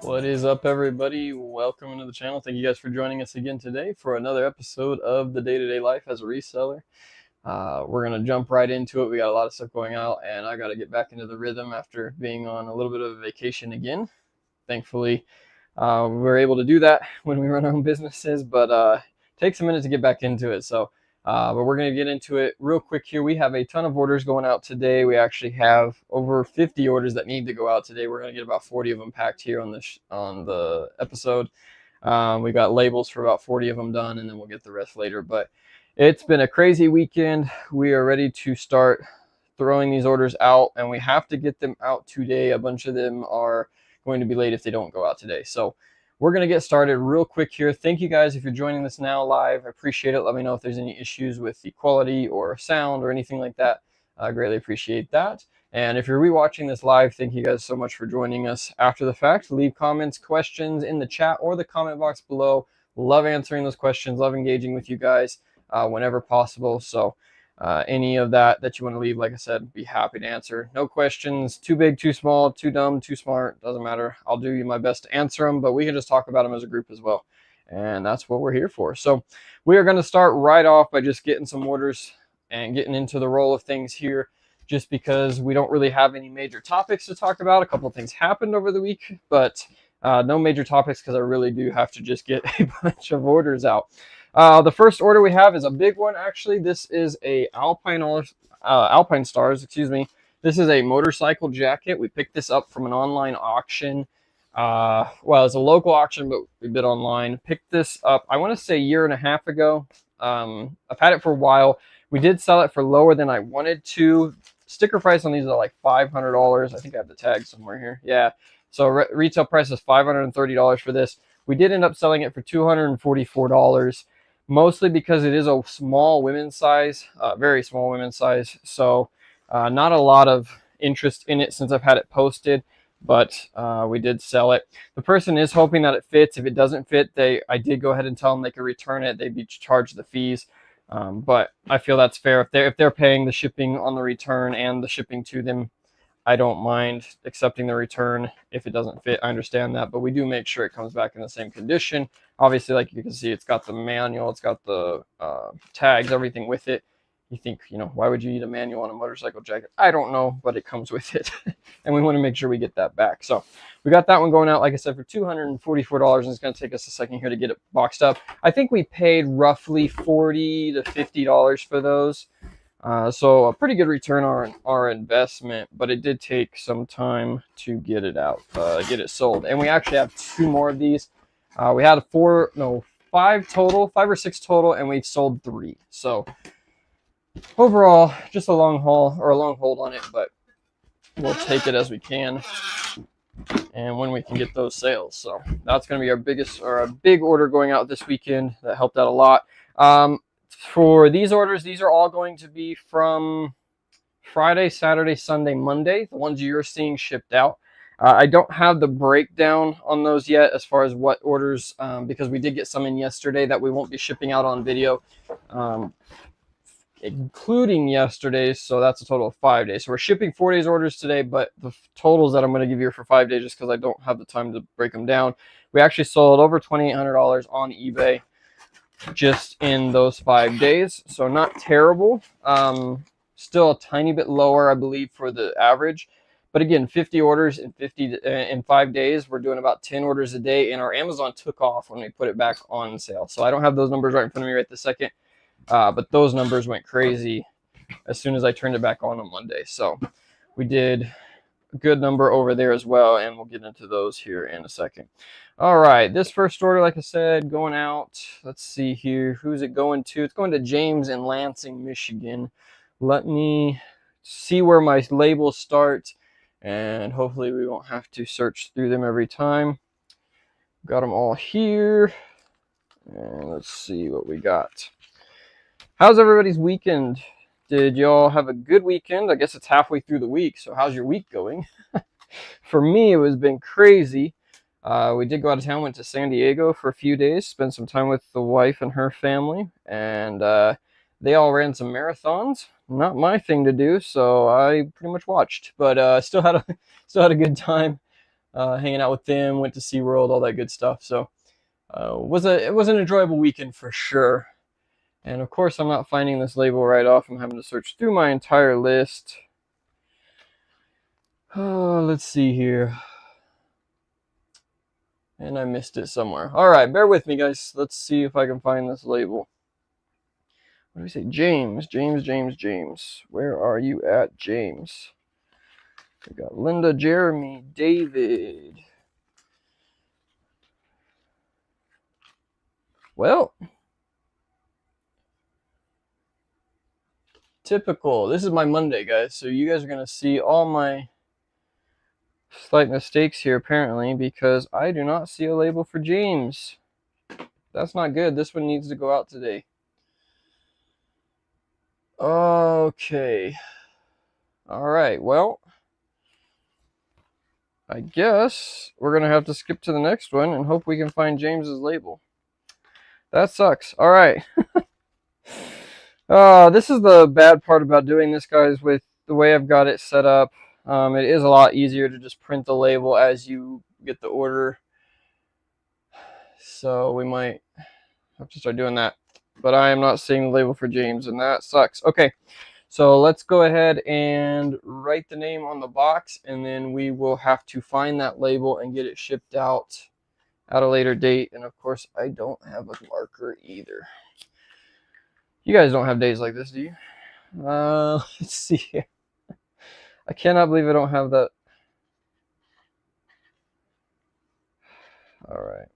What is up, everybody? Welcome to the channel. Thank you guys for joining us again today for another episode of the day-to-day life as a reseller. We're going to jump right into it. We got a lot of stuff going out, and I got to get back into the rhythm after being on a little bit of a vacation again. Thankfully, we're able to do that when we run our own businesses, but it takes a minute to get back into it. But we're going to get into it real quick here. We have a ton of orders going out today. We actually have over 50 orders that need to go out today. We're going to get about 40 of them packed here on the episode. We got labels for about 40 of them done, and then we'll get the rest later. But it's been a crazy weekend. We are ready to start throwing these orders out, and we have to get them out today. A bunch of them are going to be late if they don't go out today. So we're going to get started real quick here. Thank you guys if you're joining this now live. I appreciate it. Let me know if there's any issues with the quality or sound or anything like that. I greatly appreciate that. And if you're rewatching this live, thank you guys so much for joining us after the fact. Leave comments, questions in the chat or the comment box below. Love answering those questions. Love engaging with you guys whenever possible. So any of that you want to leave, like I said, be happy to answer. No questions too big, too small, too dumb, too smart, doesn't matter. I'll do my best to answer them, but we can just talk about them as a group as well, and that's what we're here for. So we are going to start right off by just getting some orders and getting into the roll of things here, just because we don't really have any major topics to talk about. A couple of things happened over the week, but no major topics because I really do have to just get a bunch of orders out. The first order we have is a big one, actually. This is a Alpine Stars, excuse me. This is a motorcycle jacket. We picked this up from an online auction. Well, it's a local auction, but we bid online. Picked this up, I want to say, a year and a half ago. I've had it for a while. We did sell it for lower than I wanted to. Sticker price on these are like $500. I think I have the tag somewhere here. Yeah. So retail price is $530 for this. We did end up selling it for $244. Mostly because it is a small women's size, very small women's size. So not a lot of interest in it since I've had it posted, but we did sell it. The person is hoping that it fits. If it doesn't fit, I did go ahead and tell them they could return it. They'd be charged the fees. But I feel that's fair. If they're paying the shipping on the return and the shipping to them, I don't mind accepting the return. If it doesn't fit, I understand that, but we do make sure it comes back in the same condition. Obviously, like you can see, it's got the manual, it's got the tags, everything with it. You think, why would you need a manual on a motorcycle jacket? I don't know, but it comes with it. And we want to make sure we get that back. So we got that one going out, like I said, for $244, and it's going to take us a second here to get it boxed up. I think we paid roughly $40 to $50 for those. So a pretty good return on our investment, but it did take some time to get it out, get it sold. And we actually have 2 more of these. We had 5 or 6 total, and we've sold 3. So overall, just a long haul or a long hold on it, but we'll take it as we can and when we can get those sales. So that's going to be our big order going out this weekend. That helped out a lot. For these orders, these are all going to be from Friday, Saturday, Sunday, Monday, the ones you're seeing shipped out. I don't have the breakdown on those yet as far as what orders, because we did get some in yesterday that we won't be shipping out on video, including yesterday's. So that's a total of 5 days. So we're shipping 4 days orders today, but the totals that I'm going to give you are for 5 days just because I don't have the time to break them down. We actually sold over $2,800 on eBay just in those 5 days, so not terrible. Still a tiny bit lower, I believe, for the average. But again, 50 orders in 5 days. We're doing about 10 orders a day, and our Amazon took off when we put it back on sale. So I don't have those numbers right in front of me right this second, but those numbers went crazy as soon as I turned it back on Monday. So we did a good number over there as well, and we'll get into those here in a second. All right, this first order, like I said, going out. Let's see here. Who's it going to? It's going to James in Lansing, Michigan. Let me see where my labels start, and hopefully we won't have to search through them every time. Got them all here, and let's see what we got. How's everybody's weekend? Did y'all have a good weekend? I guess it's halfway through the week, so how's your week going? For me, it has been crazy. We did go out of town, went to San Diego for a few days, spent some time with the wife and her family, and they all ran some marathons. Not my thing to do, so I pretty much watched, but still had a good time hanging out with them. Went to SeaWorld, all that good stuff. So it was an enjoyable weekend for sure. And of course, I'm not finding this label right off. I'm having to search through my entire list. Oh, let's see here. And I missed it somewhere. All right, bear with me, guys. Let's see if I can find this label. What do we say? James. Where are you at, James? We got Linda, Jeremy, David. Well, typical. This is my Monday, guys. So you guys are going to see all my slight mistakes here, apparently, because I do not see a label for James. That's not good. This one needs to go out today. Okay. All right. Well, I guess we're going to have to skip to the next one and hope we can find James's label. That sucks. All right. This is the bad part about doing this, guys, with the way I've got it set up. It is a lot easier to just print the label as you get the order. So we might have to start doing that. But I am not seeing the label for James, and that sucks. Okay, so let's go ahead and write the name on the box, and then we will have to find that label and get it shipped out at a later date. And of course, I don't have a marker either. You guys don't have days like this, do you? Let's see here. I cannot believe I don't have that. All right.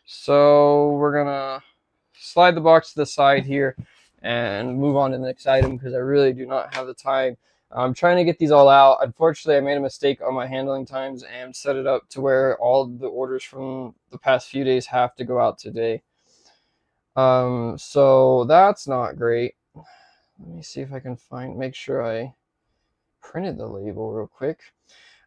So we're gonna slide the box to the side here and move on to the next item because I really do not have the time. I'm trying to get these all out. Unfortunately, I made a mistake on my handling times and set it up to where all the orders from the past few days have to go out today. So that's not great. Let me see if I can make sure I printed the label real quick.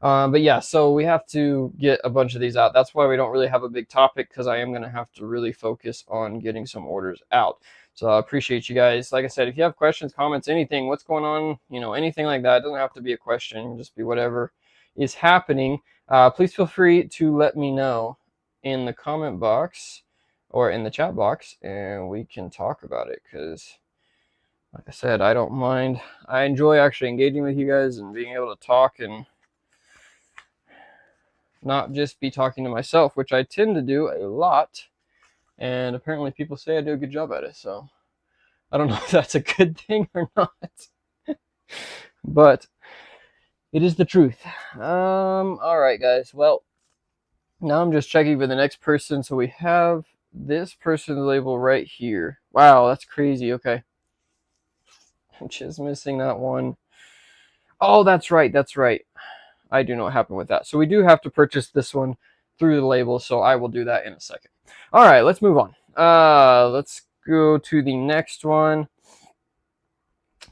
But yeah, so we have to get a bunch of these out. That's why we don't really have a big topic, because I am going to have to really focus on getting some orders out. So I appreciate you guys. Like I said, if you have questions, comments, anything, what's going on, anything like that, it doesn't have to be a question. It can just be whatever is happening. Please feel free to let me know in the comment box or in the chat box, and we can talk about it, because like I said, I don't mind. I enjoy actually engaging with you guys and being able to talk and not just be talking to myself, which I tend to do a lot. And apparently people say I do a good job at it. So I don't know if that's a good thing or not. But it is the truth. All right, guys. Well, now I'm just checking for the next person. So we have this person's label right here. Wow, that's crazy. Okay. I'm just missing that one. Oh, that's right. That's right. I do know what happened with that. So we do have to purchase this one through the label. So I will do that in a second. All right, let's move on. Let's go to the next one.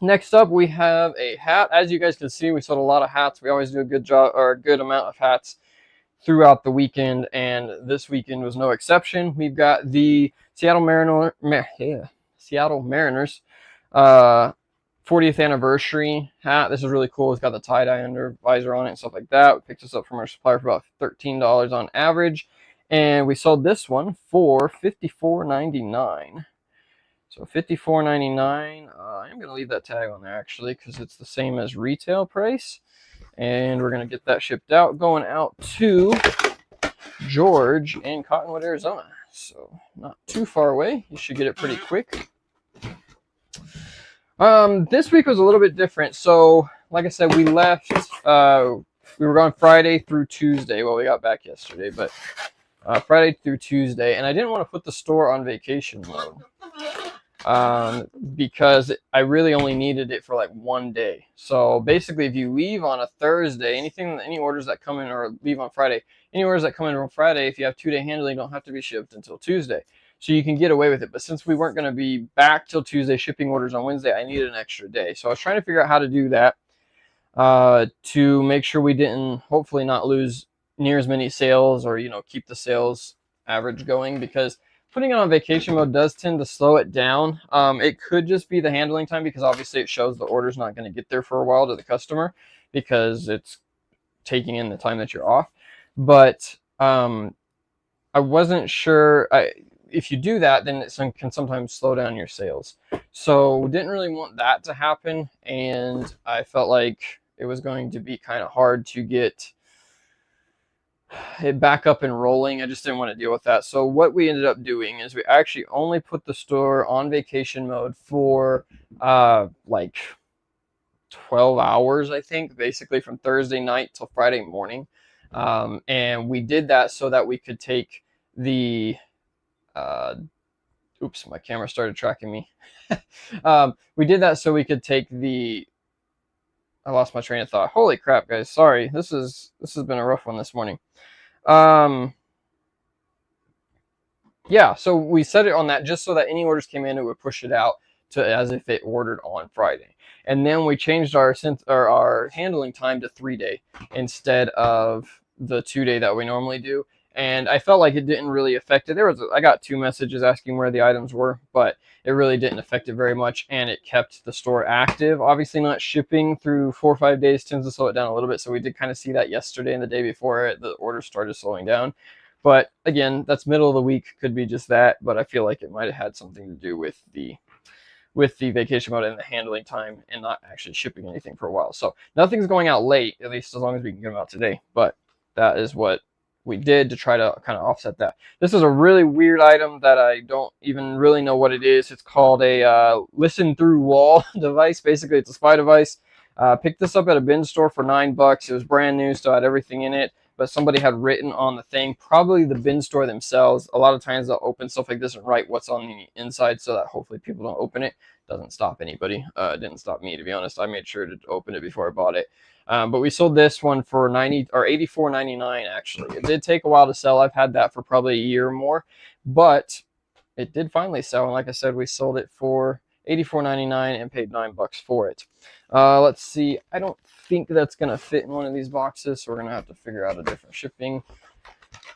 Next up, we have a hat. As you guys can see, we sold a lot of hats. We always do a good job, or a good amount of hats throughout the weekend, and this weekend was no exception. We've got the Seattle Mariners 40th anniversary hat. This is really cool. It's got the tie-dye under visor on it and stuff like that. We picked this up from our supplier for about $13 on average, and we sold this one for $54.99. So $54.99. I am going to leave that tag on there actually because it's the same as retail price. And we're going to get that shipped out, going out to George in Cottonwood, Arizona. So not too far away. You should get it pretty quick. This week was a little bit different. So like I said, we left, we were gone Friday through Tuesday. Well, we got back yesterday, but Friday through Tuesday. And I didn't want to put the store on vacation mode. Because I really only needed it for like one day. So basically, if you leave on a Thursday, any orders that come in, or leave on Friday, any orders that come in on Friday, if you have 2-day handling, don't have to be shipped until Tuesday. So you can get away with it. But since we weren't going to be back till Tuesday shipping orders on Wednesday, I needed an extra day. So I was trying to figure out how to do that to make sure we didn't, hopefully not lose near as many sales, or, keep the sales average going, because putting it on vacation mode does tend to slow it down. It could just be the handling time, because obviously it shows the order's not going to get there for a while to the customer because it's taking in the time that you're off. But I wasn't sure. If you do that, then it can sometimes slow down your sales. So didn't really want that to happen, and I felt like it was going to be kind of hard to get it back up and rolling. I just didn't want to deal with that. So what we ended up doing is we actually only put the store on vacation mode for like 12 hours, I think, basically from Thursday night till Friday morning. And we did that so that we could take the oops, my camera started tracking me. We did that so we could take the, I lost my train of thought. Holy crap, guys. Sorry. This has been a rough one this morning. Yeah, so we set it on that just so that any orders came in, it would push it out to as if it ordered on Friday. And then we changed our handling time to 3-day instead of the 2-day that we normally do. And I felt like it didn't really affect it. I got 2 messages asking where the items were, but it really didn't affect it very much, and it kept the store active. Obviously, not shipping through 4 or 5 days tends to slow it down a little bit, so we did kind of see that yesterday and the day before the orders started slowing down. But again, that's middle of the week, could be just that, but I feel like it might have had something to do with the vacation mode and the handling time and not actually shipping anything for a while. So nothing's going out late, at least as long as we can get them out today. But that is what we did to try to kind of offset that. This is a really weird item that I don't even really know what it is. It's called a listen through wall device. Basically, it's a spy device. Picked this up at a bin store for $9. It was brand new, still had everything in it. But somebody had written on the thing, probably the bin store themselves. A lot of times they'll open stuff like this and write what's on the inside so that hopefully people don't open it. Doesn't stop anybody. It didn't stop me, to be honest. I made sure to open it before I bought it. But we sold this one for $84.99 actually. It did take a while to sell. I've had that for probably a year or more, but it did finally sell. And like I said, we sold it for $84.99 and paid $9 for it. Let's see. I don't think that's going to fit in one of these boxes, so we're going to have to figure out a different shipping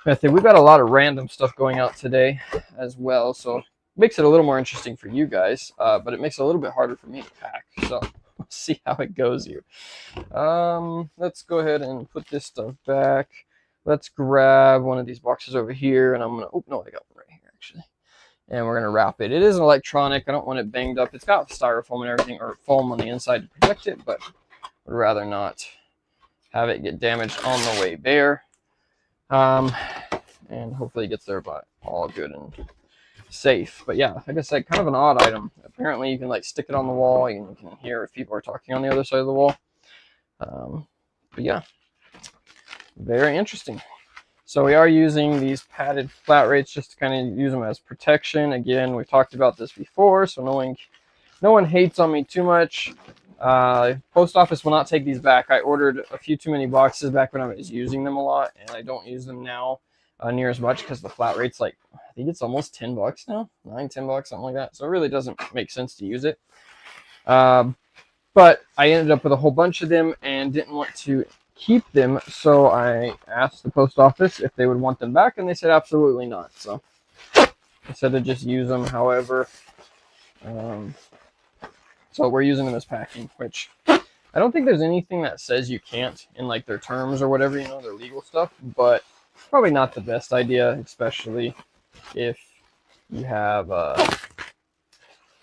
method. We've got a lot of random stuff going out today as well, so it makes it a little more interesting for you guys, but it makes it a little bit harder for me to pack. So let's see how it goes here. Let's go ahead and put this stuff back. Let's grab one of these boxes over here, and I'm going to, oh, no, I got one right here, actually. And we're going to wrap it. It is an electronic. I don't want it banged up. It's got styrofoam and everything, or foam on the inside to protect it, but would rather not have it get damaged on the way there. And hopefully it gets there by all good and safe. But yeah, like I said, kind of an odd item. Apparently you can like stick it on the wall and you can hear if people are talking on the other side of the wall. But yeah, very interesting. So we are using these padded flat rates just to kind of use them as protection. Again, we've talked about this before, so no one hates on me too much. Post office will not take these back. I ordered a few too many boxes back when I was using them a lot, and I don't use them now near as much because the flat rate's like, I think it's almost $10 now, $9-10, something like that. So it really doesn't make sense to use it. But I ended up with a whole bunch of them and didn't want to keep them, so I asked the post office if they would want them back, and they said absolutely not. So I said to just use them however. So we're using them as packing, which I don't think there's anything that says you can't in like their terms or whatever, their legal stuff, but probably not the best idea, especially if you have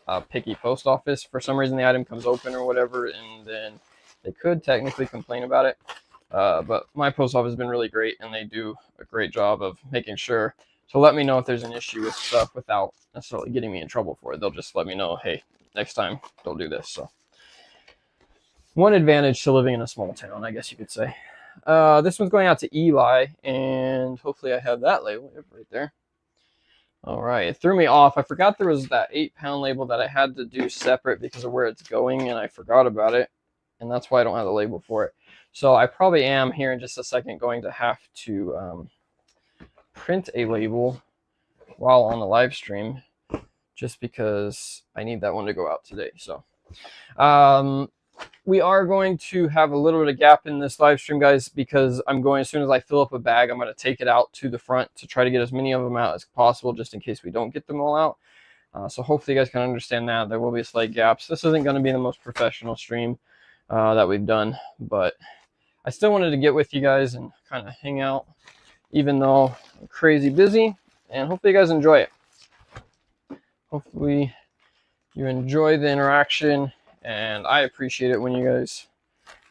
a picky post office. For some reason, the item comes open or whatever, and then they could technically complain about it. But my post office has been really great, and they do a great job of making sure to let me know if there's an issue with stuff without necessarily getting me in trouble for it. They'll just let me know, hey, next time don't do this. So one advantage to living in a small town, I guess you could say. This one's going out to Eli, and hopefully I have that label right there. All right, it threw me off. I forgot there was that 8-pound label that I had to do separate because of where it's going, and I forgot about it, and that's why I don't have the label for it. So I probably am here in just a second going to have to print a label while on the live stream, just because I need that one to go out today. So we are going to have a little bit of gap in this live stream, guys, because I'm going, as soon as I fill up a bag, I'm going to take it out to the front to try to get as many of them out as possible, just in case we don't get them all out. So hopefully you guys can understand that. There will be slight gaps. This isn't going to be the most professional stream that we've done, but I still wanted to get with you guys and kind of hang out, even though I'm crazy busy, and hopefully you guys enjoy it. Hopefully you enjoy the interaction, and I appreciate it when you guys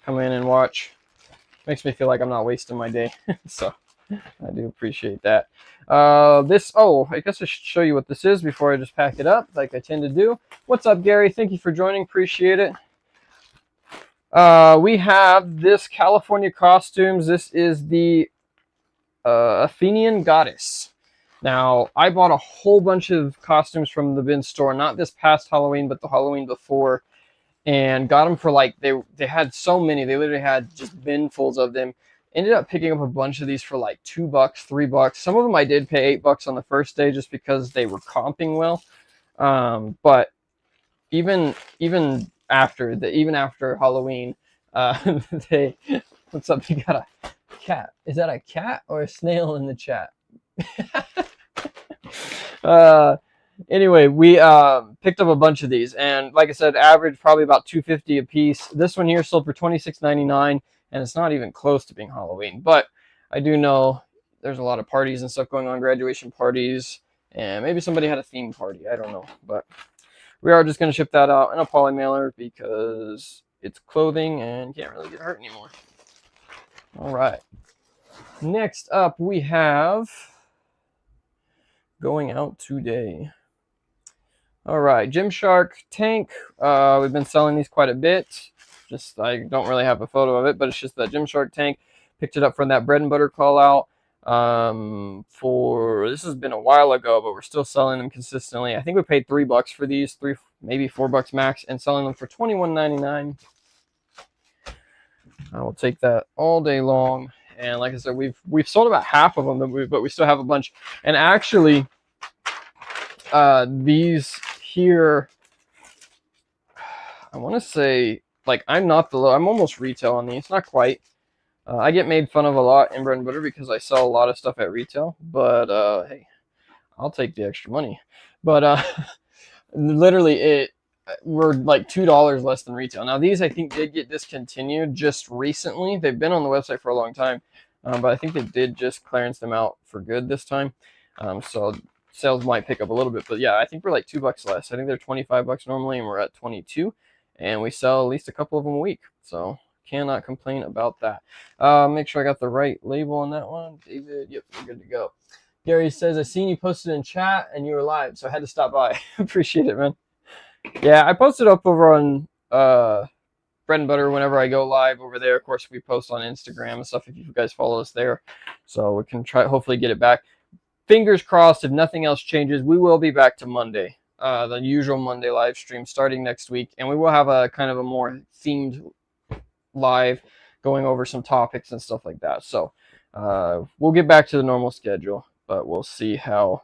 come in and watch. Makes me feel like I'm not wasting my day. So I do appreciate that. I guess I should show you what this is before I just pack it up like I tend to do. What's up, Gary? Thank you for joining. Appreciate it. We have this California costumes. This is the Athenian goddess. Now, I bought a whole bunch of costumes from the bin store, not this past Halloween, but the Halloween before, and got them for like, they had so many. They literally had just binfuls of them. Ended up picking up a bunch of these for like $2, $3. Some of them I did pay $8 on the first day just because they were comping well. But even after Halloween, what's up? You got a cat. Is that a cat or a snail in the chat? Anyway, we picked up a bunch of these, and like I said, average probably about $2.50 a piece. This one here sold for $26.99, and it's not even close to being Halloween. But I do know there's a lot of parties and stuff going on, graduation parties, and maybe somebody had a theme party. I don't know, but we are just going to ship that out in a poly mailer because it's clothing and can't really get hurt anymore. All right. Next up, we have going out today. All right, Gymshark tank. We've been selling these quite a bit. Just, I don't really have a photo of it, but it's just that Gymshark tank. Picked it up from that bread and butter call out. This has been a while ago, but we're still selling them consistently. I think we paid $3 for these, maybe $4 max, and selling them for $21.99. I will take that all day long. And like I said, we've sold about half of them, but we still have a bunch. And actually, these here, I want to say, like, I'm almost retail on these, not quite. I get made fun of a lot in bread and butter because I sell a lot of stuff at retail, but hey, I'll take the extra money. But literally, we're like $2 less than retail. Now, these I think did get discontinued just recently. They've been on the website for a long time, but I think they did just clearance them out for good this time. So sales might pick up a little bit, but yeah, I think we're like $2 less. I think they're $25 normally, and we're at 22, and we sell at least a couple of them a week. So cannot complain about that. Make sure I got the right label on that one. David, yep, we're good to go. Gary says, I seen you posted in chat and you were live, so I had to stop by. Appreciate it, man. Yeah, I posted up over on bread and butter whenever I go live over there. Of course, we post on Instagram and stuff if you guys follow us there. So we can try, hopefully get it back. Fingers crossed, if nothing else changes, we will be back to Monday, the usual Monday live stream starting next week. And we will have a kind of a more themed live going over some topics and stuff like that. So we'll get back to the normal schedule, but we'll see how,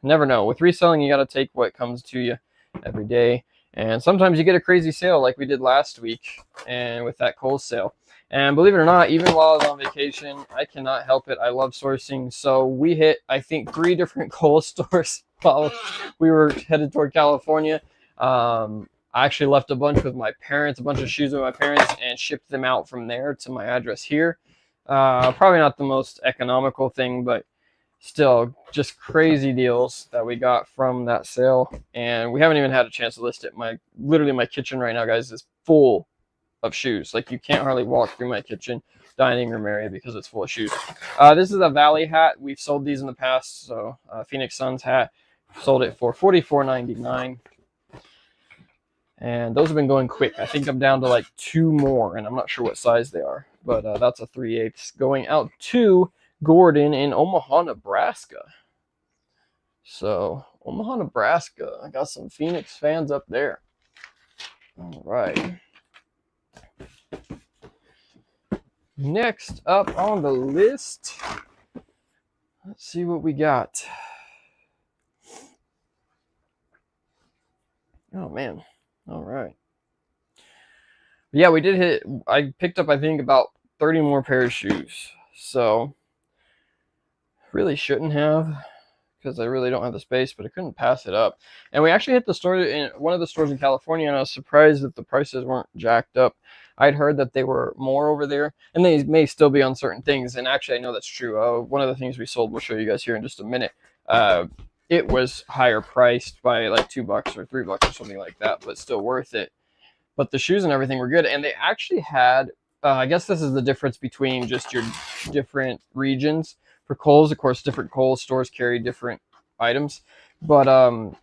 never know. With reselling, you got to take what comes to you every day. And sometimes you get a crazy sale like we did last week and with that Kohl's sale. And believe it or not, even while I was on vacation, I cannot help it. I love sourcing. So we hit, I think, 3 different Kohl's stores while we were headed toward California. I actually left a bunch with my parents, a bunch of shoes with my parents, and shipped them out from there to my address here. Probably not the most economical thing, but still just crazy deals that we got from that sale, and we haven't even had a chance to list it. Literally my kitchen right now, guys, is full of shoes. Like, you can't hardly walk through my kitchen dining room area because it's full of shoes. This is a Valley hat. We've sold these in the past. So Phoenix Suns hat, sold it for $44.99. And those have been going quick. I think I'm down to like 2 more, and I'm not sure what size they are. But that's a 3/8 going out to Gordon in Omaha, Nebraska. So Omaha, Nebraska. I got some Phoenix fans up there. All right. Next up on the list, let's see what we got. Oh man. All right. Yeah, we did hit. I picked up, I think, about 30 more pairs of shoes. So really shouldn't have, because I really don't have the space, but I couldn't pass it up. And we actually hit the store in one of the stores in California, and I was surprised that the prices weren't jacked up. I'd heard that they were more over there, and they may still be on certain things. And actually, I know that's true. One of the things we sold, we'll show you guys here in just a minute. It was higher priced by like $2 or $3 or something like that, but still worth it. But the shoes and everything were good, and they actually had. I guess this is the difference between just your different regions. For Kohl's, of course, different Kohl's stores carry different items, but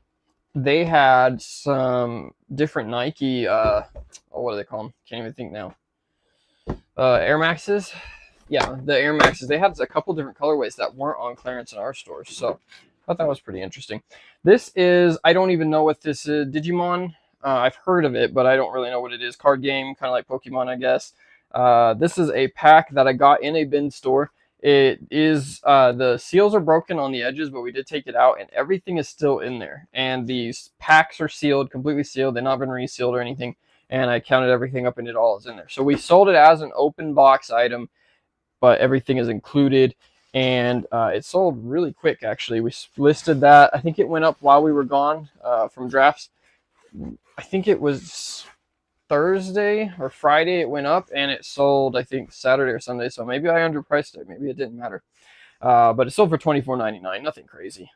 they had some different Nike. What do they call them? Can't even think now. Air Maxes. Yeah, the Air Maxes. They had a couple different colorways that weren't on clearance in our stores, so I thought that was pretty interesting. This is, I don't even know what this is. Digimon. I've heard of it, but I don't really know what it is. Card game, kind of like Pokemon, I guess. This is a pack that I got in a bin store. It is, the seals are broken on the edges, but we did take it out, and everything is still in there. And these packs are sealed, completely sealed. They've not been resealed or anything. And I counted everything up, and it all is in there. So we sold it as an open box item, but everything is included. And it sold really quick, actually. We listed that. I think it went up while we were gone from drafts. I think it was Thursday or Friday it went up, and it sold, I think, Saturday or Sunday. So maybe I underpriced it. Maybe it didn't matter. But it sold for $24.99. Nothing crazy.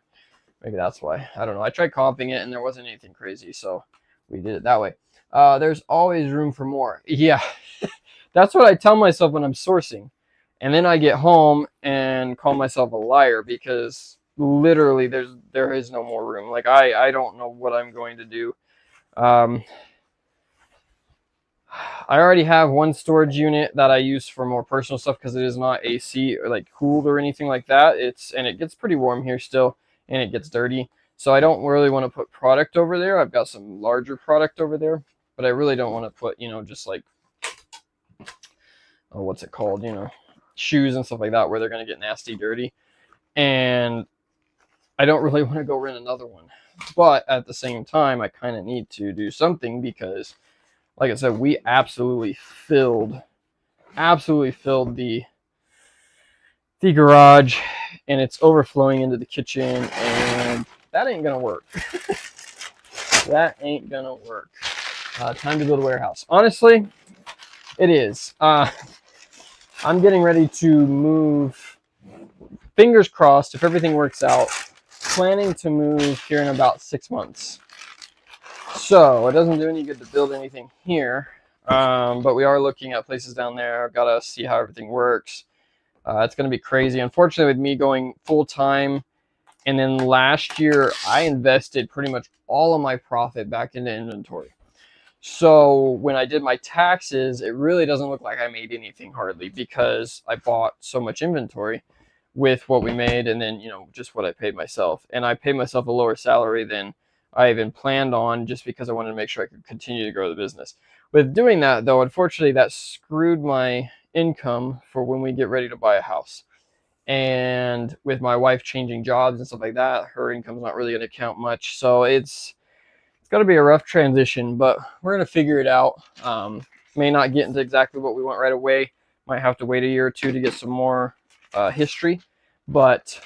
Maybe that's why. I don't know. I tried comping it, and there wasn't anything crazy, so we did it that way. There's always room for more. Yeah, that's what I tell myself when I'm sourcing. And then I get home and call myself a liar, because literally there is no more room. Like, I don't know what I'm going to do. I already have one storage unit that I use for more personal stuff, because it is not AC or like cooled or anything like that. And it gets pretty warm here still, and it gets dirty. So I don't really want to put product over there. I've got some larger product over there, but I really don't want to put, just like, what's it called, shoes and stuff like that, where they're going to get nasty dirty. And I don't really want to go rent another one. But at the same time, I kind of need to do something, because like I said, we absolutely filled the garage, and it's overflowing into the kitchen, and that ain't gonna work. That ain't gonna work. Time to build a warehouse. Honestly, it is. I'm getting ready to move. Fingers crossed, if everything works out. Planning to move here in about 6 months. So it doesn't do any good to build anything here, but we are looking at places down there. I've got to see how everything works. It's going to be crazy. Unfortunately, with me going full time, and then last year I invested pretty much all of my profit back into inventory. So when I did my taxes, it really doesn't look like I made anything hardly, because I bought so much inventory with what we made, and then just what I paid myself. And I paid myself a lower salary than I even planned on, just because I wanted to make sure I could continue to grow the business. With doing that, though, unfortunately, that screwed my income for when we get ready to buy a house. And with my wife changing jobs and stuff like that, her income's not really going to count much. So it's going to be a rough transition, but we're going to figure it out. May not get into exactly what we want right away. Might have to wait a year or two to get some more history, but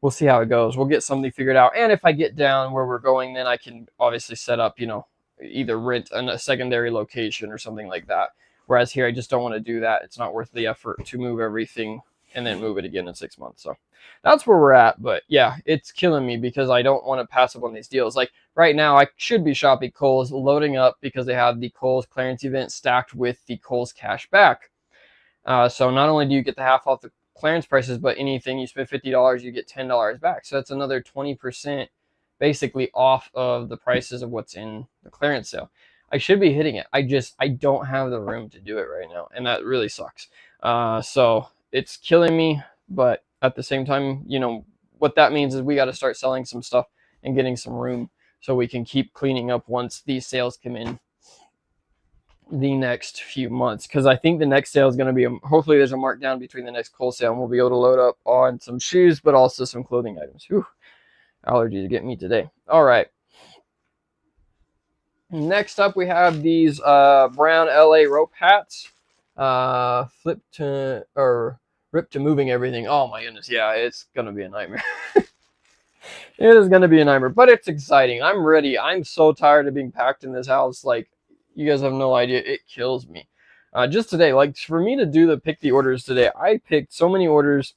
we'll see how it goes. We'll get something figured out, and if I get down where we're going, then I can obviously set up, either rent a secondary location or something like that. Whereas here, I just don't want to do that. It's not worth the effort to move everything and then move it again in 6 months. So that's where we're at. But yeah, it's killing me because I don't want to pass up on these deals. Like right now, I should be shopping Kohl's, loading up because they have the Kohl's clearance event stacked with the Kohl's cash back. So not only do you get the half off the clearance prices, but anything you spend $50, you get $10 back. So that's another 20% basically off of the prices of what's in the clearance sale. I should be hitting it. I don't have the room to do it right now, and that really sucks. So it's killing me, but at the same time, you know, what that means is we got to start selling some stuff and getting some room so we can keep cleaning up once these sales come in the next few months, because I think the next sale is going to be hopefully there's a markdown between the next Kohl's sale and we'll be able to load up on some shoes but also some clothing items. Whew, allergies get me today. All right, next up we have these brown LA rope hats, flip to or rip to moving everything. Oh my goodness, yeah, it's gonna be a nightmare. It is gonna be a nightmare, but it's exciting. I'm ready. I'm so tired of being packed in this house. Like, you guys have no idea. It kills me. Just today, like for me to do the pick the orders today, I picked so many orders,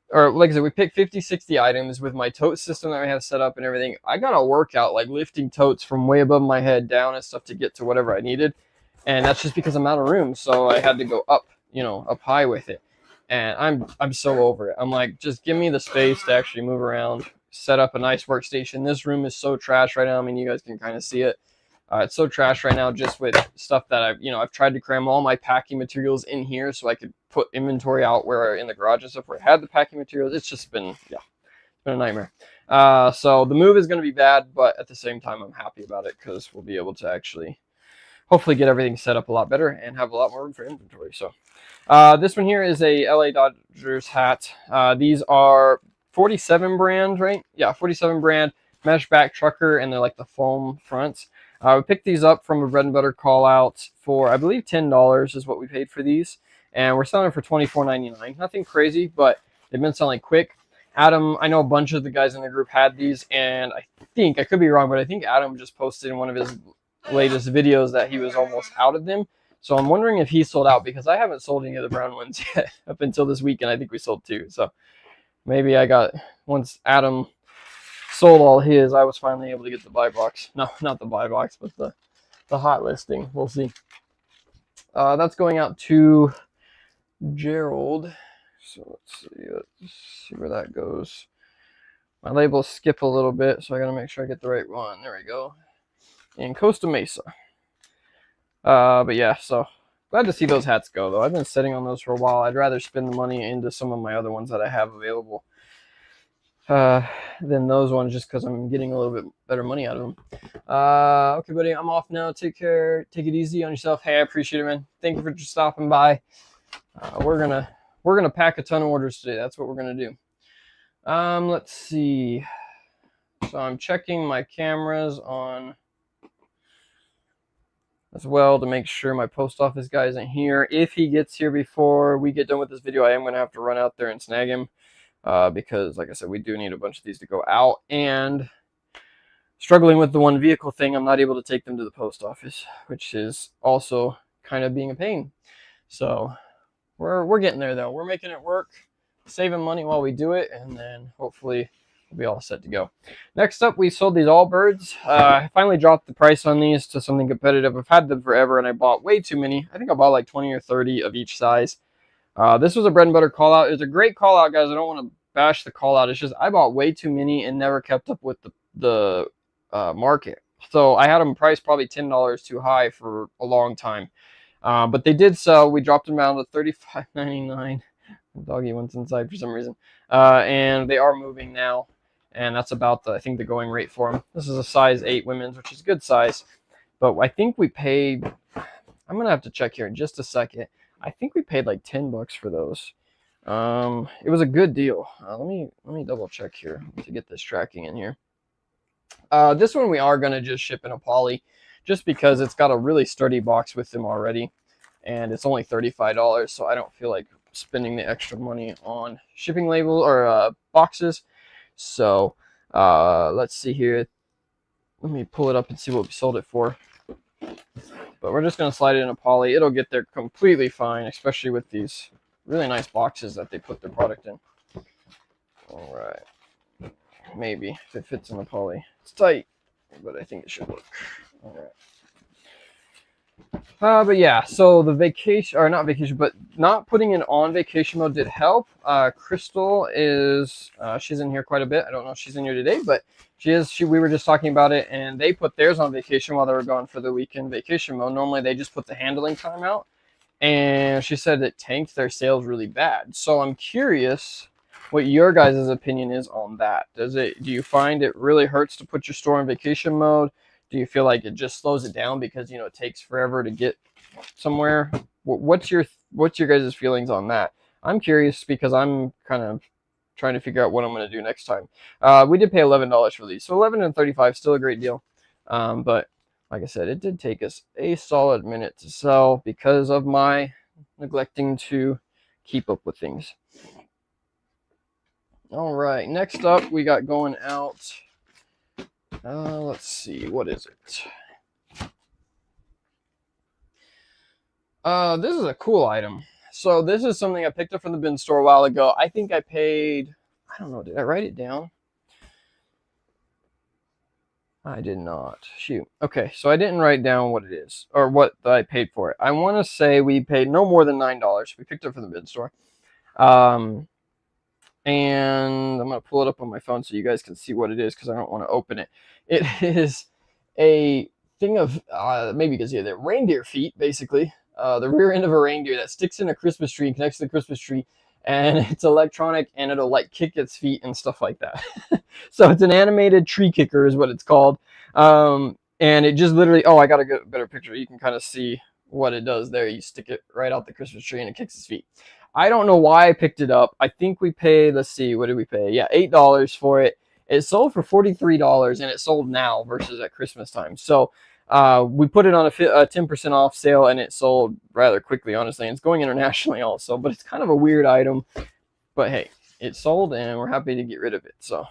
or like I said, we picked 50, 60 items with my tote system that we have set up and everything. I got a workout like lifting totes from way above my head down and stuff to get to whatever I needed. And that's just because I'm out of room. So I had to go up, you know, up high with it. And I'm so over it. I'm like, just give me the space to actually move around, set up a nice workstation. This room is so trash right now. I mean, you guys can kind of see it. It's so trash right now just with stuff that I've tried to cram all my packing materials in here so I could put inventory out where in the garage and stuff where I had the packing materials. It's just been, yeah, it's been a nightmare. So the move is going to be bad, but at the same time, I'm happy about it because we'll be able to actually hopefully get everything set up a lot better and have a lot more room for inventory. So this one here is a LA Dodgers hat. These are 47 brand, right? Yeah, 47 brand mesh back trucker, and they're like the foam fronts. We picked these up from a bread and butter call out for, I believe, $10 is what we paid for these. And we're selling for $24.99. Nothing crazy, but they've been selling quick. Adam, I know a bunch of the guys in the group had these, and I think, I could be wrong, but I think Adam just posted in one of his latest videos that he was almost out of them. So I'm wondering if he sold out, because I haven't sold any of the brown ones yet up until this weekend. I think we sold 2. So maybe once Adam sold all his, I was finally able to get the buy box. No, not the buy box, but the hot listing. We'll see. That's going out to Gerald. So let's see where that goes. My labels skip a little bit, so I gotta make sure I get the right one. There we go. In Costa Mesa. But yeah, so glad to see those hats go, though. I've been sitting on those for a while. I'd rather spend the money into some of my other ones that I have available than those ones, just because I'm getting a little bit better money out of them. Okay, buddy, I'm off now. Take care. Take it easy on yourself. Hey, I appreciate it, man. Thank you for just stopping by. We're gonna pack a ton of orders today. That's what we're gonna do. Let's see. So I'm checking my cameras on as well to make sure my post office guy isn't here. If he gets here before we get done with this video, I am gonna have to run out there and snag him. Because, like I said, we do need a bunch of these to go out, and struggling with the one vehicle thing, I'm not able to take them to the post office, which is also kind of being a pain. So we're getting there, though. We're making it work, saving money while we do it, and then hopefully we'll be all set to go. Next up, we sold these Allbirds. I finally dropped the price on these to something competitive. I've had them forever, and I bought way too many. I think I bought like 20 or 30 of each size. This was a bread and butter call out. It was a great call out, guys. I don't want to bash the call out. It's just I bought way too many and never kept up with the market. So I had them priced probably $10 too high for a long time. But they did sell. We dropped them down to $35.99. Doggy went inside for some reason. And they are moving now. And that's about, I think, the going rate for them. This is a size 8 women's, which is a good size. But I think we paid, I'm going to have to check here in just a second. I think we paid like $10 for those. It was a good deal. Let me double check here to get this tracking in here. This one we are going to just ship in a poly, just because it's got a really sturdy box with them already, and it's only $35, so I don't feel like spending the extra money on shipping label or boxes. So let's see here. Let me pull it up and see what we sold it for. But we're just going to slide it in a poly. It'll get there completely fine, especially with these really nice boxes that they put their product in. All right, maybe if it fits in the poly. It's tight, but I think it should work. All right. But yeah, so the vacation, or not vacation, but not putting it on vacation mode did help. Crystal is, she's in here quite a bit. I don't know if she's in here today, but she is. We were just talking about it, and they put theirs on vacation while they were gone for the weekend vacation mode. Normally they just put the handling time out, and she said it tanked their sales really bad. So I'm curious what your guys' opinion is on that. Do you find it really hurts to put your store on vacation mode? Do you feel like it just slows it down because, you know, it takes forever to get somewhere? What's your guys' feelings on that? I'm curious because I'm kind of trying to figure out what I'm going to do next time. We did pay $11 for these, so $11 and $35 still a great deal. But like I said, it did take us a solid minute to sell because of my neglecting to keep up with things. All right, next up we got going out. Let's see, what is it? This is a cool item. So this is something I picked up from the bin store a while ago. I think I paid, I don't know, did I write it down? I did not. Shoot. Okay, so I didn't write down what it is, or what I paid for it. I want to say we paid no more than $9. We picked it up from the bin store. And I'm going to pull it up on my phone so you guys can see what it is because I don't want to open it. It is a thing of, maybe you can see it there, reindeer feet, basically. The rear end of a reindeer that sticks in a Christmas tree and connects to the Christmas tree. And it's electronic, and it'll like kick its feet and stuff like that. So it's an animated tree kicker is what it's called. And it just literally, oh, I got a better picture. You can kind of see what it does there. You stick it right out the Christmas tree and it kicks its feet. I don't know why I picked it up. I think we paid, let's see, what did we pay? Yeah, $8 for it. It sold for $43, and it sold now versus at Christmas time. So we put it on a 10% off sale, and it sold rather quickly, honestly. And it's going internationally also, but it's kind of a weird item. But hey, it sold, and we're happy to get rid of it. So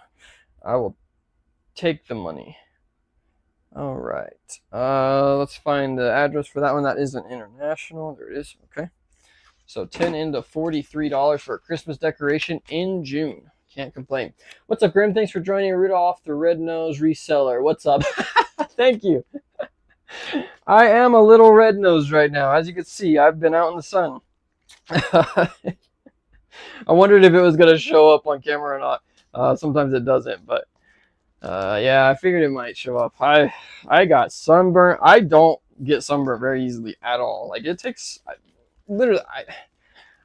I will take the money. All right. Let's find the address for that one. That isn't international. There it is. Okay. So 10 into $43 for a Christmas decoration in June. Can't complain. What's up, Grim? Thanks for joining Rudolph, the red-nosed reseller. What's up? Thank you. I am a little red-nosed right now. As you can see, I've been out in the sun. I wondered if it was going to show up on camera or not. Sometimes it doesn't, but yeah, I figured it might show up. I got sunburnt. I don't get sunburnt very easily at all. Like, it takes... Literally,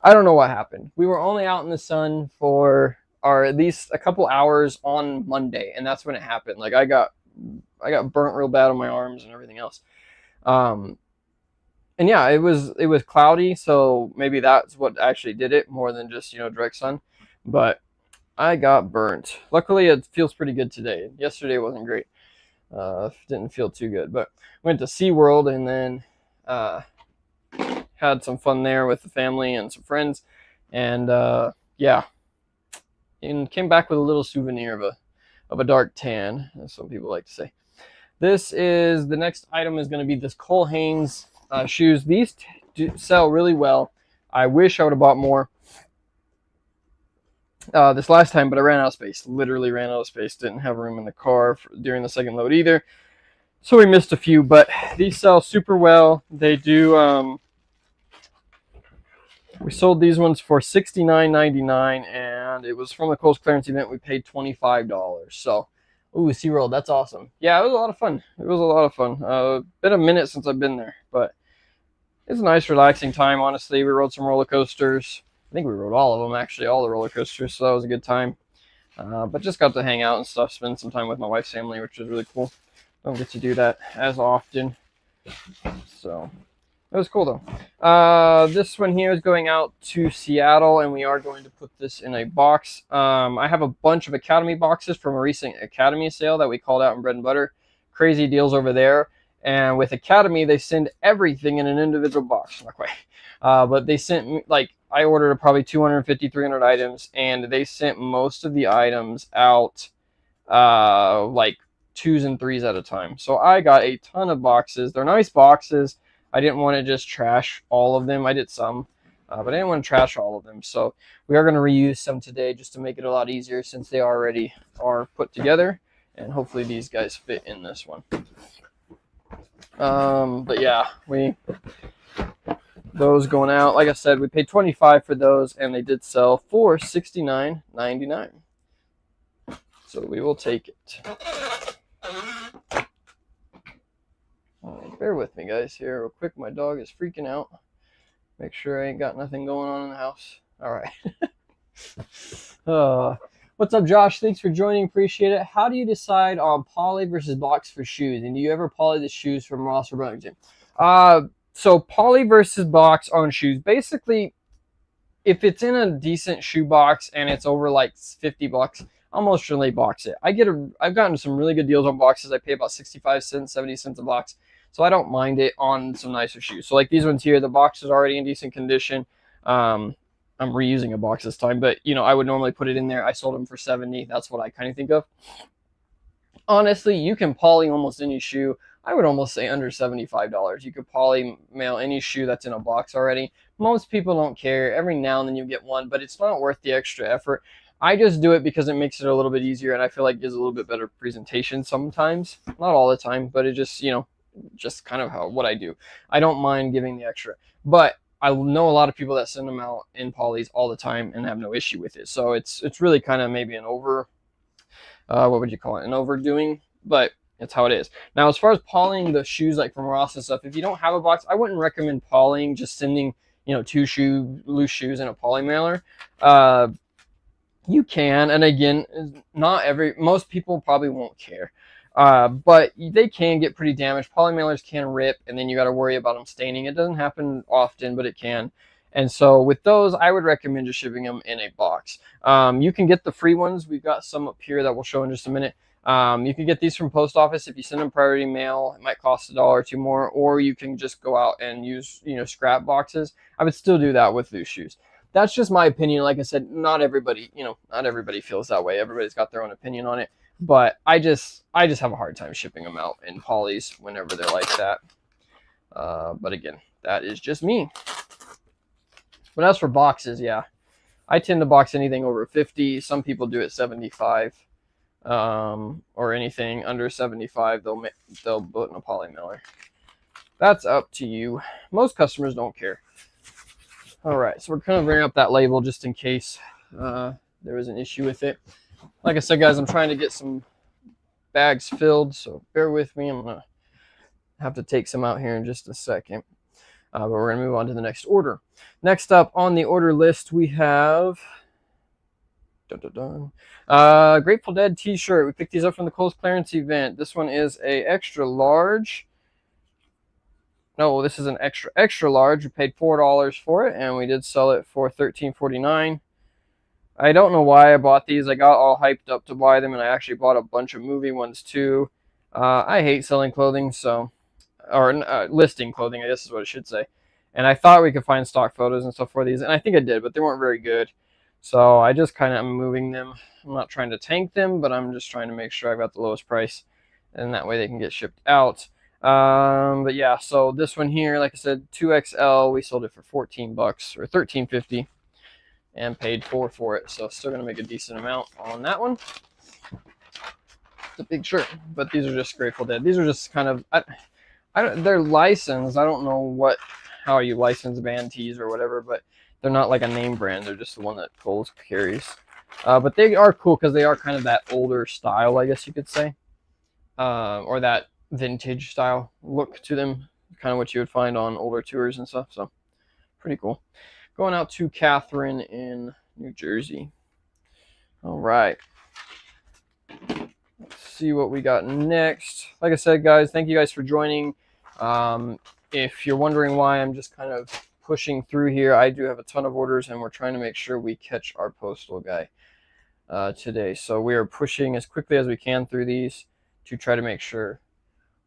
I don't know what happened. We were only out in the sun for at least a couple hours on Monday, and that's when it happened. Like I got burnt real bad on my arms and everything else. And yeah, it was cloudy, so maybe that's what actually did it more than just, you know, direct sun. But I got burnt. Luckily, it feels pretty good today. Yesterday wasn't great. Didn't feel too good, but went to SeaWorld and then had some fun there with the family and some friends, and yeah, and came back with a little souvenir of a dark tan, as some people like to say. This is the next item is going to be this Cole Haynes shoes. These sell really well. I wish I would have bought more this last time, but I ran out of space. Literally ran out of space. Didn't have room in the car during the second load either, so we missed a few. But these sell super well. They do. We sold these ones for $69.99, and it was from the Kohl's clearance event. We paid $25. So, ooh, SeaWorld, that's awesome. Yeah, it was a lot of fun. It was a lot of fun. Been a minute since I've been there, but it's a nice, relaxing time, honestly. We rode some roller coasters. I think we rode all of them, actually, all the roller coasters, so that was a good time. But just got to hang out and stuff, spend some time with my wife's family, which was really cool. Don't get to do that as often. So... it was cool though. This one here is going out to Seattle, and we are going to put this in a box. I have a bunch of Academy boxes from a recent Academy sale that we called out in Bread and Butter. Crazy deals over there. And with Academy, they send everything in an individual box. Not quite. But they sent me, like, I ordered probably 250, 300 items, and they sent most of the items out like 2s and 3s at a time. So I got a ton of boxes. They're nice boxes. I didn't want to just trash all of them. I did some. but I didn't want to trash all of them. So we are going to reuse some today just to make it a lot easier since they already are put together. And hopefully these guys fit in this one. But yeah, those going out. Like I said, we paid $25 for those, and they did sell for $69.99. So we will take it. Bear with me, guys, here real quick. My dog is freaking out. Make sure I ain't got nothing going on in the house. All right. What's up, Josh? Thanks for joining. Appreciate it. How do you decide on poly versus box for shoes? And do you ever poly the shoes from Ross or Burlington? So poly versus box on shoes. Basically, if it's in a decent shoe box and it's over like $50, I'll most certainly box it. I've gotten some really good deals on boxes. I pay about 65 cents, 70 cents a box. So I don't mind it on some nicer shoes. So like these ones here, the box is already in decent condition. I'm reusing a box this time, but you know, I would normally put it in there. I sold them for 70. That's what I kind of think of. Honestly, you can poly almost any shoe. I would almost say under $75. You could poly mail any shoe that's in a box already. Most people don't care. Every now and then you get one, but it's not worth the extra effort. I just do it because it makes it a little bit easier, and I feel like it gives a little bit better presentation sometimes. Not all the time, but it just, you know, just kind of what I do. I don't mind giving the extra, but I know a lot of people that send them out in polys all the time and have no issue with it. So it's really kind of maybe an what would you call it? An overdoing, but it's how it is. Now, as far as polying the shoes, like from Ross and stuff, if you don't have a box, I wouldn't recommend polying, just sending, you know, 2 loose shoes in a poly mailer. You can, and again, most people probably won't care. But they can get pretty damaged. Poly mailers can rip, and then you got to worry about them staining. It doesn't happen often, but it can. And so with those, I would recommend just shipping them in a box. You can get the free ones. We've got some up here that we'll show in just a minute. You can get these from post office. If you send them priority mail, it might cost $1 or $2 more, or you can just go out and use, you know, scrap boxes. I would still do that with loose shoes. That's just my opinion. Like I said, not everybody feels that way. Everybody's got their own opinion on it. But I just have a hard time shipping them out in polys whenever they're like that. But again, that is just me. But as for boxes, yeah, I tend to box anything over 50. Some people do it 75, or anything under 75. They'll put in a poly mailer. That's up to you. Most customers don't care. All right, so we're kind of bringing up that label just in case there was an issue with it. Like I said, guys, I'm trying to get some bags filled, so bear with me. I'm gonna have to take some out here in just a second. But we're going to move on to the next order. Next up on the order list, we have Grateful Dead t-shirt. We picked these up from the Kohl's clearance event. This one is a extra large. No, this is an extra large. We paid $4 for it, and we did sell it for $13.49. I don't know why I bought these. I got all hyped up to buy them, and I actually bought a bunch of movie ones too. I hate selling clothing, so... or listing clothing, I guess is what I should say. And I thought we could find stock photos and stuff for these, and I think I did, but they weren't very good. So I just kind of am moving them. I'm not trying to tank them, but I'm just trying to make sure I've got the lowest price, and that way they can get shipped out. But yeah, so this one here, like I said, 2XL, we sold it for $14 or $13.50, and paid $4 for it. So still gonna make a decent amount on that one. It's a big shirt, but these are just Grateful Dead. These are just kind of they're licensed. I don't know how you license band tees or whatever, but they're not like a name brand. They're just the one that Kohl's carries. But they are cool because they are kind of that older style, I guess you could say, or that vintage style look to them. Kind of what you would find on older tours and stuff. So pretty cool. Going out to Catherine in New Jersey. All right. Let's see what we got next. Like I said, guys, thank you guys for joining. If you're wondering why I'm just kind of pushing through here, I do have a ton of orders, and we're trying to make sure we catch our postal guy today. So we are pushing as quickly as we can through these to try to make sure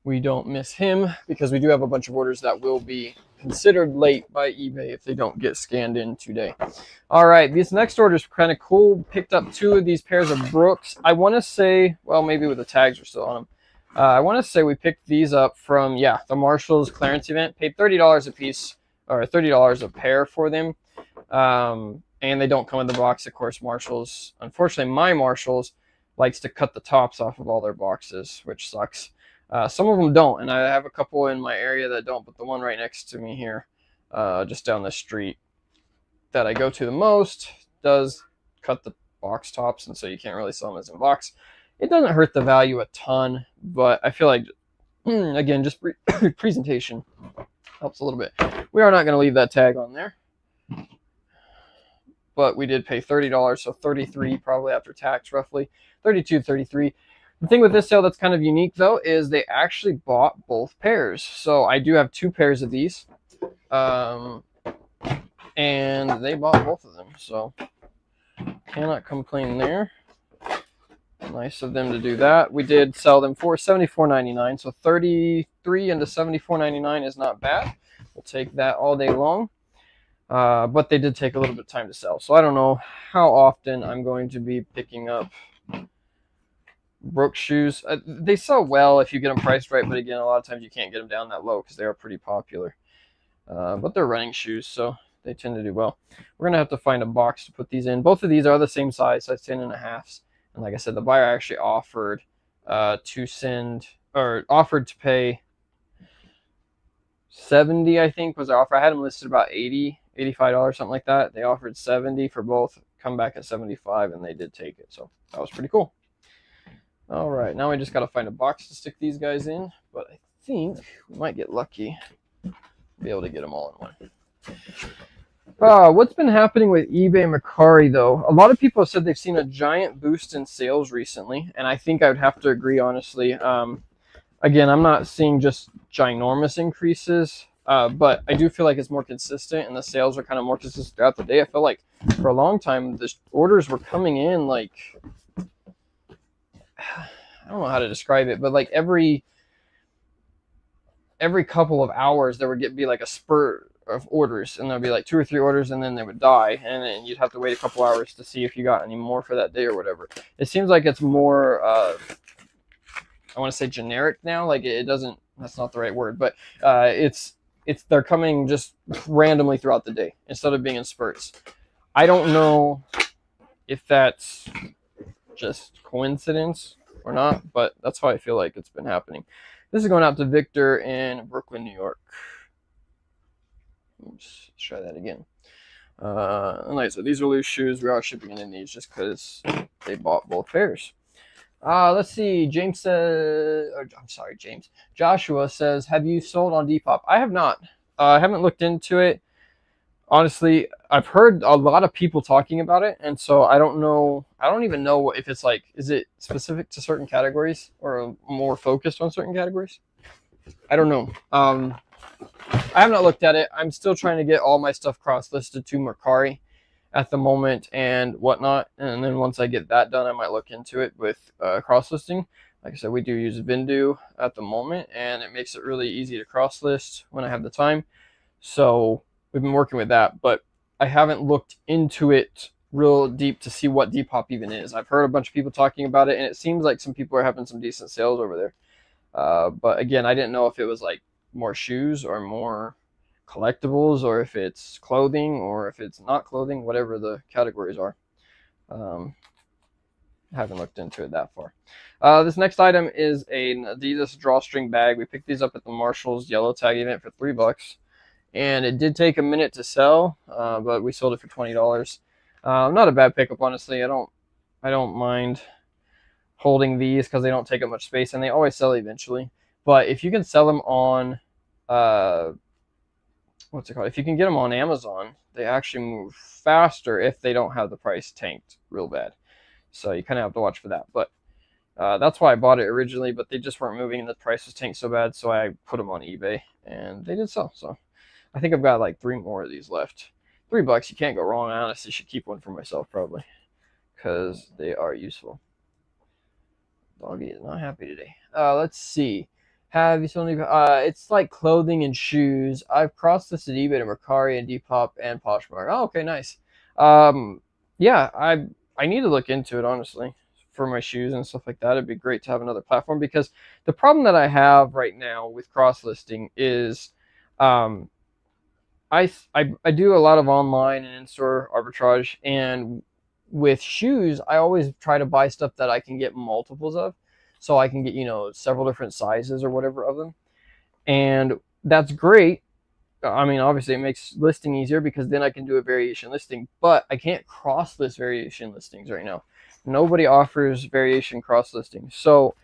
we don't miss him, because we do have a bunch of orders that will be considered late by eBay if they don't get scanned in today. All right, this next order is kind of cool. Picked up 2 of these pairs of Brooks. I want to say, well, maybe with the tags are still on them. I want to say we picked these up from, yeah, the Marshall's clearance event. Paid $30 a piece, or $30 a pair for them. And they don't come in the box. Of course, Marshalls, unfortunately, my Marshalls likes to cut the tops off of all their boxes, which sucks. Some of them don't, and I have a couple in my area that don't, but the one right next to me here, just down the street, that I go to the most, does cut the box tops, and so you can't really sell them as in box. It doesn't hurt the value a ton, but I feel like, again, just presentation helps a little bit. We are not going to leave that tag on there, but we did pay $30, so $33 probably after tax, roughly $32, $33. The thing with this sale that's kind of unique, though, is they actually bought both pairs. So I do have 2 pairs of these, and they bought both of them, so cannot complain there. Nice of them to do that. We did sell them for $74.99, so $33 into $74.99 is not bad. We'll take that all day long. But they did take a little bit of time to sell, so I don't know how often I'm going to be picking up Brooks shoes. They sell well if you get them priced right, but again, a lot of times you can't get them down that low because they are pretty popular. But they're running shoes, so they tend to do well. We're gonna have to find a box to put these in. Both of these are the same size 10.5s. And like I said, the buyer actually offered offered to pay 70, I think was the offer. I had them listed about $80, $85, something like that. They offered 70 for both, come back at 75, and they did take it. So that was pretty cool. All right, now we just got to find a box to stick these guys in, but I think we might get lucky, be able to get them all in one. What's been happening with eBay and Mercari, though? A lot of people have said they've seen a giant boost in sales recently, and I think I would have to agree, honestly. Again, I'm not seeing just ginormous increases, but I do feel like it's more consistent, and the sales are kind of more consistent throughout the day. I feel like for a long time, the orders were coming in like, I don't know how to describe it, but like every couple of hours, there would be like a spurt of orders, and there'd be like 2 or 3 orders, and then they would die, and then you'd have to wait a couple hours to see if you got any more for that day or whatever. It seems like it's more, I want to say generic now. Like it doesn't, that's not the right word, but they're coming just randomly throughout the day instead of being in spurts. I don't know if that's just coincidence or not, but that's how I feel like it's been happening. This is going out to Victor in Brooklyn, New York. Oops, let's try that again. Like I said, these are loose shoes. We are shipping in these just because they bought both pairs. Let's see. Joshua says, have you sold on Depop? I have not. I haven't looked into it. Honestly, I've heard a lot of people talking about it, and so I don't know. I don't even know if it's like, is it specific to certain categories or more focused on certain categories? I don't know. I have not looked at it. I'm still trying to get all my stuff cross-listed to Mercari at the moment and whatnot, and then once I get that done, I might look into it with cross-listing. Like I said, we do use Vindu at the moment, and it makes it really easy to cross-list when I have the time. So we've been working with that, but I haven't looked into it real deep to see what Depop even is. I've heard a bunch of people talking about it, and it seems like some people are having some decent sales over there. But again, I didn't know if it was like more shoes or more collectibles, or if it's clothing or if it's not clothing, whatever the categories are. Haven't looked into it that far. This next item is an Adidas drawstring bag. We picked these up at the Marshalls yellow tag event for $3, and it did take a minute to sell, but we sold it for $20. Not a bad pickup, honestly. I don't mind holding these because they don't take up much space, and they always sell eventually. But if you can sell them on what's it called? If you can get them on Amazon, they actually move faster if they don't have the price tanked real bad. So you kind of have to watch for that. But that's why I bought it originally, but they just weren't moving and the price was tanked so bad, so I put them on eBay and they did sell. So I think I've got like 3 more of these left. $3, you can't go wrong. I honestly should keep one for myself probably because they are useful. Doggy is not happy today. Let's see. Have you sold any? It's like clothing and shoes. I've cross-listed eBay to Mercari and Depop and Poshmark. Oh, okay, nice. Yeah, I need to look into it, honestly, for my shoes and stuff like that. It'd be great to have another platform, because the problem that I have right now with cross-listing is I do a lot of online and in-store arbitrage, and with shoes, I always try to buy stuff that I can get multiples of, so I can get, several different sizes or whatever of them, and that's great. I mean, obviously, it makes listing easier because then I can do a variation listing, but I can't cross list variation listings right now. Nobody offers variation cross listings, so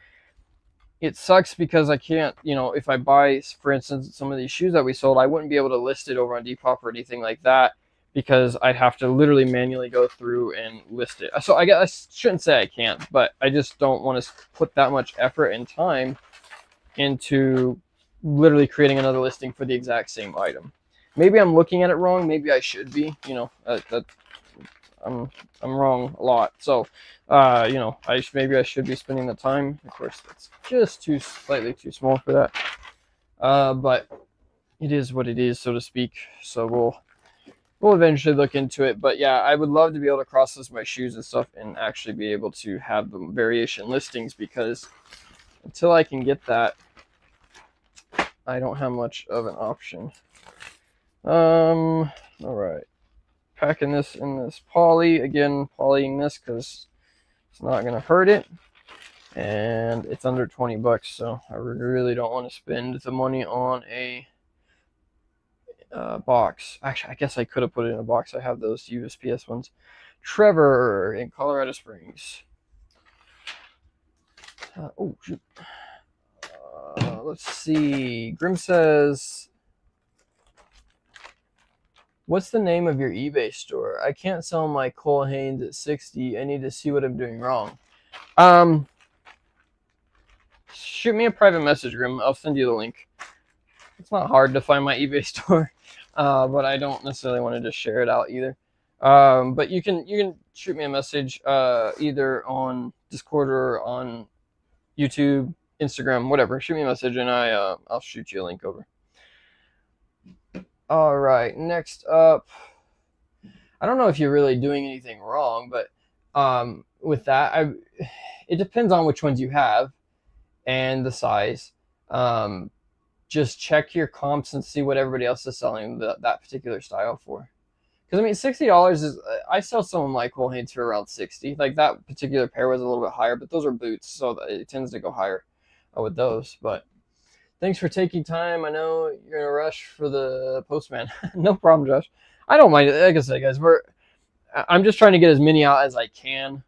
it sucks because I can't, if I buy, for instance, some of these shoes that we sold, I wouldn't be able to list it over on Depop or anything like that because I'd have to literally manually go through and list it. So I guess I shouldn't say I can't, but I just don't want to put that much effort and time into literally creating another listing for the exact same item. Maybe I'm looking at it wrong. Maybe I should be, I'm wrong a lot. So, maybe I should be spending the time. Of course, that's just slightly too small for that. But it is what it is, so to speak. So we'll eventually look into it. But yeah, I would love to be able to cross list my shoes and stuff and actually be able to have the variation listings, because until I can get that, I don't have much of an option. All right. Packing this in this poly, again, polying this because it's not going to hurt it, and it's under 20 bucks, so I really don't want to spend the money on a box. Actually, I guess I could have put it in a box. I have those USPS ones. Trevor in Colorado Springs. Oh, shoot. Let's see. Grim says, what's the name of your eBay store? I can't sell my Cole Haynes at 60. I need to see what I'm doing wrong. Shoot me a private message, Grim. I'll send you the link. It's not hard to find my eBay store, but I don't necessarily want to just share it out either. But you can shoot me a message either on Discord or on YouTube, Instagram, whatever. Shoot me a message and I'll shoot you a link over. All right, next up, I don't know if you're really doing anything wrong, but with that, it depends on which ones you have and the size. Just check your comps and see what everybody else is selling that particular style for. Because I mean, $60 is, I sell some of my Cole Haynes for around 60. Like that particular pair was a little bit higher, but those are boots, so it tends to go higher with those. But thanks for taking time. I know you're in a rush for the postman. No problem, Josh. I don't mind it. Like I said, guys, I'm just trying to get as many out as I can.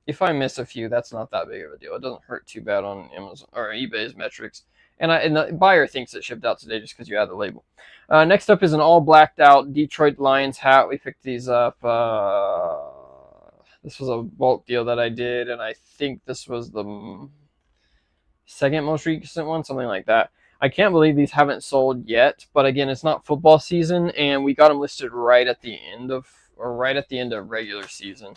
If I miss a few, that's not that big of a deal. It doesn't hurt too bad on Amazon or eBay's metrics. And the buyer thinks it shipped out today just because you add the label. Next up is an all blacked out Detroit Lions hat. We picked these up. This was a bulk deal that I did, and I think this was the second most recent one, something like that. I can't believe these haven't sold yet, but again, it's not football season, and we got them listed right at the end of regular season.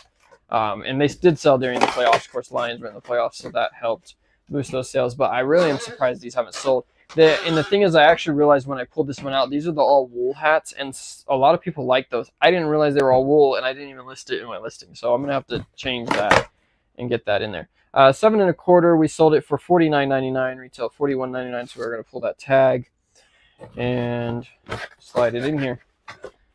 And they did sell during the playoffs. Of course, Lions were in the playoffs, so that helped boost those sales. But I really am surprised these haven't sold. And the thing is, I actually realized when I pulled this one out, these are the all wool hats, and a lot of people like those. I didn't realize they were all wool, and I didn't even list it in my listing. So I'm gonna have to change that and get that in there. 7 1/4. We sold it for $49.99. Retail $41.99. So we're gonna pull that tag and slide it in here.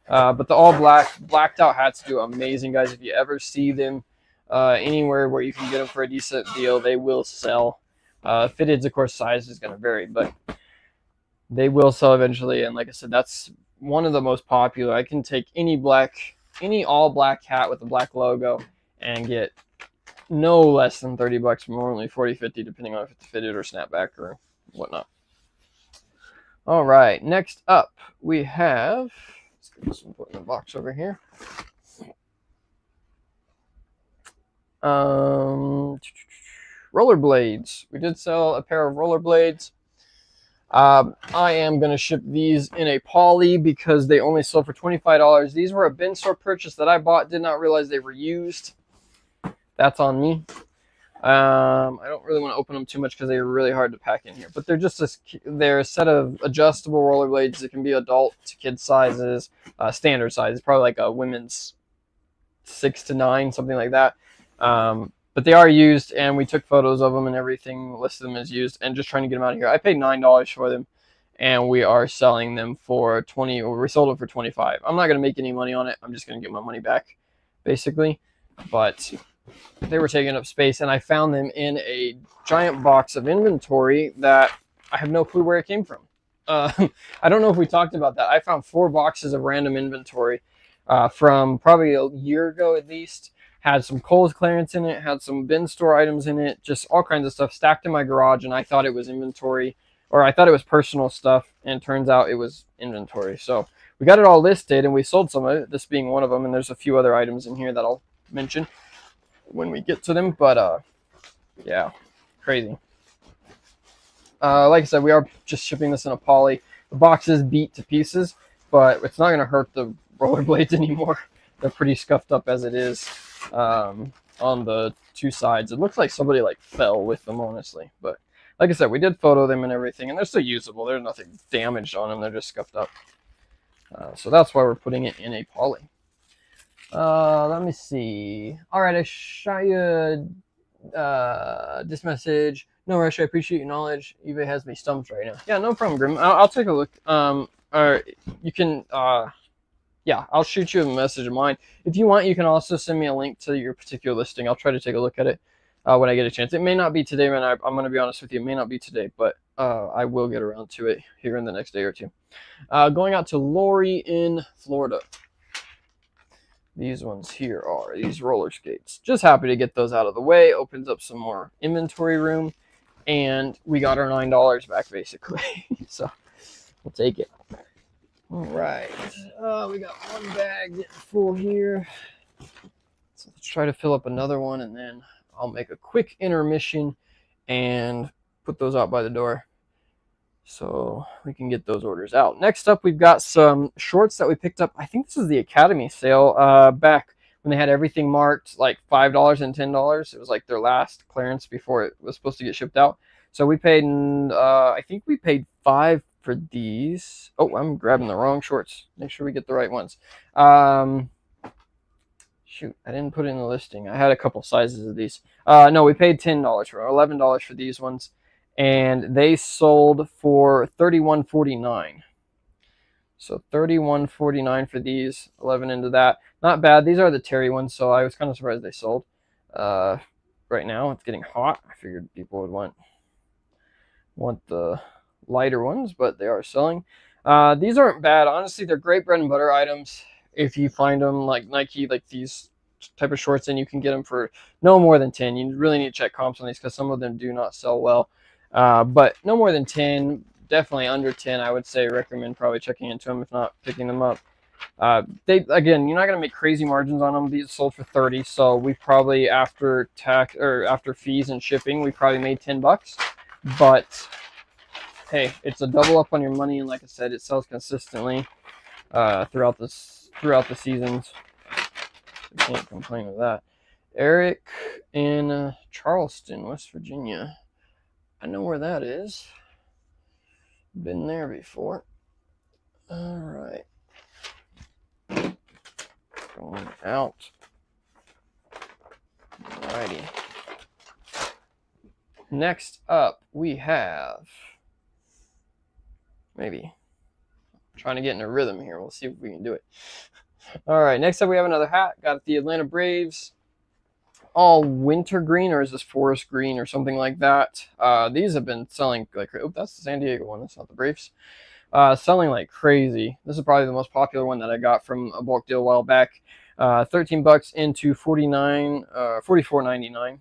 But the all blacked out hats do amazing, guys. If you ever see them anywhere where you can get them for a decent deal, they will sell. Fitteds, of course, size is going to vary, but they will sell eventually. And like I said, that's one of the most popular. I can take any all black hat with a black logo and get no less than 30 bucks, more only 40, 50, depending on if it's fitted or snapback or whatnot. All right, next up we have, let's get this one put in the box over here. Rollerblades. We did sell a pair of rollerblades. I am going to ship these in a poly because they only sold for $25. These were a bin store purchase that I bought. Did not realize they were used. That's on me. I don't really want to open them too much because they're really hard to pack in here. But they're just they're a set of adjustable rollerblades. It can be adult to kid sizes, standard size. It's probably like a women's 6 to 9, something like that. But they are used, and we took photos of them and everything, listed them as used, and just trying to get them out of here. I paid $9 for them, and we are selling them for 20, or we sold them for 25. I'm not going to make any money on it. I'm just going to get my money back, basically. But they were taking up space, and I found them in a giant box of inventory that I have no clue where it came from. I don't know if we talked about that. I found 4 boxes of random inventory from probably a year ago at least. Had some Kohl's clearance in it, had some bin store items in it, just all kinds of stuff stacked in my garage, and I thought it was inventory, or I thought it was personal stuff, and it turns out it was inventory. So we got it all listed, and we sold some of it, this being one of them, and there's a few other items in here that I'll mention when we get to them. But yeah, crazy. Like I said, we are just shipping this in a poly. The box is beat to pieces, but it's not going to hurt the rollerblades anymore. They're pretty scuffed up as it is on the 2 sides. It looks like somebody like fell with them, honestly. But like I said, we did photo them and everything, and they're still usable. There's nothing damaged on them. They're just scuffed up. So that's why we're putting it in a poly. Let me see. All right, I shot you this message. No rush. I appreciate your knowledge. eBay has me stumped right now. Yeah, no problem, Grim. I'll take a look. Or you can. Yeah, I'll shoot you a message of mine. If you want, you can also send me a link to your particular listing. I'll try to take a look at it when I get a chance. It may not be today, man. I'm going to be honest with you. It may not be today, but I will get around to it here in the next day or two. Going out to Lori in Florida. These ones here are these roller skates. Just happy to get those out of the way. Opens up some more inventory room. And we got our $9 back, basically. So we'll take it. All right. We got one bag getting full here. So let's try to fill up another one, and then I'll make a quick intermission and put those out by the door so we can get those orders out. Next up, we've got some shorts that we picked up. I think this is the Academy sale back when they had everything marked like $5 and $10. It was like their last clearance before it was supposed to get shipped out. So we paid, I think we paid $5 for these. Oh, I'm grabbing the wrong shorts. Make sure we get the right ones. Shoot, I didn't put it in the listing. I had a couple sizes of these. No, we paid $10 for $11 for these ones, and they sold for $31.49. So $31.49 for these. 11 into that. Not bad. These are the Terry ones, so I was kind of surprised they sold. Right now it's getting hot. I figured people would want the lighter ones, but they are selling. These aren't bad. Honestly, they're great bread and butter items. If you find them like Nike, like these type of shorts, and you can get them for no more than 10. You really need to check comps on these because some of them do not sell well. But no more than 10, definitely under 10, I would say recommend probably checking into them, if not picking them up. Again, you're not gonna make crazy margins on them. These sold for 30, so we probably after tax or after fees and shipping, we probably made $10. But hey, it's a double up on your money, and like I said, it sells consistently throughout the seasons. I can't complain with that. Eric in Charleston, West Virginia. I know where that is. Been there before. All right. Going out. Alrighty. Next up, we have maybe trying to get in a rhythm here. We'll see if we can do it. All right, next up we have another hat. Got the Atlanta Braves, all winter green, or is this forest green or something like that? These have been selling like, oh, that's the San Diego one. That's not the Braves. Selling like crazy. This is probably the most popular one that I got from a bulk deal a while back. $13 into $44.99.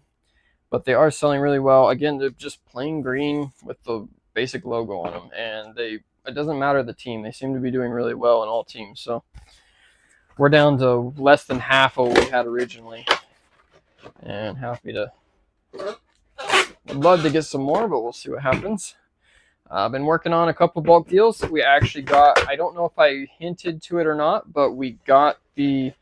But they are selling really well. Again, they're just plain green with the basic logo on them, and it doesn't matter the team. They seem to be doing really well in all teams. So we're down to less than half of what we had originally, and happy to. Would love to get some more, but we'll see what happens. I've been working on a couple bulk deals. We actually got, I don't know if I hinted to it or not, but we got the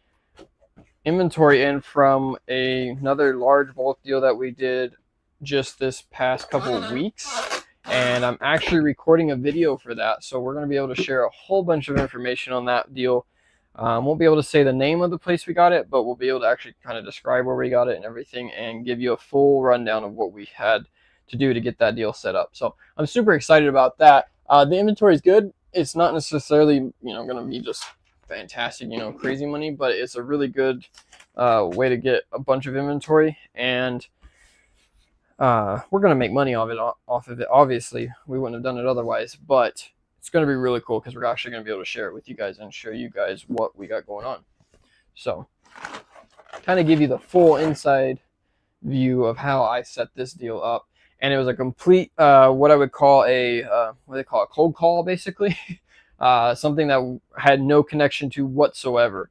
inventory in from another large bulk deal that we did just this past couple of weeks. And I'm actually recording a video for that. So we're going to be able to share a whole bunch of information on that deal. Won't be able to say the name of the place we got it, but we'll be able to actually kind of describe where we got it and everything, and give you a full rundown of what we had to do to get that deal set up. So I'm super excited about that. The inventory is good. It's not necessarily, going to be just fantastic, crazy money, but it's a really good way to get a bunch of inventory, and we're going to make money off of it. Obviously, we wouldn't have done it otherwise, but it's going to be really cool because we're actually going to be able to share it with you guys and show you guys what we got going on. So, kind of give you the full inside view of how I set this deal up. And it was a complete, what I would call what they call a cold call, basically. Something that had no connection to whatsoever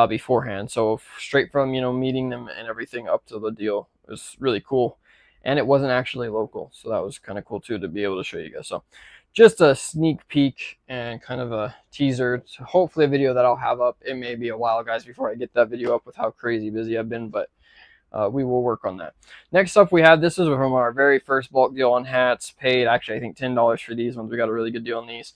beforehand. So straight from, meeting them and everything up to the deal. It was really cool. And it wasn't actually local. So that was kind of cool too, to be able to show you guys. So just a sneak peek and kind of a teaser to hopefully a video that I'll have up. It may be a while, guys, before I get that video up with how crazy busy I've been, but we will work on that. Next up, we have, this is from our very first bulk deal on hats. Paid, actually, I think $10 for these ones. We got a really good deal on these.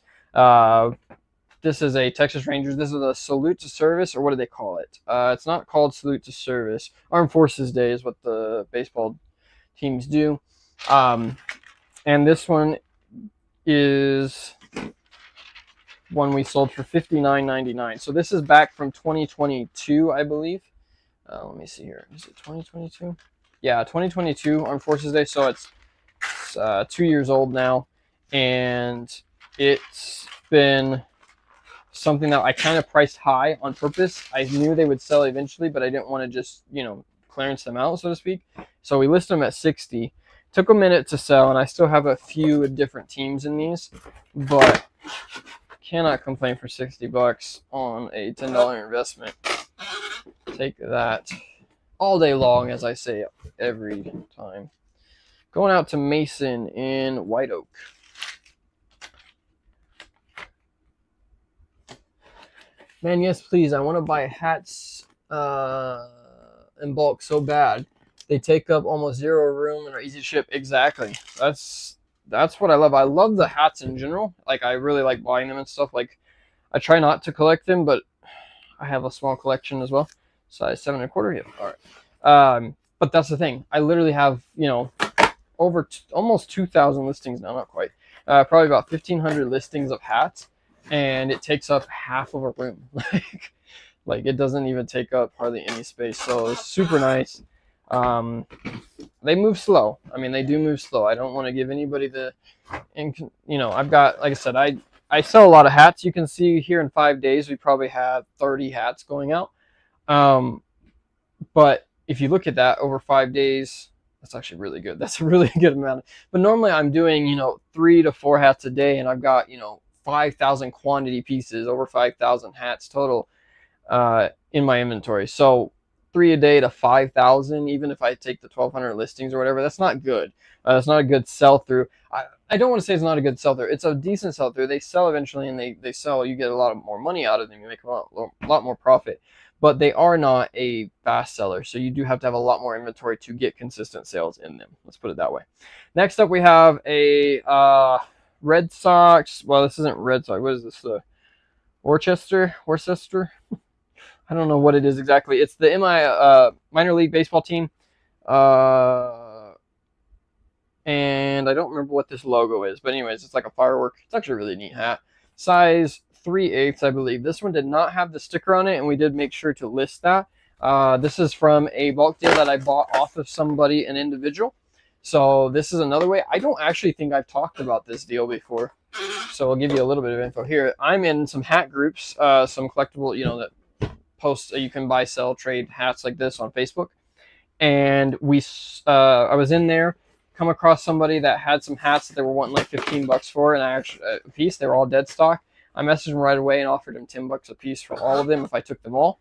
This is a Texas Rangers. This is a salute to service, or what do they call it? It's not called salute to service. Armed Forces Day is what the baseball teams do. And this one is one we sold for $59.99. So this is back from 2022, I believe. Let me see here. Is it 2022? Yeah, 2022 Armed Forces Day. So it's 2 years old now, and it's been something that I kind of priced high on purpose. I knew they would sell eventually, but I didn't want to just, clearance them out, so to speak. So we listed them at 60. Took a minute to sell, and I still have a few different teams in these, but cannot complain for 60 bucks on a $10 investment. Take that all day long, as I say every time. Going out to Mason in White Oak. Man, yes, please. I want to buy hats in bulk so bad. They take up almost zero room and are easy to ship. Exactly. That's what I love. I love the hats in general. Like, I really like buying them and stuff. Like, I try not to collect them, but I have a small collection as well. Size 7 1/4. Yeah. All right. But that's the thing. I literally have, over almost 2,000 listings now. Not quite. Probably about 1,500 listings of hats, and it takes up half of a room. Like it doesn't even take up hardly any space. So it's super nice. They move slow. I mean, they do move slow. I don't want to give anybody the, I've got, like I said, I sell a lot of hats. You can see here in 5 days, we probably have 30 hats going out. But if you look at that over 5 days, that's actually really good. That's a really good amount. But normally I'm doing, 3 to 4 hats a day, and I've got, 5,000 quantity pieces, over 5,000 hats total in my inventory. So 3 a day to 5,000, even if I take the 1,200 listings or whatever, that's not good. It's not a good sell through. I don't want to say it's not a good sell through. It's a decent sell through. They sell eventually, and they sell. You get a lot more money out of them. You make a lot more profit. But they are not a fast seller, so you do have to have a lot more inventory to get consistent sales in them. Let's put it that way. Next up, we have a Red Sox. Well, this isn't Red Sox. What is this? Worcester. I don't know what it is exactly. It's the minor league baseball team, and I don't remember what this logo is. But anyways, it's like a firework. It's actually a really neat hat. Size 3/8, I believe. This one did not have the sticker on it, and we did make sure to list that. This is from a bulk deal that I bought off of somebody, an individual. So this is another way. I don't actually think I've talked about this deal before, so I'll give you a little bit of info here. I'm in some hat groups, some collectible, that post, you can buy, sell, trade hats like this on Facebook. And I was in there, come across somebody that had some hats that they were wanting like 15 bucks for, and a piece. They were all dead stock. I messaged them right away and offered them 10 bucks a piece for all of them if I took them all,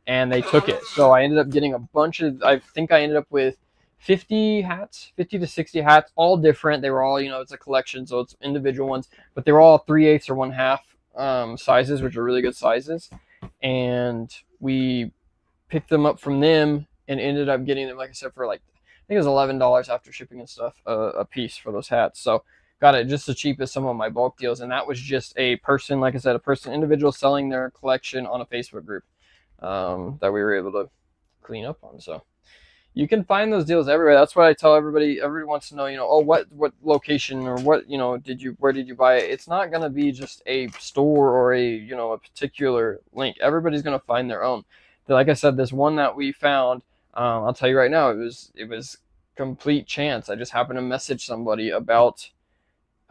and they took it. So I ended up getting a bunch of, I think I ended up with 50 hats, 50 to 60 hats, all different. They were all, it's a collection, so it's individual ones, but they were all 3/8 or 1/2 sizes, which are really good sizes. And we picked them up from them and ended up getting them, like I said, for like, I think it was $11 after shipping and stuff, a piece for those hats. So got it just as cheap as some of my bulk deals. And that was just a person, like I said, individual selling their collection on a Facebook group that we were able to clean up on. So You can find those deals everywhere. That's what I tell everybody. Everybody wants to know, oh, what location or what, where did you buy it? It's not going to be just a store or a particular link. Everybody's going to find their own. Like I said, this one that we found, I'll tell you right now, it was complete chance. I just happened to message somebody about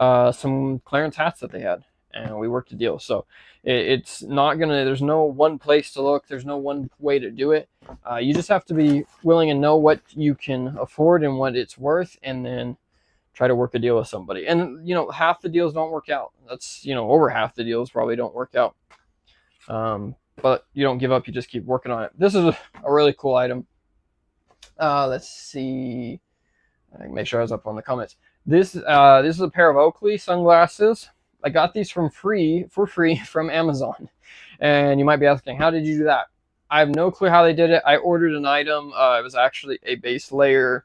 some clearance hats that they had, and we worked a deal. So it's not gonna, there's no one place to look, there's no one way to do it. You just have to be willing and know what you can afford and what it's worth, and then try to work a deal with somebody. And half the deals don't work out. That's over half the deals probably don't work out. But you don't give up, you just keep working on it. This is a really cool item. Let's see, I can make sure I was up on the comments. This is a pair of Oakley sunglasses. I got these for free from Amazon. And you might be asking, how did you do that? I have no clue how they did it. I ordered an item. It was actually a base layer.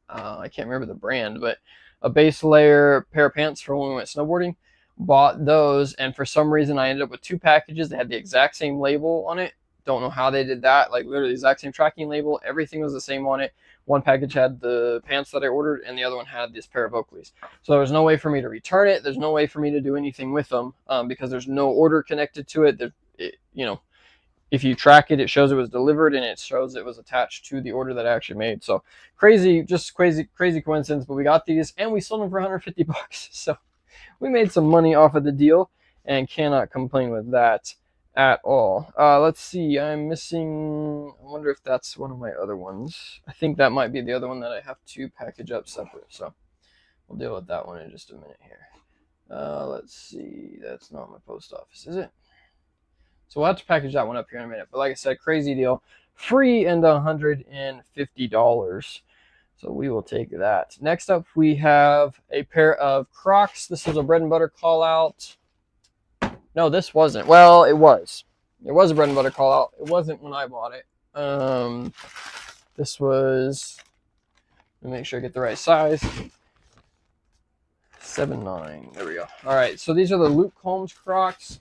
I can't remember the brand, but a base layer pair of pants for when we went snowboarding. Bought those, and for some reason I ended up with 2 packages that had the exact same label on it. Don't know how they did that. Like literally the exact same tracking label. Everything was the same on it. One package had the pants that I ordered, and the other one had this pair of Oakleys. So there was no way for me to return it. There's no way for me to do anything with them because there's no order connected to it. If you track it, it shows it was delivered, and it shows it was attached to the order that I actually made. So crazy coincidence. But we got these, and we sold them for 150 bucks. So we made some money off of the deal, and cannot complain with that at all. Let's see, I'm missing, I wonder if that's one of my other ones. I think that might be the other one that I have to package up separate, so we'll deal with that one in just a minute here. Let's see, that's not my post office, is it? So we'll have to package that one up here in a minute. But like I said, crazy deal, free and $150. So we will take that. Next up, we have a pair of Crocs. This is a bread and butter call out. No, this wasn't. Well, it was. It was a bread and butter call out. It wasn't when I bought it. This was, let me make sure I get the right size. 7'9". There we go. All right, so these are the Luke Combs Crocs.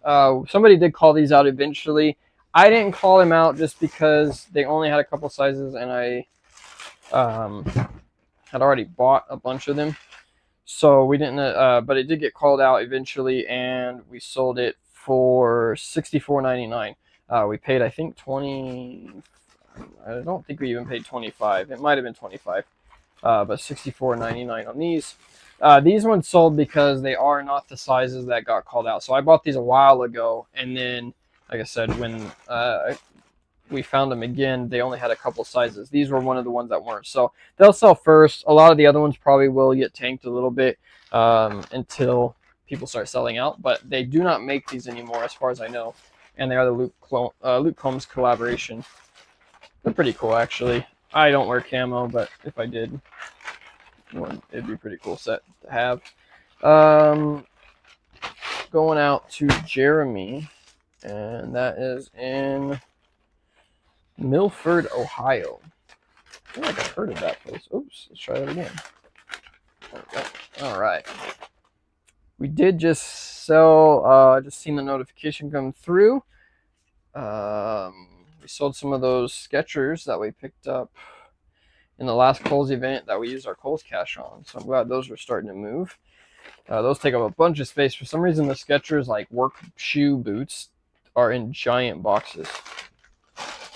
Somebody did call these out eventually. I didn't call them out just because they only had a couple sizes, and I had already bought a bunch of them. So we didn't, but it did get called out eventually, and we sold it for $64.99. We paid, I think, 20. I don't think we even paid 25. It might have been 25, but $64.99 on these. These ones sold because they are not the sizes that got called out. So I bought these a while ago, and then, like I said, when we found them again, they only had a couple sizes. These were one of the ones that weren't. So they'll sell first. A lot of the other ones probably will get tanked a little bit until people start selling out. But they do not make these anymore as far as I know. And they are the Luke Combs collaboration. They're pretty cool, actually. I don't wear camo, but if I did, it'd be a pretty cool set to have. Going out to Jeremy, and that is in Milford, Ohio. I feel like I've heard of that place. Oops, let's try that again. There we go. All right. We did just sell, just seen the notification come through. We sold some of those Skechers that we picked up in the last Kohl's event that we used our Kohl's cash on. So I'm glad those are starting to move. Those take up a bunch of space. For some reason, the Skechers, like work shoe boots, are in giant boxes.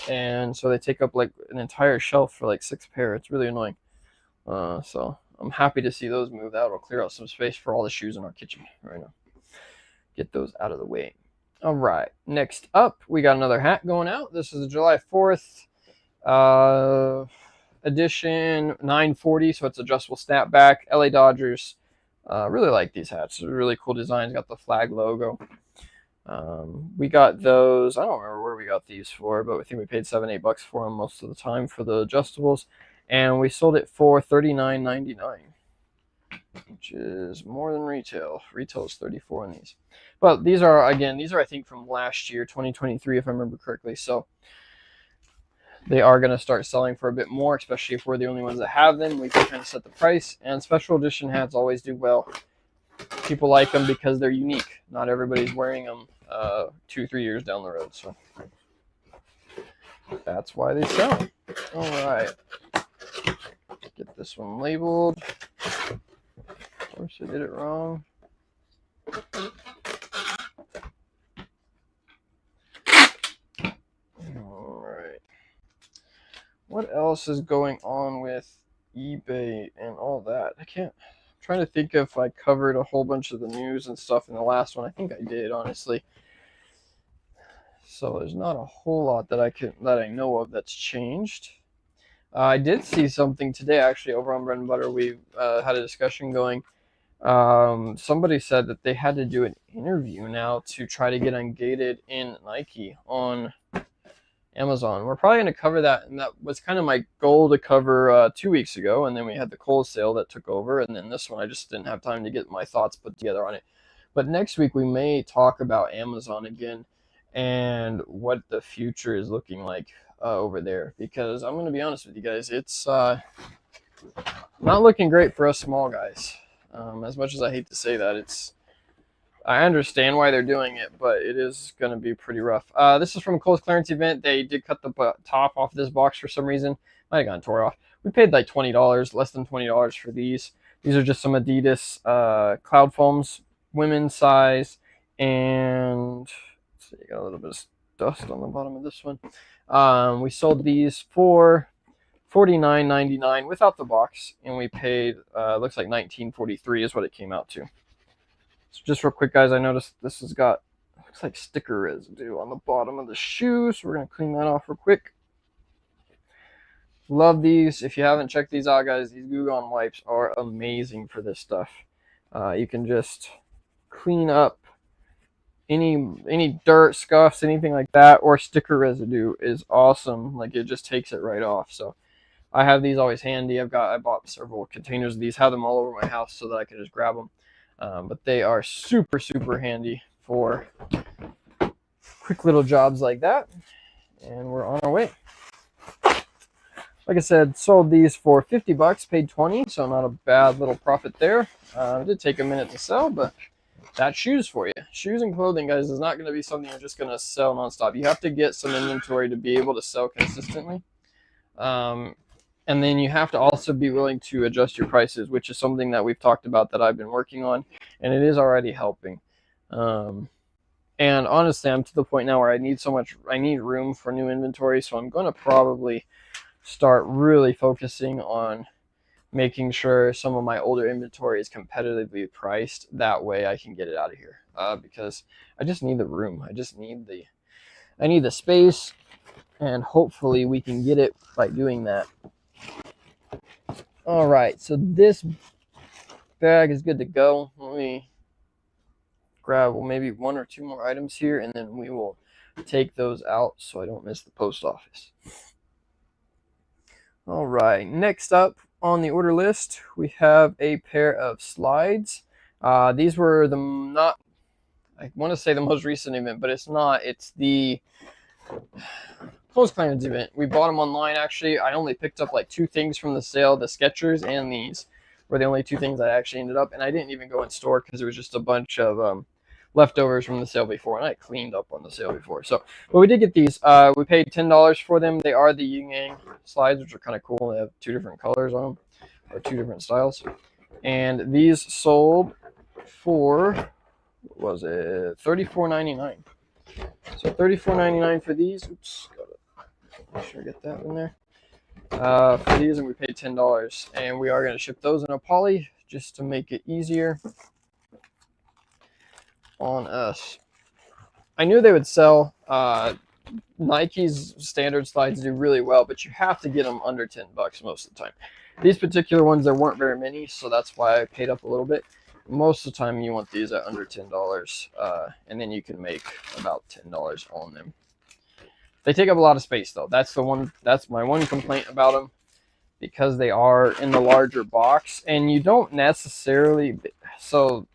And so they take up like an entire shelf for like 6 pair. It's really annoying. So I'm happy to see those move. That will clear out some space for all the shoes in our kitchen right now. Get those out of the way. All right. Next up, we got another hat going out. This is the July 4th edition 940. So it's adjustable snapback. LA Dodgers. Really like these hats. They're really cool designs. Got the flag logo. We got those, I don't remember where we got these for, but I think we paid $7-8 for them most of the time for the adjustables, and we sold it for $39.99, which is more than retail. Retail is $34 on these, but these are I think from last year, 2023, if I remember correctly. So they are going to start selling for a bit more, especially if we're the only ones that have them. We can kind of set the price, and special edition hats always do well. People like them because they're unique. Not everybody's wearing them 2-3 years down the road. So That's why they sell them. All right. Get this one labeled. Of course, I did it wrong. All right. What else is going on with eBay and all that? I'm trying to think if I covered a whole bunch of the news and stuff in the last one. I think I did, honestly. So there's not a whole lot that I know of that's changed. I did see something today, actually, over on Bread and Butter. We had a discussion going. Somebody said that they had to do an interview now to try to get ungated in Nike on Amazon. We're probably going to cover that, and that was kind of my goal to cover 2 weeks ago, and then we had the Kohl's sale that took over, and then this one I just didn't have time to get my thoughts put together on it. But next week we may talk about Amazon again and what the future is looking like over there, because I'm going to be honest with you guys, it's not looking great for us small guys. As much as I hate to say that, I understand why they're doing it, but it is going to be pretty rough. This is from a Kohl's clearance event. They did cut the top off this box for some reason. Might have gotten tore off. We paid like $20, less than $20 for these. These are just some Adidas Cloud Foams, women's size, and let's see, got a little bit of dust on the bottom of this one. We sold these for $49.99 without the box, and we paid looks like $19.43 is what it came out to. So just real quick, guys, I noticed this has got, looks like sticker residue on the bottom of the shoe, so we're going to clean that off real quick. Love these. If you haven't checked these out, guys, these Goo Gone wipes are amazing for this stuff. You can just clean up any dirt, scuffs, anything like that, or sticker residue is awesome. Like, it just takes it right off. So I have these always handy. I bought several containers of these, have them all over my house so that I can just grab them. But they are super, super handy for quick little jobs like that. And we're on our way. Like I said, sold these for 50 bucks, paid 20, so not a bad little profit there. It did take a minute to sell, but that's shoes for you. Shoes and clothing, guys, is not going to be something you're just going to sell nonstop. You have to get some inventory to be able to sell consistently. And then you have to also be willing to adjust your prices, which is something that we've talked about that I've been working on, and it is already helping. And honestly, I'm to the point now where I need room for new inventory, so I'm going to probably start really focusing on making sure some of my older inventory is competitively priced. That way I can get it out of here, because I just need the room. I need the space, and hopefully we can get it by doing that. All right, so this bag is good to go. Let me grab maybe one or two more items here, and then we will take those out so I don't miss the post office. All right, next up on the order list, we have a pair of slides. These were I want to say the most recent event, but it's not. It's the Kohl's clearance event. We bought them online, actually. I only picked up like 2 things from the sale. The Skechers and these were the only 2 things I actually ended up, and I didn't even go in store because it was just a bunch of leftovers from the sale before, and I cleaned up on the sale before. So, but we did get these. We paid $10 for them. They are the yin yang slides, which are kind of cool. They have 2 different colors on them, or 2 different styles. And these sold for, what was it, $34.99. So $34.99 for these. Oops, gotta make sure I get that in there. For these, and we paid $10, and we are going to ship those in a poly just to make it easier on us. I knew they would sell. Nike's standard slides do really well, but you have to get them under 10 bucks most of the time. These particular ones, there weren't very many, so that's why I paid up a little bit. Most of the time you want these at under $10, and then you can make about $10 on them. They take up a lot of space, though. That's my one complaint about them, because they are in the larger box, and you don't necessarily, so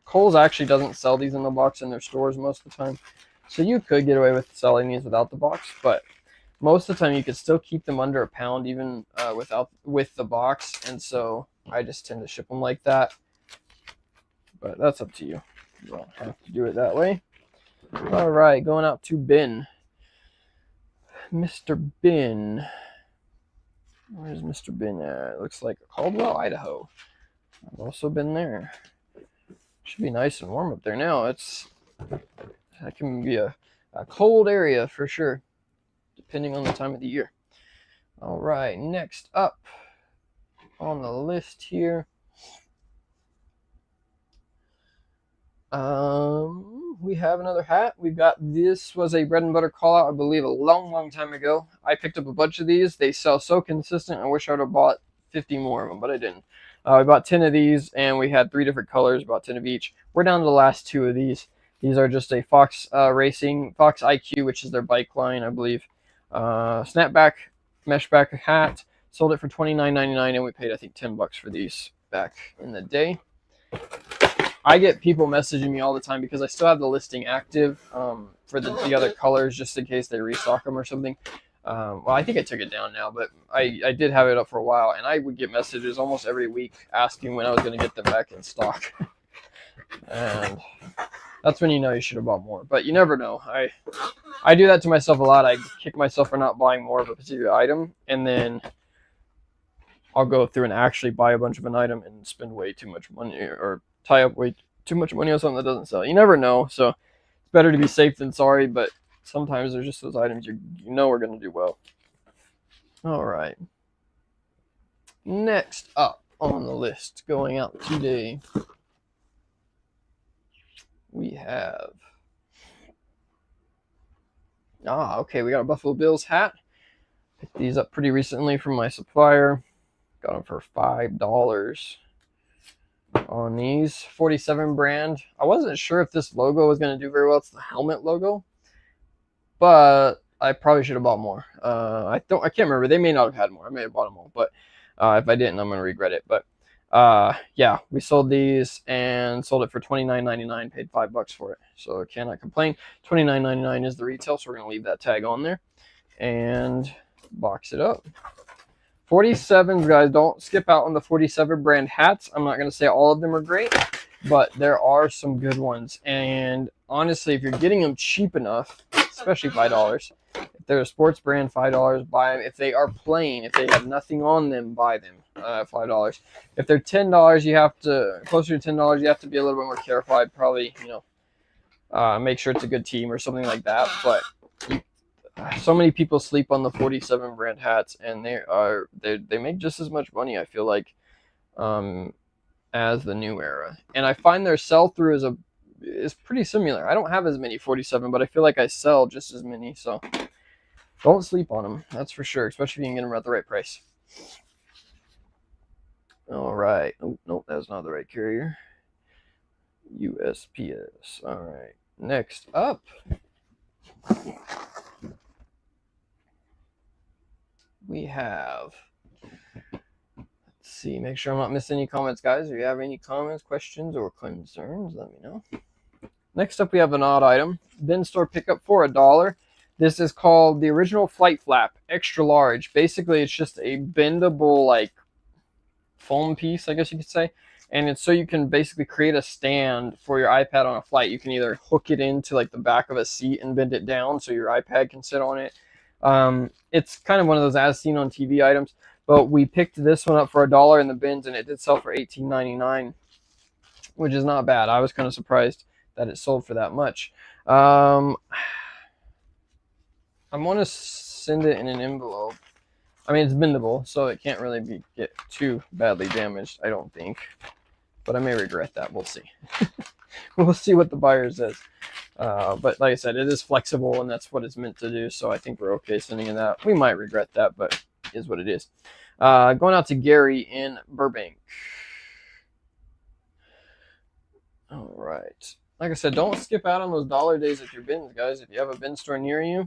Kohl's actually doesn't sell these in the box in their stores most of the time, so you could get away with selling these without the box, but most of the time you could still keep them under £1 even with the box, and so I just tend to ship them like that. But that's up to you. You don't have to do it that way. All right, going out to Ben. Mr. Bin. Where's Mr. Bin at? It looks like Caldwell, Idaho. I've also been there. Should be nice and warm up there now. That can be a cold area for sure, depending on the time of the year. All right, next up on the list here. We have another hat. This was a bread and butter call out, I believe, a long time ago. I picked up a bunch of these. They sell so consistent. I wish I would have bought 50 more of them, but I didn't. We bought 10 of these, and we had 3 different colors, about 10 of each. We're down to the last 2 of these. These are just a Fox IQ, which is their bike line, I believe. Snapback, mesh back hat. Sold it for $29.99, and we paid, I think, $10 for these back in the day. I get people messaging me all the time because I still have the listing active for the other colors, just in case they restock them or something. Well, I think I took it down now, but I did have it up for a while, and I would get messages almost every week asking when I was going to get them back in stock. And that's when you know you should have bought more, but you never know. I do that to myself a lot. I kick myself for not buying more of a particular item, and then I'll go through and actually buy a bunch of an item and spend way too much money, or tie up way too much money on something that doesn't sell. You never know, so it's better to be safe than sorry, but sometimes there's just those items you know are going to do well. All right. Next up on the list, going out today, we have... okay, we got a Buffalo Bills hat. Picked these up pretty recently from my supplier. Got them for $5 on these. 47 brand. I wasn't sure if this logo was going to do very well. It's the helmet logo, but I probably should have bought more. I can't remember. They may not have had more. I may have bought them all, but if I didn't, I'm going to regret it. But yeah, we sold these and sold it for $29.99. Paid $5 for it, so I cannot complain. $29.99 is the retail, so we're going to leave that tag on there and box it up. 47s, guys, don't skip out on the 47 brand hats. I'm not going to say all of them are great, but there are some good ones. And honestly, if you're getting them cheap enough, especially $5, if they're a sports brand, $5, buy them. If they are plain, if they have nothing on them, buy them, $5. If they're $10, you have to, closer to $10, you have to be a little bit more careful. I'd probably, make sure it's a good team or something like that. But so many people sleep on the 47 brand hats, and they make just as much money, I feel like, as the New Era. And I find their sell-through is pretty similar. I don't have as many 47, but I feel like I sell just as many, so don't sleep on them, that's for sure, especially if you can get them at the right price. All right. Oh, nope, that's not the right carrier. USPS. All right. Next up, we have, let's see, make sure I'm not missing any comments, guys. If you have any comments, questions, or concerns, let me know. Next up, we have an odd item. Bin store pickup for $1. This is called the Original Flight Flap, extra large. Basically, it's just a bendable, like, foam piece, I guess you could say. And it's so you can basically create a stand for your iPad on a flight. You can either hook it into, like, the back of a seat and bend it down so your iPad can sit on it. It's kind of one of those as seen on TV items, but we picked this one up for $1 in the bins, and it did sell for $18.99, which is not bad. I was kind of surprised that it sold for that much. I'm going to send it in an envelope. I mean, it's bendable, so it can't really get too badly damaged, I don't think, but I may regret that. We'll see. We'll see what the buyer says. But like I said, it is flexible, and that's what it's meant to do, so I think we're okay sending in that. We might regret that, but it is what it is. Going out to Gary in Burbank. All right. Like I said, don't skip out on those dollar days at your bins, guys. If you have a bin store near you,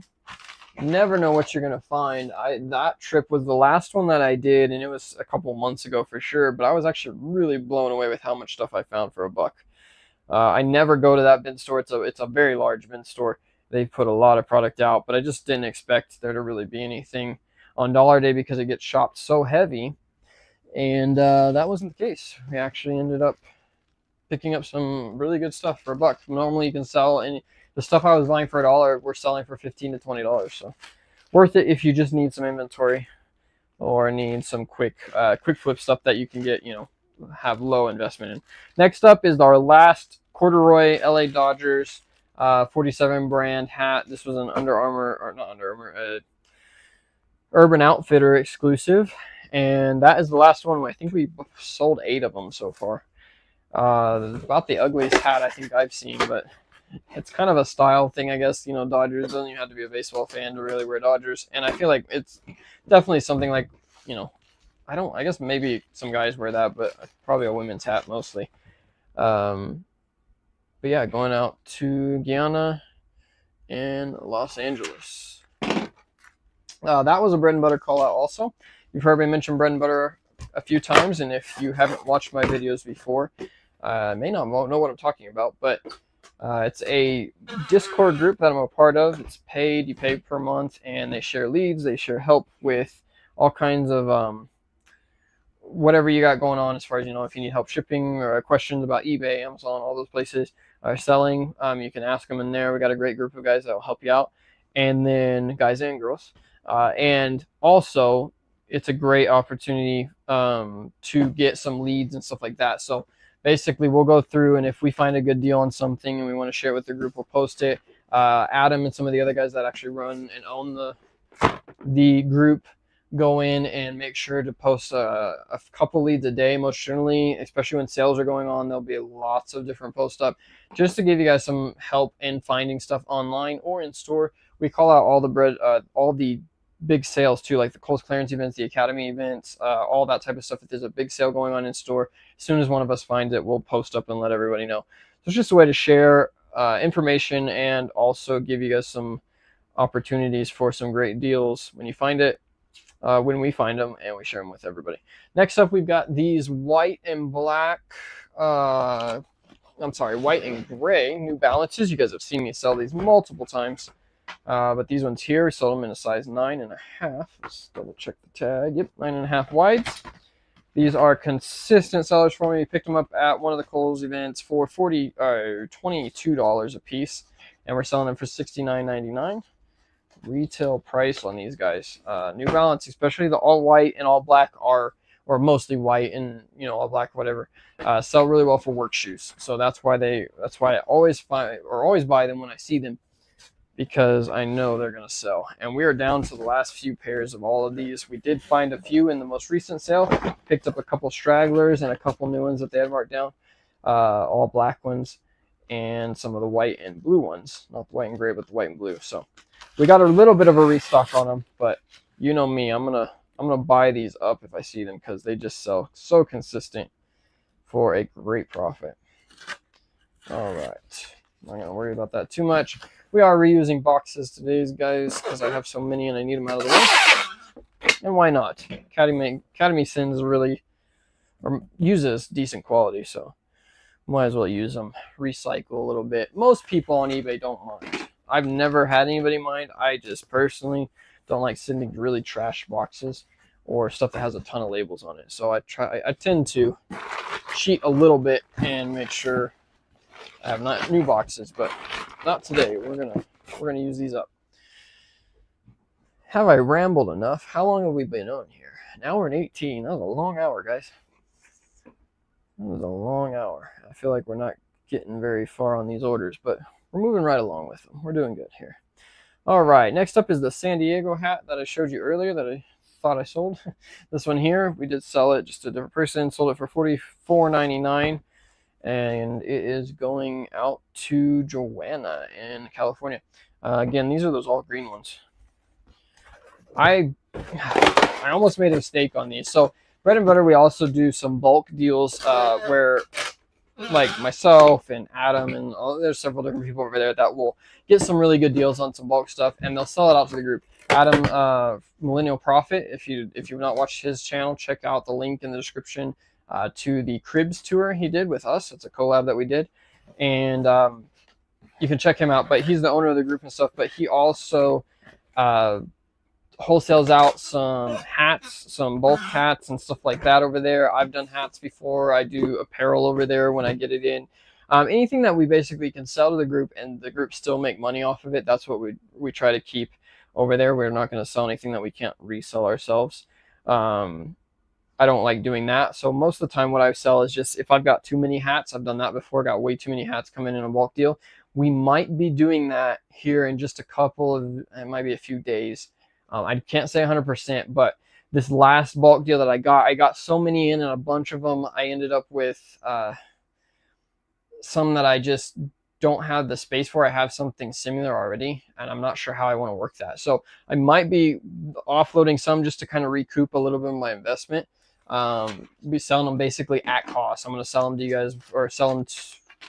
you never know what you're going to find. That trip was the last one that I did, and it was a couple months ago for sure, but I was actually really blown away with how much stuff I found for $1. I never go to that bin store. It's a very large bin store. They put a lot of product out, but I just didn't expect there to really be anything on dollar day because it gets shopped so heavy, and that wasn't the case. We actually ended up picking up some really good stuff for $1. Normally you can sell the stuff I was buying for $1, we're selling for $15 to $20, so worth it if you just need some inventory or need some quick flip stuff that you can get, you know, have low investment in. Next up is our last corduroy LA Dodgers 47 brand hat. This was an Under Armour, or not Under Armour, Urban Outfitter exclusive, and that is the last one. I think we sold 8 of them so far. About the ugliest hat I think I've seen, but it's kind of a style thing, I guess. You know, Dodgers, doesn't even have to be a baseball fan to really wear Dodgers, and I feel like it's definitely something like, you know, I guess maybe some guys wear that, but probably a women's hat mostly. But yeah, going out to Guyana and Los Angeles. That was a bread and butter call out also. You've heard me mention bread and butter a few times, and if you haven't watched my videos before, may not know what I'm talking about, but it's a Discord group that I'm a part of. It's paid, you pay per month, and they share leads, they share help with all kinds of whatever you got going on, as far as, you know, if you need help shipping or questions about eBay, Amazon, all those places are selling. You can ask them in there. We got a great group of guys that will help you out, and then guys and girls. And also, it's a great opportunity to get some leads and stuff like that. So basically, we'll go through, and if we find a good deal on something and we want to share it with the group, we'll post it. Adam and some of the other guys that actually run and own the group go in and make sure to post a couple leads a day. Most generally, especially when sales are going on, there'll be lots of different posts up just to give you guys some help in finding stuff online or in store. We call out all the big sales too, like the Kohl's clearance events, the Academy events, all that type of stuff. If there's a big sale going on in store, as soon as one of us finds it, we'll post up and let everybody know. So it's just a way to share information and also give you guys some opportunities for some great deals when you find it, when we find them, and we share them with everybody. Next up, we've got these white and black, white and gray New Balances. You guys have seen me sell these multiple times. But these ones here, we sold them in a size 9.5. Let's double check the tag. Yep, 9.5 wides. These are consistent sellers for me. We picked them up at one of the Kohl's events for $22 a piece, and we're selling them for $69.99. Retail price on these guys. New Balance, especially the all white and all black or mostly white and, you know, all black, whatever, sell really well for work shoes. So that's why I always buy them when I see them, because I know they're going to sell. And we are down to the last few pairs of all of these. We did find a few in the most recent sale, picked up a couple stragglers and a couple new ones that they had marked down, all black ones, and some of the white and blue ones. Not the white and gray, but the white and blue. So we got a little bit of a restock on them, but you know me, I'm gonna buy these up if I see them, because they just sell so consistent for a great profit. All right, I'm not gonna worry about that too much. We are reusing boxes today, guys, because I have so many and I need them out of the way. And why not? Academy sends uses decent quality, so might as well use them. Recycle a little bit. Most people on eBay don't mind. I've never had anybody mind. I just personally don't like sending really trash boxes or stuff that has a ton of labels on it. So I tend to cheat a little bit and make sure I have not new boxes, but not today. We're gonna use these up. Have I rambled enough? How long have we been on here? An hour and 18. That was a long hour, guys. That was a long hour. I feel like we're not getting very far on these orders, but we're moving right along with them. We're doing good here. All right, next up is the San Diego hat that I showed you earlier that I thought I sold. This one here, we did sell it, just a different person sold it for $44.99, and it is going out to Joanna in California. Again, these are those all green ones. I almost made a mistake on these. So bread and butter, we also do some bulk deals where, like myself and Adam and there's several different people over there that will get some really good deals on some bulk stuff, and they'll sell it out to the group. Adam, Millennial Profit, if you've not watched his channel, check out the link in the description to the Cribs tour he did with us. It's a collab that we did, and you can check him out. But he's the owner of the group and stuff, but he also wholesales out some hats, some bulk hats and stuff like that over there. I've done hats before. I do apparel over there when I get it in. Anything that we basically can sell to the group and the group still make money off of it, that's what we try to keep over there. We're not going to sell anything that we can't resell ourselves. I don't like doing that. So most of the time what I sell is just if I've got too many hats. I've done that before, got way too many hats coming in a bulk deal. We might be doing that here in just a couple of, it might be a few days. I can't say 100%, but this last bulk deal that I got so many in, and a bunch of them I ended up with some that I just don't have the space for. I have something similar already, and I'm not sure how I want to work that. So I might be offloading some just to kind of recoup a little bit of my investment. Be selling them basically at cost. I'm going to sell them to you guys, or sell them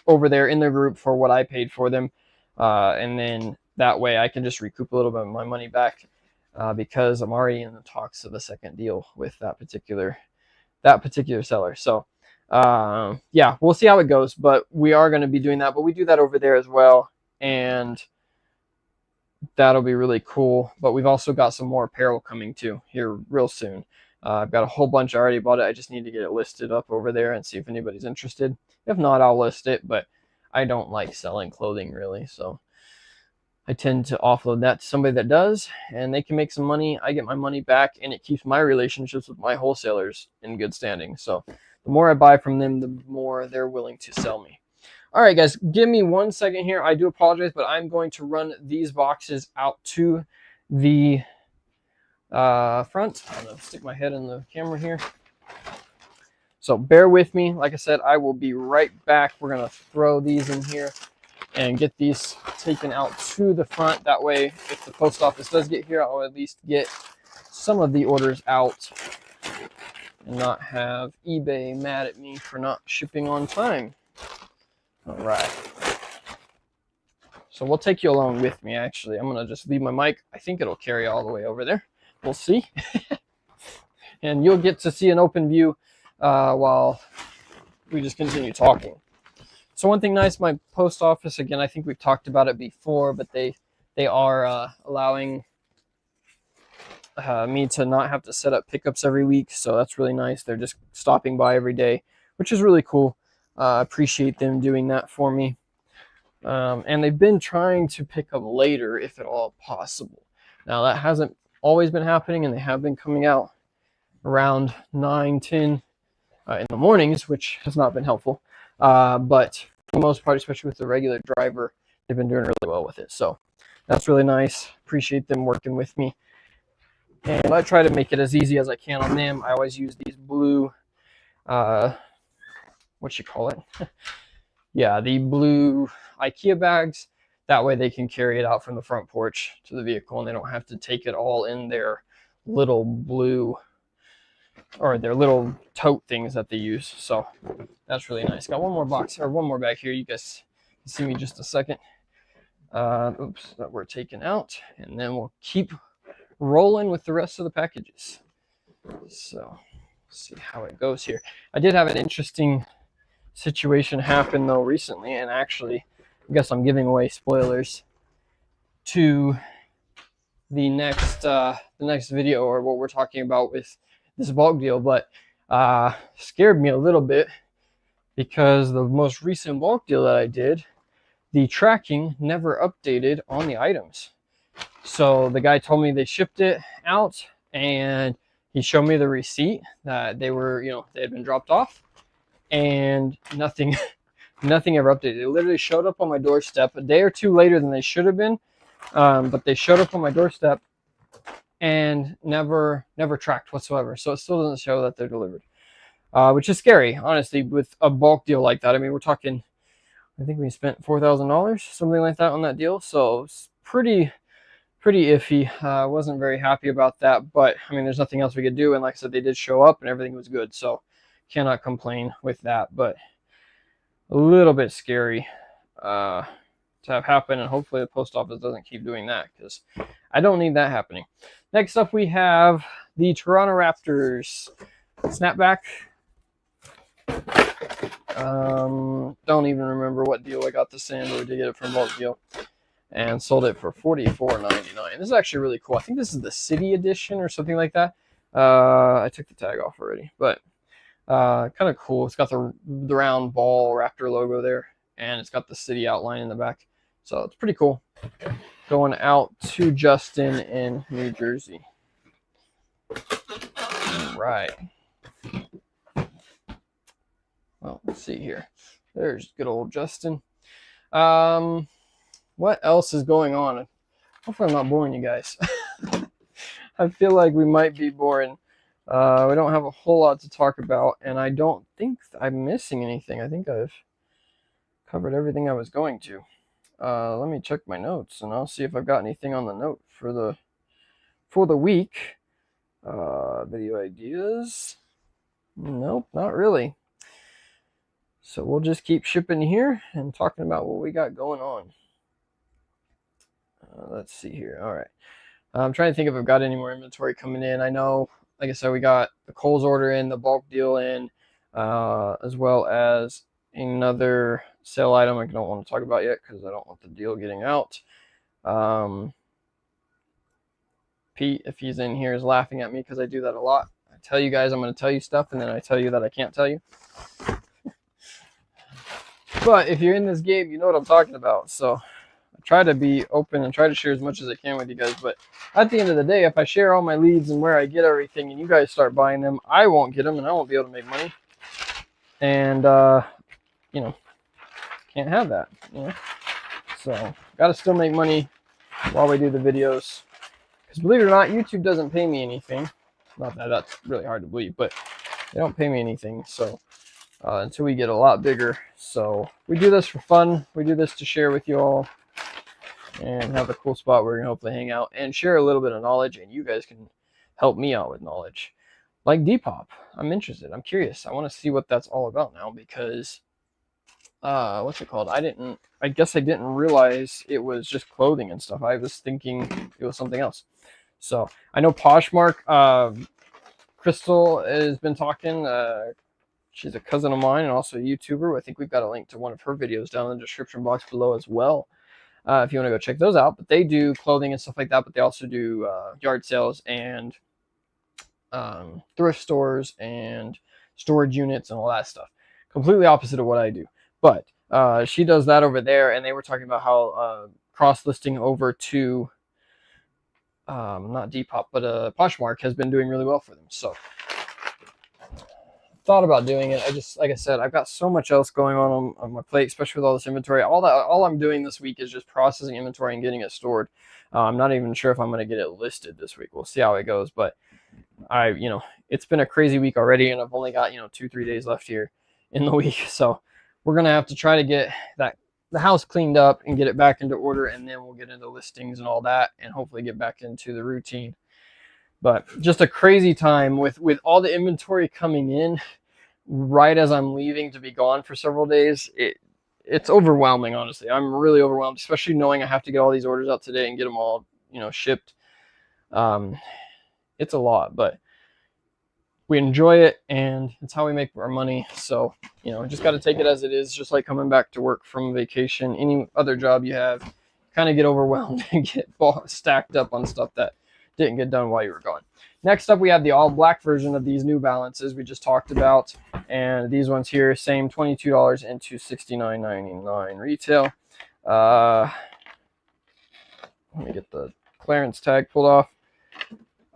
over there in their group for what I paid for them. And then that way I can just recoup a little bit of my money back, because I'm already in the talks of a second deal with that particular seller. So yeah, we'll see how it goes, but we are going to be doing that. But we do that over there as well, and that'll be really cool. But we've also got some more apparel coming too here real soon. I've got a whole bunch already bought it. I just need to get it listed up over there and see if anybody's interested. If not, I'll list it, but I don't like selling clothing really, so I tend to offload that to somebody that does, and they can make some money. I get my money back, and it keeps my relationships with my wholesalers in good standing. So the more I buy from them, the more they're willing to sell me. All right, guys, give me 1 second here. I do apologize, but I'm going to run these boxes out to the front. I'm going to stick my head in the camera here. So bear with me. Like I said, I will be right back. We're going to throw these in here and get these taken out to the front. That way, if the post office does get here, I'll at least get some of the orders out and not have eBay mad at me for not shipping on time. All right. So we'll take you along with me, actually. I'm going to just leave my mic. I think it'll carry all the way over there. We'll see. And you'll get to see an open view while we just continue talking. So one thing nice, my post office, again, I think we've talked about it before, but they are allowing me to not have to set up pickups every week. So that's really nice. They're just stopping by every day, which is really cool. I appreciate them doing that for me. And they've been trying to pick up later if at all possible. Now that hasn't always been happening, and they have been coming out around 9, 10 in the mornings, which has not been helpful. But for the most part, especially with the regular driver, they've been doing really well with it. So that's really nice. Appreciate them working with me. And I try to make it as easy as I can on them. I always use these blue, what you call it? Yeah, the blue IKEA bags. That way they can carry it out from the front porch to the vehicle, and they don't have to take it all in their little blue, or their little tote things that they use. So that's really nice. Got one more box, or one more bag here. You guys can see me just a second. Oops, that we're taking out, and then we'll keep rolling with the rest of the packages. So let's see how it goes here. I did have an interesting situation happen though recently, and actually I guess I'm giving away spoilers to the next video, or what we're talking about with this bulk deal, but scared me a little bit, because the most recent bulk deal that I did, the tracking never updated on the items. So the guy told me they shipped it out, and he showed me the receipt that they were, they had been dropped off, and nothing ever updated. It literally showed up on my doorstep a day or two later than they should have been, but they showed up on my doorstep and never tracked whatsoever. So it still doesn't show that they're delivered, which is scary, honestly, with a bulk deal like that. I mean, we're talking, I think we spent $4,000, something like that on that deal. So it's pretty iffy. I wasn't very happy about that, but I mean, there's nothing else we could do. And like I said, they did show up and everything was good. So cannot complain with that, but a little bit scary to have happen. And hopefully the post office doesn't keep doing that, because I don't need that happening. Next up, we have the Toronto Raptors snapback. Don't even remember what deal I got this in, but we did get it from bulk deal and sold it for $44.99. This is actually really cool. I think this is the City Edition or something like that. I took the tag off already, but kind of cool. It's got the round ball Raptor logo there, and it's got the city outline in the back, so it's pretty cool. going out to Justin in New Jersey. All right. Well, let's see here. There's good old Justin. What else is going on? Hopefully I'm not boring you guys. I feel like we might be boring. We don't have a whole lot to talk about, and I don't think I'm missing anything. I think I've covered everything I was going to. Let me check my notes, and I'll see if I've got anything on the note for the week. Video ideas. Nope, not really. So we'll just keep shipping here and talking about what we got going on. Let's see here. All right. I'm trying to think if I've got any more inventory coming in. I know, like I said, we got the Kohl's order in, the bulk deal in, as well as another sale item I don't want to talk about yet because I don't want the deal getting out. Pete, if he's in here, is laughing at me because I do that a lot. I tell you guys I'm going to tell you stuff, and then I tell you that I can't tell you. But if you're in this game, you know what I'm talking about. So I try to be open and try to share as much as I can with you guys. But at the end of the day, if I share all my leads and where I get everything and you guys start buying them, I won't get them and I won't be able to make money. And, you know, can't have that, you know. So got to still make money while we do the videos. Because believe it or not, YouTube doesn't pay me anything. Not that that's really hard to believe, but they don't pay me anything. So until we get a lot bigger. So we do this for fun. We do this to share with you all and have a cool spot where we're going to hopefully hang out and share a little bit of knowledge, and you guys can help me out with knowledge. Like Depop, I'm interested. I'm curious. I want to see what that's all about now because, what's it called? I guess I didn't realize it was just clothing and stuff. I was thinking it was something else. So I know Poshmark, Crystal has been talking. She's a cousin of mine and also a YouTuber. I think we've got a link to one of her videos down in the description box below as well. If you want to go check those out. But they do clothing and stuff like that, but they also do yard sales and thrift stores and storage units and all that stuff. Completely opposite of what I do. But she does that over there, and they were talking about how cross-listing over to not Depop, but Poshmark has been doing really well for them. So thought about doing it. I just, like I said, I've got so much else going on my plate, especially with all this inventory. All I'm doing this week is just processing inventory and getting it stored. I'm not even sure if I'm going to get it listed this week. We'll see how it goes. But it's been a crazy week already, and I've only got 2-3 days left here in the week. So we're going to have to try to get the house cleaned up and get it back into order, and then we'll get into listings and all that, and hopefully get back into the routine. But just a crazy time with all the inventory coming in right as I'm leaving to be gone for several days. It's overwhelming, honestly. I'm really overwhelmed, especially knowing I have to get all these orders out today and get them all, shipped. It's a lot, but we enjoy it, and it's how we make our money. So, just got to take it as it is, just like coming back to work from vacation. Any other job you have, kind of get overwhelmed and get stacked up on stuff that didn't get done while you were gone. Next up, we have the all black version of these New Balances we just talked about. And these ones here, same $22 into $69.99 retail. Let me get the clearance tag pulled off.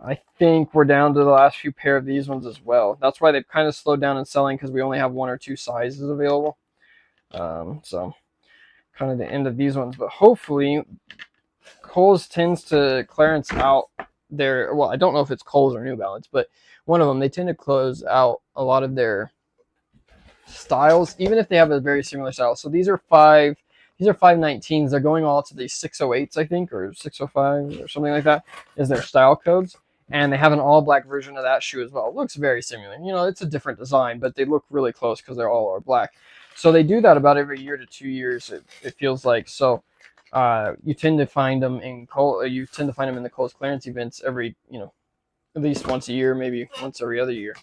I think we're down to the last few pair of these ones as well. That's why they've kind of slowed down in selling, because we only have 1 or 2 sizes available. So kind of the end of these ones. But hopefully Kohl's tends to clearance out their, well, I don't know if it's Kohl's or New Balance, but one of them, they tend to close out a lot of their styles, even if they have a very similar style. So these are 519s. They're going all to the 608s, I think, or 605 or something like that is their style codes. And they have an all black version of that shoe as well. It looks very similar. It's a different design, but they look really close because they're all are black. So they do that about every year to 2 years, it feels like. So you tend to find them in the Kohl's clearance events every, at least once a year, maybe once every other year.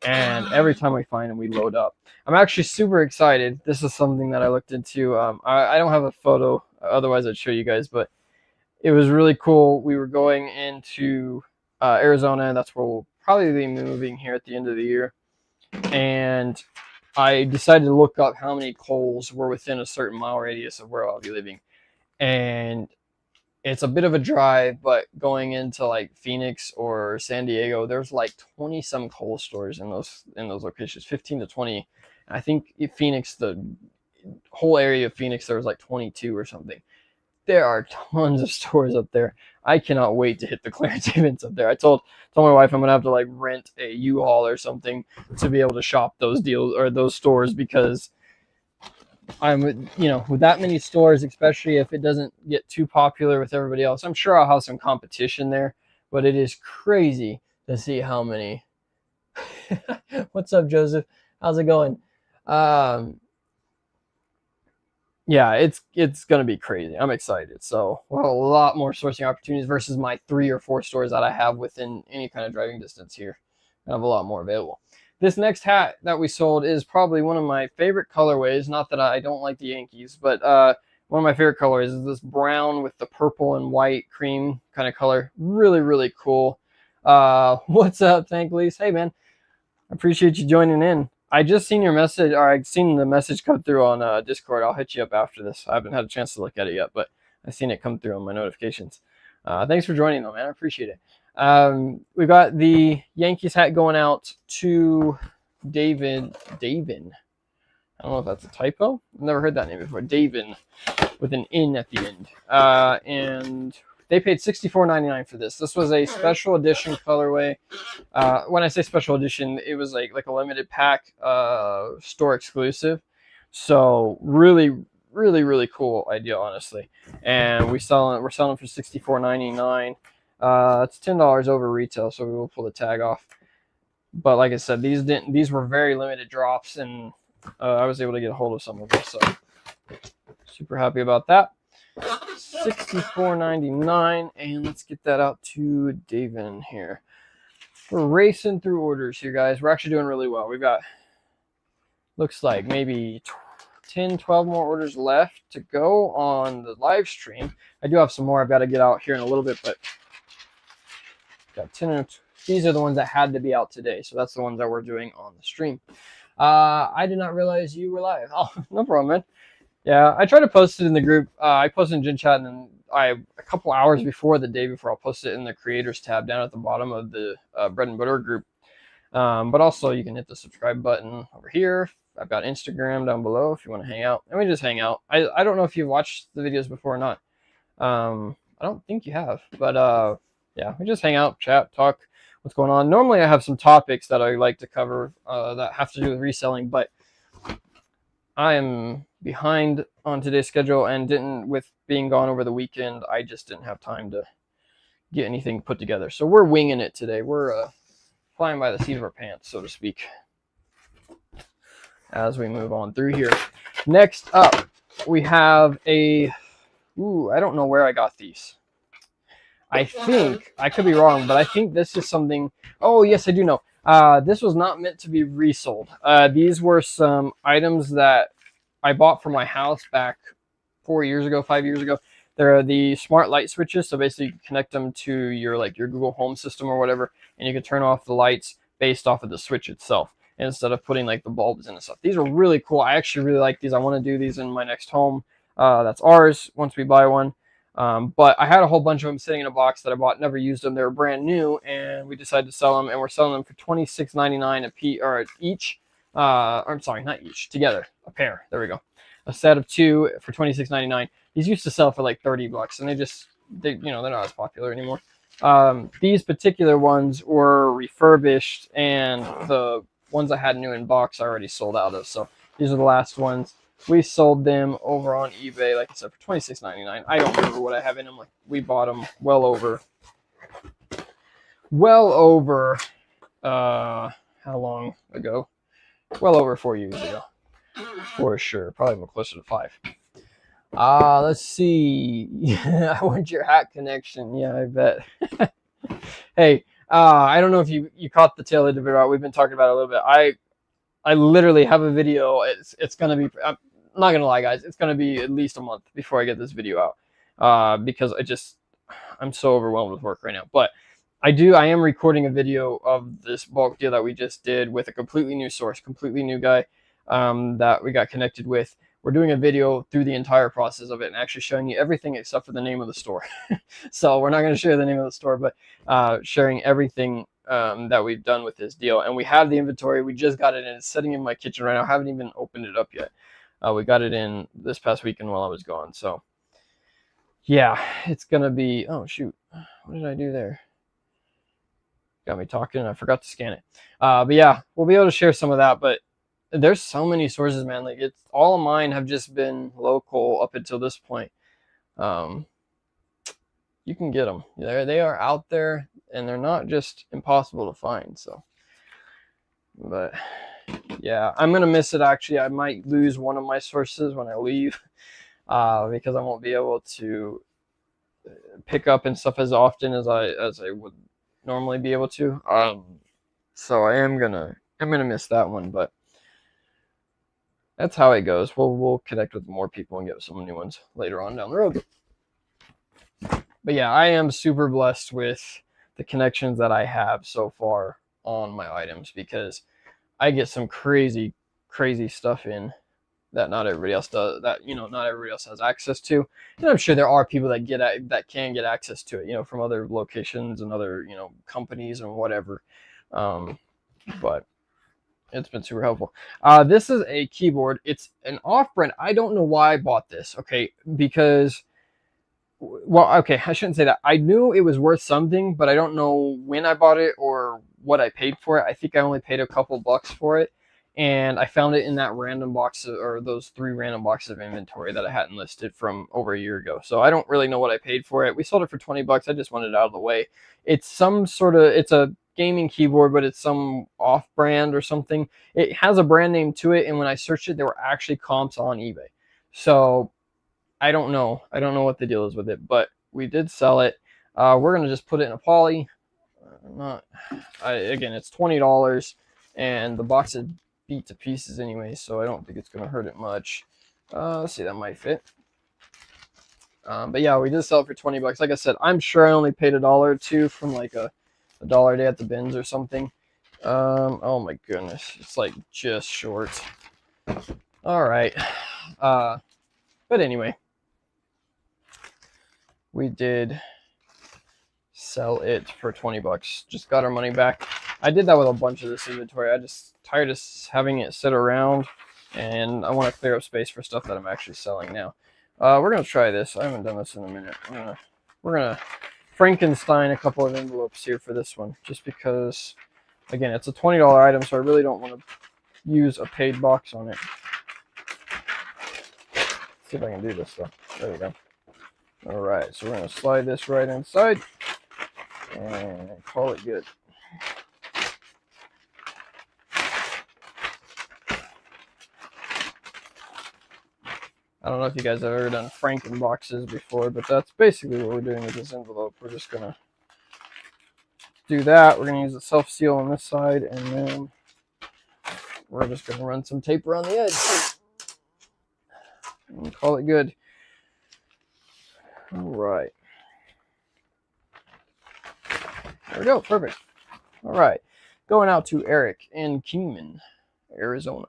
And every time we find them, we load up. I'm actually super excited. This is something that I looked into. I don't have a photo, otherwise I'd show you guys, but it was really cool. We were going into Arizona, and that's where we'll probably be moving here at the end of the year. And I decided to look up how many Kohl's were within a certain mile radius of where I'll be living. And it's a bit of a drive, but going into like Phoenix or San Diego, there's like 20 some Kohl's stores in those locations, 15 to 20. I think in Phoenix, the whole area of Phoenix, there was like 22 or something. There are tons of stores up there. I cannot wait to hit the clearance events up there. I told my wife I'm gonna have to like rent a U-Haul or something to be able to shop those deals or those stores, because I'm, you know, with that many stores, especially if it doesn't get too popular with everybody else, I'm sure I'll have some competition there, but it is crazy to see how many. What's up, Joseph? How's it going? Yeah, it's gonna be crazy. I'm excited. So we'll have a lot more sourcing opportunities versus my 3 or 4 stores that I have within any kind of driving distance here. I have a lot more available. This next hat that we sold is probably one of my favorite colorways. Not that I don't like the Yankees, but one of my favorite colors is this brown with the purple and white cream kind of color. Really, really cool. What's up, Tank Lease? Hey, man. I appreciate you joining in. I just seen your message, or I've seen the message come through on Discord. I'll hit you up after this. I haven't had a chance to look at it yet, but I've seen it come through on my notifications. Thanks for joining, though, man. I appreciate it. We got the Yankees hat going out to Davin. I don't know if that's a typo. I've never heard that name before. Davin with an N at the end. And they paid $64.99 for this. This was a special edition colorway. When I say special edition, it was like a limited pack, store exclusive. So really, really, really cool idea, honestly. And we're selling for $64.99. It's $10 over retail, so we will pull the tag off. But like I said, these were very limited drops, and I was able to get a hold of some of them. So super happy about that. $64.99, and let's get that out to Davin here. We're racing through orders here, guys. We're actually doing really well. We've got, looks like maybe 10, 12 more orders left to go on the live stream. I do have some more I've got to get out here in a little bit, but got 10. These are the ones that had to be out today, so that's the ones that we're doing on the stream. I did not realize you were live. Oh, no problem, man. Yeah, I try to post it in the group. I posted in Gen Chat, and then a couple hours before, the day before, I'll post it in the creators tab down at the bottom of the bread and butter group. But also you can hit the subscribe button over here. I've got Instagram down below if you want to hang out. And we just hang out. I don't know if you've watched the videos before or not. I don't think you have. But yeah, we just hang out, chat, talk what's going on. Normally I have some topics that I like to cover that have to do with reselling, but I am behind on today's schedule, and with being gone over the weekend, I just didn't have time to get anything put together. So we're winging it today. We're flying by the seat of our pants, so to speak, as we move on through here. Next up, we have I don't know where I got these. I think, I could be wrong, but I think this is something, oh yes, I do know. This was not meant to be resold. These were some items that I bought for my house back 5 years ago. They're the smart light switches. So basically you can connect them to your Google Home system or whatever, and you can turn off the lights based off of the switch itself instead of putting like the bulbs in and stuff. These are really cool. I actually really like these. I want to do these in my next home. That's ours once we buy one. But I had a whole bunch of them sitting in a box that I bought, never used them. They were brand new, and we decided to sell them, and we're selling them for $26.99 a piece, or each. I'm sorry, not each, together, a pair. There we go. A set of 2 for $26.99. These used to sell for like $30, and they're not as popular anymore. These particular ones were refurbished, and the ones I had new in box I already sold out of. So these are the last ones. We sold them over on eBay, like I said, for $26.99. I don't remember what I have in them. Like, we bought them well over how long ago? Well over 4 years ago, for sure. Probably closer to 5. Let's see. I want your hat connection. Yeah, I bet. Hey, I don't know if you caught the tail end of it out. We've been talking about it a little bit. I literally have a video. It's gonna be. I'm not gonna lie, guys. It's gonna be at least a month before I get this video out, because I'm so overwhelmed with work right now. But I am recording a video of this bulk deal that we just did with a completely new source, completely new guy that we got connected with. we're doing a video through the entire process of it and actually showing you everything except for the name of the store. So we're not going to share the name of the store, but sharing everything that we've done with this deal. And we have the inventory. We just got it in. It's sitting in my kitchen right now. I haven't even opened it up yet. We got it in this past weekend while I was gone. So yeah, it's going to be, oh shoot, what did I do there? Got me talking and I forgot to scan it. But yeah, we'll be able to share some of that. But there's so many sources, man. Like, it's all of mine have just been local up until this point. You can get them. They are out there, and they're not just impossible to find. So, but yeah, I'm gonna miss it. Actually, I might lose one of my sources when I leave, because I won't be able to pick up and stuff as often as I would normally be able to. So I'm gonna miss that one, but that's how it goes. We'll connect with more people and get some new ones later on down the road. But yeah, I am super blessed with the connections that I have so far on my items, because I get some crazy stuff in that not everybody else does, that not everybody else has access to. And I'm sure there are people that can get access to it, from other locations and other companies and whatever. But it's been super helpful. This is a keyboard. It's an off-brand. I don't know why I bought this. Okay, because, well, okay, I shouldn't say that. I knew it was worth something, but I don't know when I bought it or what I paid for it. I think I only paid a couple bucks for it, and I found it in that random box or those 3 random boxes of inventory that I hadn't listed from over a year ago. So I don't really know what I paid for it. We sold it for 20 bucks. I just wanted it out of the way. It's some sort of, it's a gaming keyboard, but it's some off-brand or something. It has a brand name to it, and when I searched it, there were actually comps on eBay. So I don't know what the deal is with it, but we did sell it. We're gonna just put it in a poly. Again, it's $20, and the box is beat to pieces anyway, so I don't think it's gonna hurt it much. Let's see, that might fit. But yeah, we did sell it for 20 bucks. Like I said, I'm sure I only paid $1 or $2 from like a dollar a day at the bins or something. Oh my goodness, it's like just short. All right. But anyway, we did sell it for 20 bucks. Just got our money back. I did that with a bunch of this inventory. I just tired of having it sit around, and I want to clear up space for stuff that I'm actually selling now. We're gonna try this. I haven't done this in a minute. We're gonna Frankenstein a couple of envelopes here for this one, just because, again, it's a $20 item, so I really don't want to use a paid box on it. Let's see if I can do this stuff. There we go. All right, so we're gonna slide this right inside and call it good. I don't know if you guys have ever done Franken boxes before, but that's basically what we're doing with this envelope. We're just gonna do that. We're gonna use the self-seal on this side, and then we're just gonna run some tape around the edge and call it good. All right. There we go. Perfect. All right. Going out to Eric in Kingman, Arizona.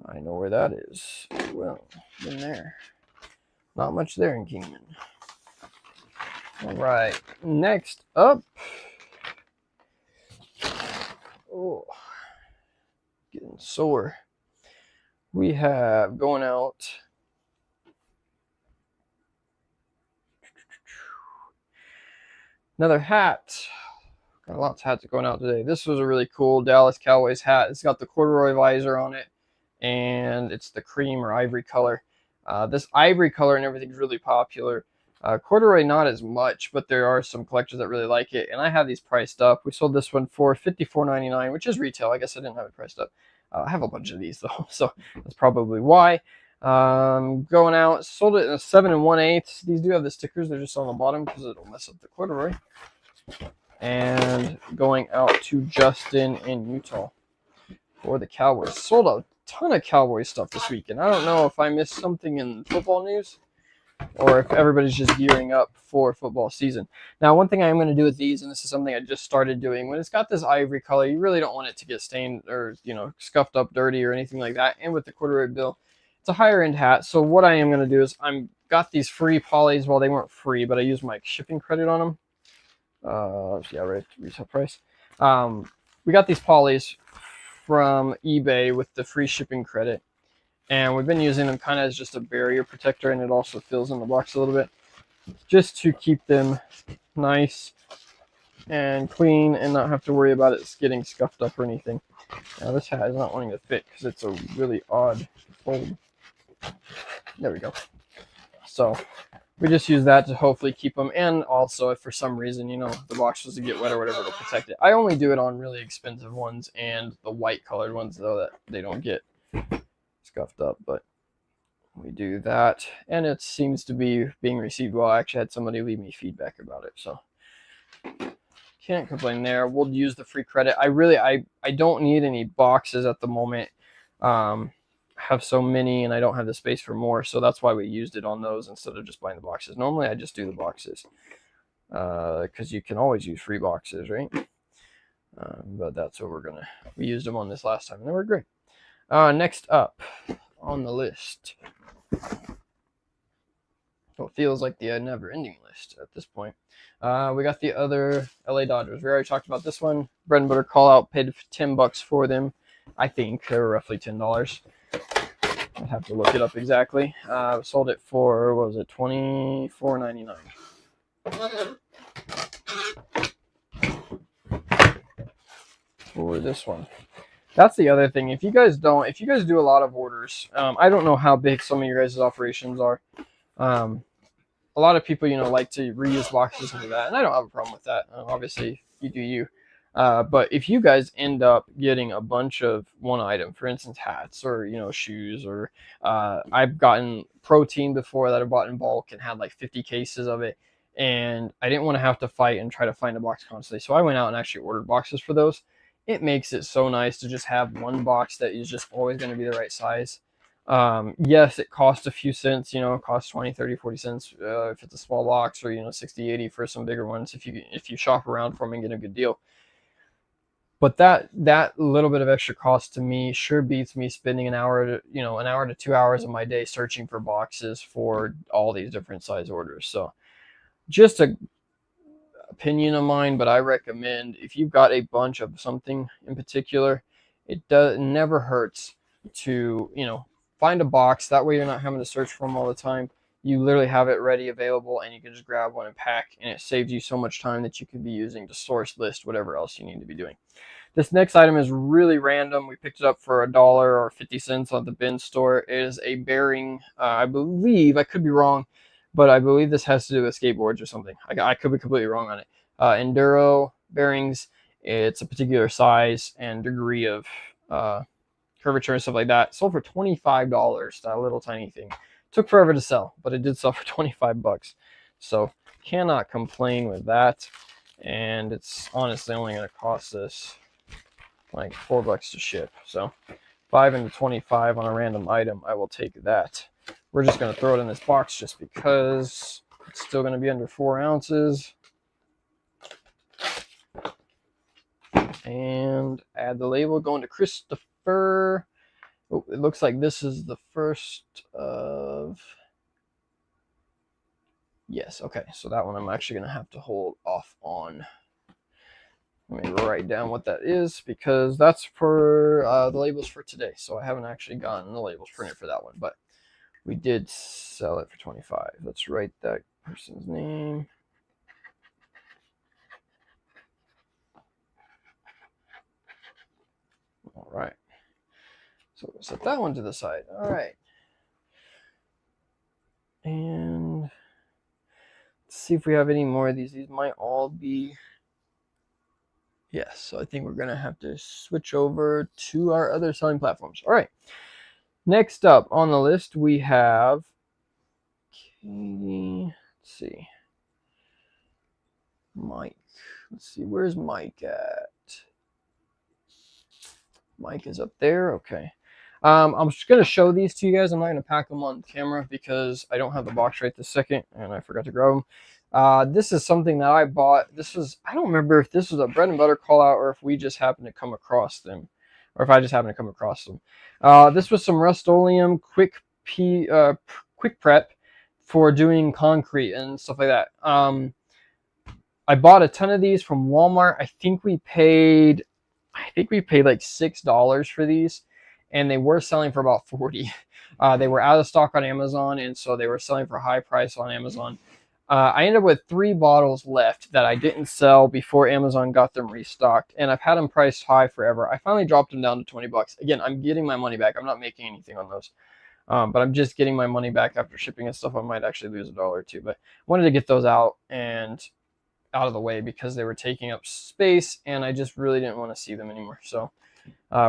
I know where that is. Well, been there. Not much there in Kingman. All right. Next up. Oh, getting sore. We have going out. Another hat. Got lots of hats going out today. This was a really cool Dallas Cowboys hat. It's got the corduroy visor on it, and it's the cream or ivory color. This ivory color and everything's really popular. Corduroy not as much, but there are some collectors that really like it, and I have these priced up. We sold this one for $54.99, which is retail. I guess I didn't have it priced up. I have a bunch of these though, so that's probably why. Going out, sold it in a 7 1/8. These do have the stickers. They're just on the bottom because it'll mess up the corduroy. And going out to Justin in Utah for the Cowboys. Sold a ton of Cowboys stuff this weekend. I don't know if I missed something in football news or if everybody's just gearing up for football season. Now, one thing I am going to do with these, and this is something I just started doing, when it's got this ivory color, you really don't want it to get stained or, scuffed up dirty or anything like that. And with the corduroy bill, it's a higher end hat. So what I am going to do is got these free polys. Well, they weren't free, but I used my shipping credit on them. Yeah, right, retail price. We got these polys from eBay with the free shipping credit, and we've been using them kind of as just a barrier protector, and it also fills in the box a little bit, just to keep them nice and clean and not have to worry about it getting scuffed up or anything. Now this hat is not wanting to fit because it's a really odd fold. There we go. So we just use that to hopefully keep them, and also if for some reason, you know, the box was to get wet or whatever, it'll protect it. I only do it on really expensive ones and the white colored ones, though, that they don't get scuffed up, but we do that, and it seems to be being received well. I actually had somebody leave me feedback about it, so can't complain there. We'll use the free credit. I don't need any boxes at the moment. Have so many, and I don't have the space for more, so that's why we used it on those instead of just buying the boxes. Normally I just do the boxes because you can always use free boxes, right? But that's what we used them on this last time, and they were great. Next up on the list, well, it feels like the never-ending list at this point. We got the other LA Dodgers. We already talked about this one. Bread and butter call out, paid $10 for them. I think they were roughly $10. I'd have to look it up exactly. Sold it for, what was it, $24.99. For this one. That's the other thing. If you guys do a lot of orders, I don't know how big some of your guys' operations are. A lot of people, you know, like to reuse boxes and that, and I don't have a problem with that. Obviously, you do you. But if you guys end up getting a bunch of one item, for instance, hats or, you know, shoes, or I've gotten protein before that I bought in bulk and had like 50 cases of it, and I didn't want to have to fight and try to find a box constantly, so I went out and actually ordered boxes for those. It makes it so nice to just have one box that is just always going to be the right size. Yes, it costs a few cents, you know, it costs 20, 30, 40 cents if it's a small box, or, you know, 60, 80 for some bigger ones if you shop around for them and get a good deal. But that little bit of extra cost to me sure beats me spending an hour to 2 hours of my day searching for boxes for all these different size orders. So just a opinion of mine, but I recommend, if you've got a bunch of something in particular, it never hurts to, you know, find a box. That way you're not having to search for them all the time. You literally have it ready, available, and you can just grab one and pack, and it saves you so much time that you could be using to source, list, whatever else you need to be doing. This next item is really random. We picked it up for $1 or 50 cents at the bin store. It is a bearing. I believe, I could be wrong, but I believe this has to do with skateboards or something. I could be completely wrong on it. Enduro bearings. It's a particular size and degree of curvature and stuff like that. Sold for $25. That little tiny thing. Took forever to sell, but it did sell for 25 bucks. So cannot complain with that. And it's honestly only going to cost us like $4 to ship. So 5 into 25 on a random item, I will take that. We're just going to throw it in this box just because it's still going to be under 4 ounces. And add the label, going to Christopher. Oh, it looks like this is the first of... Yes, okay, so that one I'm actually going to have to hold off on. Let me write down what that is, because that's for the labels for today. So I haven't actually gotten the labels printed for that one, but we did sell it for 25. Let's write that person's name. All right. So we'll set that one to the side. All right. And let's see if we have any more of these. These might all be... Yes, so I think we're going to have to switch over to our other selling platforms. All right. Next up on the list, we have... Let's see. Mike. Let's see, where's Mike at? Mike is up there. Okay. I'm just going to show these to you guys. I'm not going to pack them on camera because I don't have the box right this second, and I forgot to grab them. This is something that I bought. This was, I don't remember if this was a bread and butter call out or if we just happened to come across them, or if I just happened to come across them. This was some Rust-Oleum quick quick prep for doing concrete and stuff like that. I bought a ton of these from Walmart. I think we paid like $6 for these, and they were selling for about 40. They were out of stock on Amazon, and so they were selling for a high price on Amazon. I ended up with 3 bottles left that I didn't sell before Amazon got them restocked, and I've had them priced high forever. I finally dropped them down to 20 bucks. Again, I'm getting my money back. I'm not making anything on those, but I'm just getting my money back after shipping and stuff. I might actually lose $1 or $2, but I wanted to get those out of the way because they were taking up space, and I just really didn't want to see them anymore. So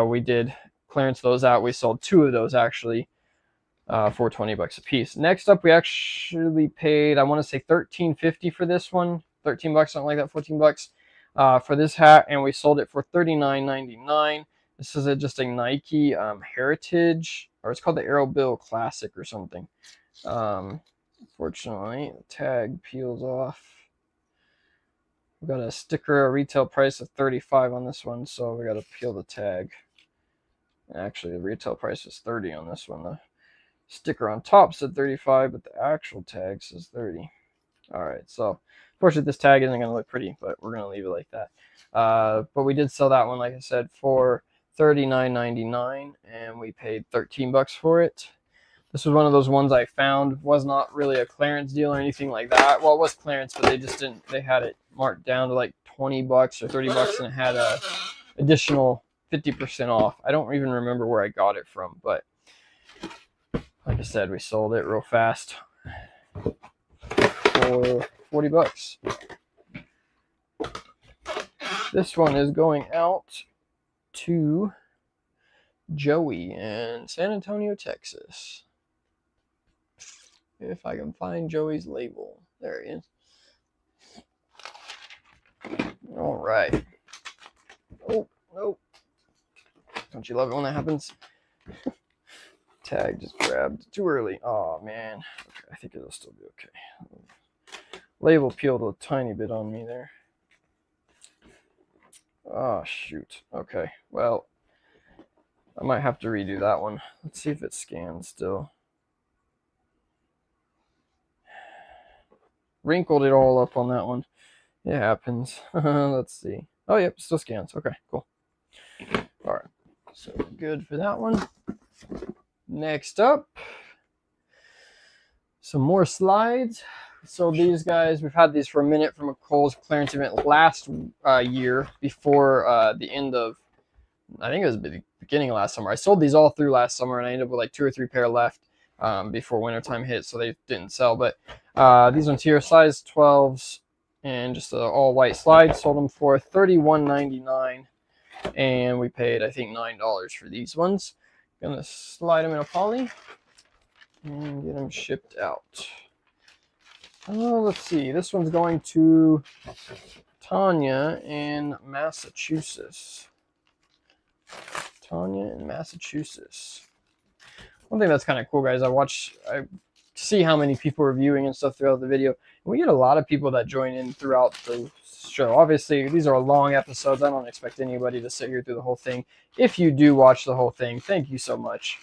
we did clearance those out. We sold 2 of those actually for 20 bucks a piece. Next up, we actually paid, I want to say $13.50 for this one, 13 bucks, something like that, 14 bucks for this hat, and we sold it for $39.99. This is just a Nike Heritage, or it's called the Aerobill Classic or something. Unfortunately, the tag peels off. We've got a sticker, a retail price of $35 on this one, so we got to peel the tag. Actually, the retail price is $30 on this one. The sticker on top said $35, but the actual tag says $30. All right, so unfortunately this tag isn't going to look pretty, but we're going to leave it like that. But we did sell that one, like I said, for $39.99, and we paid 13 bucks for it. This was one of those ones I found, was not really a clearance deal or anything like that. Well, it was clearance, but they just didn't, they had it marked down to like 20 bucks or 30 bucks, and it had a additional 50% off. I don't even remember where I got it from, but like I said, we sold it real fast for 40 bucks. This one is going out to Joey in San Antonio, Texas. If I can find Joey's label. There he is. All right. Oh, no. Don't you love it when that happens? Tag just grabbed too early. Oh, man. Okay, I think it'll still be okay. Label peeled a tiny bit on me there. Oh, shoot. Okay, well, I might have to redo that one. Let's see if it scans still. Wrinkled it all up on that one. It happens. Let's see. Oh, yep, still scans. Okay, cool. All right, so good for that one. Next up, some more slides. So these guys, we've had these for a minute from a Kohl's clearance event last year before the end of, I think it was the beginning of last summer. I sold these all through last summer, and I ended up with like 2 or 3 pair left before wintertime hit, so they didn't sell. But these ones here, size 12s, and just an all white slide. Sold them for $31.99, and we paid, I think, $9 for these ones. Gonna slide them in a poly and get them shipped out. Let's see. This one's going to Tanya in Massachusetts. Tanya in Massachusetts. One thing that's kind of cool, guys, I see how many people are viewing and stuff throughout the video. And we get a lot of people that join in throughout the show. Obviously, these are long episodes. I don't expect anybody to sit here through the whole thing. If you do watch the whole thing, thank you so much.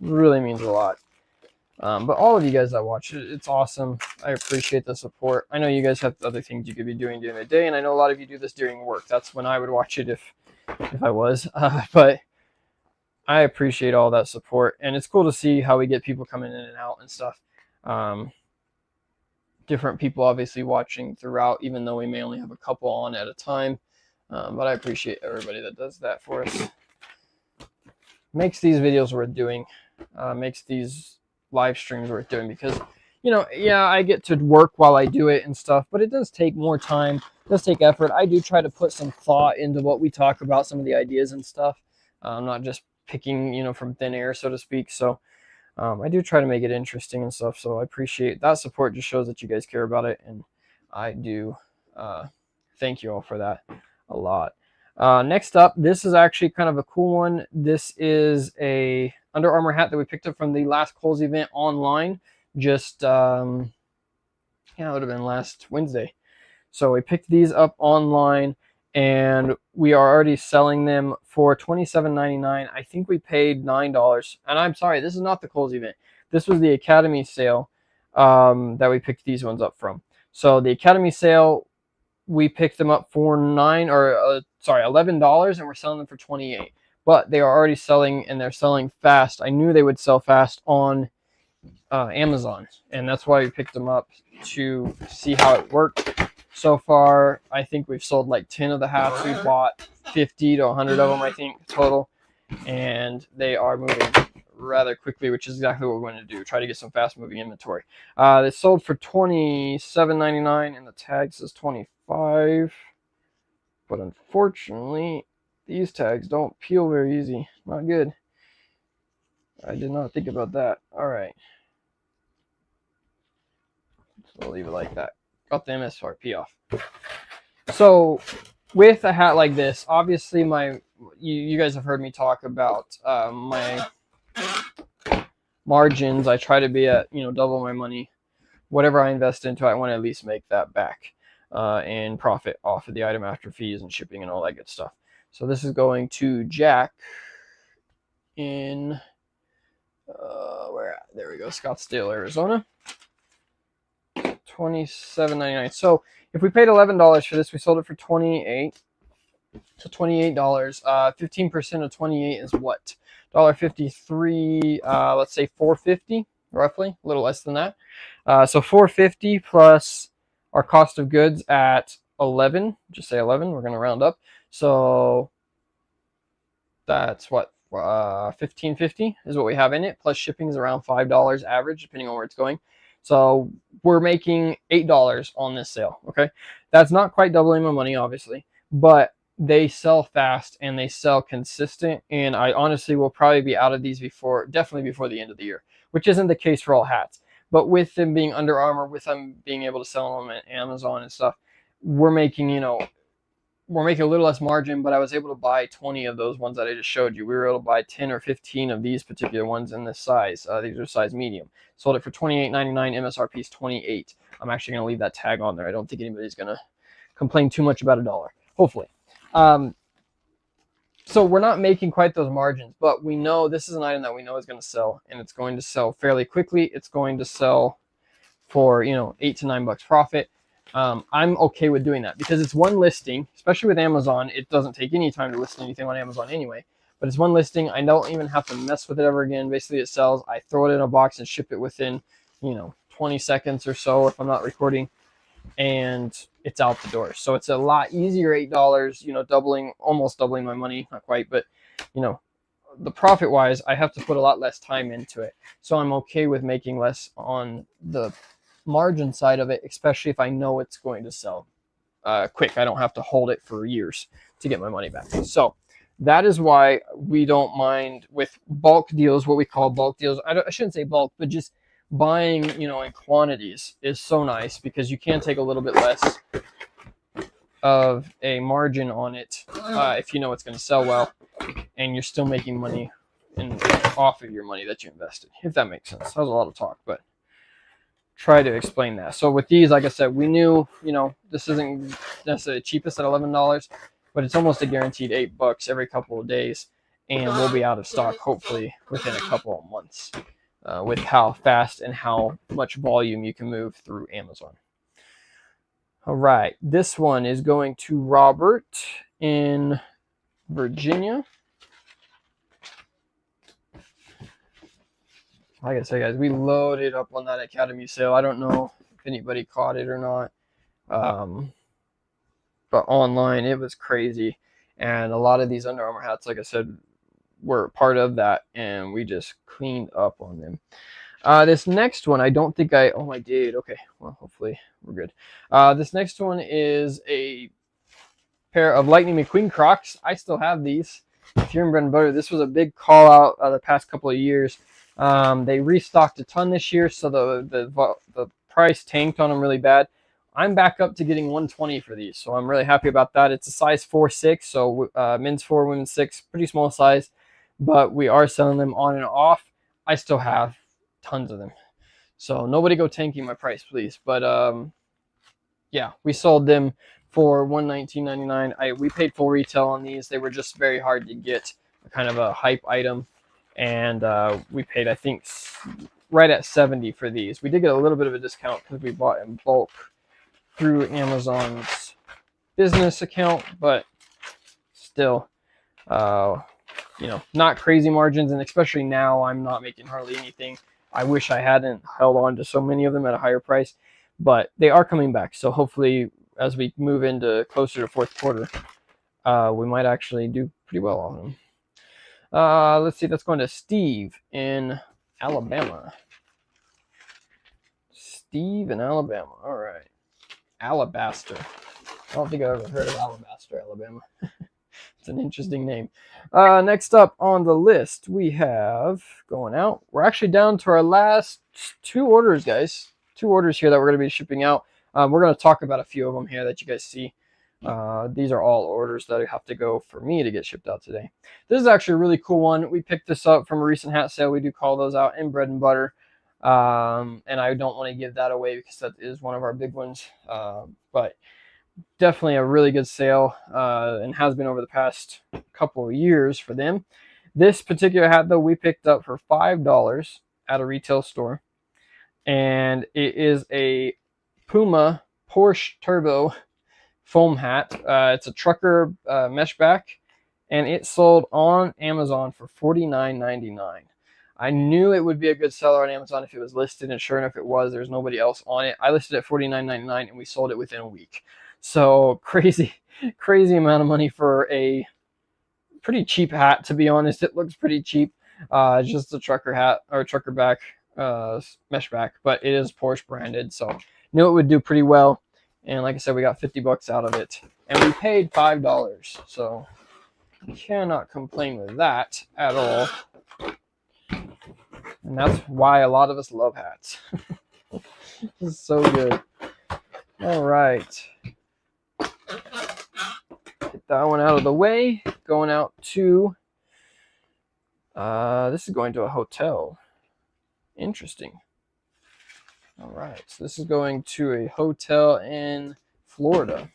Really means a lot. But all of you guys that watch it, it's awesome. I appreciate the support. I know you guys have other things you could be doing during the day, and I know a lot of you do this during work. That's when I would watch it if I was. But I appreciate all that support, and it's cool to see how we get people coming in and out and stuff. Different people obviously watching throughout, even though we may only have a couple on at a time. But I appreciate everybody that does that for us. Makes these videos worth doing. Makes these live streams worth doing, because, you know, yeah, I get to work while I do it and stuff, but it does take more time. It does take effort. I do try to put some thought into what we talk about, some of the ideas and stuff. I'm not just picking, you know, from thin air, so to speak. So I do try to make it interesting and stuff. So I appreciate that support. Just shows that you guys care about it, and I do thank you all for that a lot. Next up, this is actually kind of a cool one. This is a Under Armour hat that we picked up from the last Kohl's event online. Just yeah, it would have been last Wednesday. So we picked these up online, and we are already selling them for $27.99. I think we paid $9. And I'm sorry, this is not the Kohl's event. This was the Academy sale that we picked these ones up from. So the Academy sale, we picked them up for $11, and we're selling them for $28. But they are already selling, and they're selling fast. I knew they would sell fast on Amazon, and that's why we picked them up to see how it worked. So far, I think we've sold like 10 of the hats. We bought 50 to 100 of them, I think, total, and they are moving rather quickly, which is exactly what we're going to do. Try to get some fast-moving inventory. They sold for $27.99, and the tag says $25. But unfortunately, these tags don't peel very easy. Not good. I did not think about that. All right. So we'll leave it like that. Got the MSRP off. So with a hat like this, obviously you guys have heard me talk about my margins. I try to be at double my money. Whatever I invest into, I want to at least make that back and profit off of the item after fees and shipping and all that good stuff. So this is going to Jack in there we go, Scottsdale, Arizona. $27.99. So if we paid $11 for this, we sold it for $28. So $28. 15% of 28 is what? $1.53. Let's say $4.50, roughly, a little less than that. So $4.50 plus our cost of goods at 11. Just say 11. We're going to round up. So that's what? $15.50 is what we have in it. Plus shipping is around $5 average, depending on where it's going. So we're making $8 on this sale. Okay, that's not quite doubling my money, obviously, but they sell fast and they sell consistent. And I honestly will probably be out of these definitely before the end of the year, which isn't the case for all hats. But with them being Under Armour, with them being able to sell them at Amazon and stuff, we're making a little less margin, but I was able to buy 20 of those ones that I just showed you. We were able to buy 10 or 15 of these particular ones in this size. These are size medium. Sold it for $28.99. MSRP is $28. I'm actually going to leave that tag on there. I don't think anybody's going to complain too much about $1, hopefully. So we're not making quite those margins, but we know this is an item that we know is going to sell, and it's going to sell fairly quickly. It's going to sell for, $8 to $9 profit. I'm okay with doing that because it's one listing, especially with Amazon. It doesn't take any time to list anything on Amazon anyway, but it's one listing. I don't even have to mess with it ever again. Basically, it sells. I throw it in a box and ship it within, 20 seconds or so if I'm not recording, and it's out the door. So it's a lot easier, $8, almost doubling my money, not quite, but, the profit wise, I have to put a lot less time into it. So I'm okay with making less on the margin side of it, especially if I know it's going to sell quick. I don't have to hold it for years to get my money back. So that is why we don't mind with bulk deals, what we call bulk deals. I shouldn't say bulk, but just buying, in quantities is so nice because you can take a little bit less of a margin on it if you know it's going to sell well, and you're still making money off of your money that you invested, if that makes sense. That was a lot of talk, but try to explain that. So with these, like I said, we knew, this isn't necessarily the cheapest at $11, but it's almost a guaranteed $8 every couple of days, and we'll be out of stock hopefully within a couple of months with how fast and how much volume you can move through Amazon. All right, this one is going to Robert in Virginia. Like I said, guys, we loaded up on that Academy sale. I don't know if anybody caught it or not. But online, it was crazy. And a lot of these Under Armour hats, like I said, were part of that. And we just cleaned up on them. This next one, I don't think I did. Okay, well, hopefully we're good. This next one is a pair of Lightning McQueen Crocs. I still have these. If you're in bread and butter, this was a big call out the past couple of years. They restocked a ton this year, so the price tanked on them really bad. I'm back up to getting $120 for these, so I'm really happy about that. It's a size 4-6, so men's 4, women's 6, pretty small size, but we are selling them on and off. I still have tons of them, so nobody go tanking my price, please. But yeah, we sold them for $119.99. We paid full retail on these. They were just very hard to get, kind of a hype item, and we paid, I think, right at $70 for these. We did get a little bit of a discount because we bought in bulk through Amazon's business account, but still, you know, not crazy margins, and especially now I'm not making hardly anything. I wish I hadn't held on to so many of them at a higher price, but they are coming back. So hopefully, as we move into closer to fourth quarter, we might actually do pretty well on them. Let's see, that's going to Steve in Alabama. Steve in Alabama. All right. Alabaster. I don't think I've ever heard of Alabaster, Alabama. It's an interesting name. Next up on the list, we have going out. We're actually down to our last 2 orders, guys. 2 orders here that we're going to be shipping out. We're going to talk about a few of them here that you guys see. These are all orders that have to go for me to get shipped out today. This is actually a really cool one. We picked this up from a recent hat sale. We do call those out in bread and butter. And I don't want to give that away because that is one of our big ones. But definitely a really good sale, and has been over the past couple of years for them. This particular hat, though, we picked up for $5 at a retail store, and it is a Puma Porsche Turbo foam hat. It's a trucker mesh back, and it sold on Amazon for $49.99. I knew it would be a good seller on Amazon if it was listed, and sure enough it was. There's nobody else on it. I listed it at $49.99 and we sold it within a week. So crazy amount of money for a pretty cheap hat, to be honest. It looks pretty cheap. It's just a trucker hat, or trucker back, mesh back, but it is Porsche branded, so knew it would do pretty well. And like I said, we got 50 bucks out of it, and we paid $5, so cannot complain with that at all. And that's why a lot of us love hats. This is so good. All right. Get that one out of the way. Going out to, this is going to a hotel. Interesting. All right. So this is going to a hotel in Florida.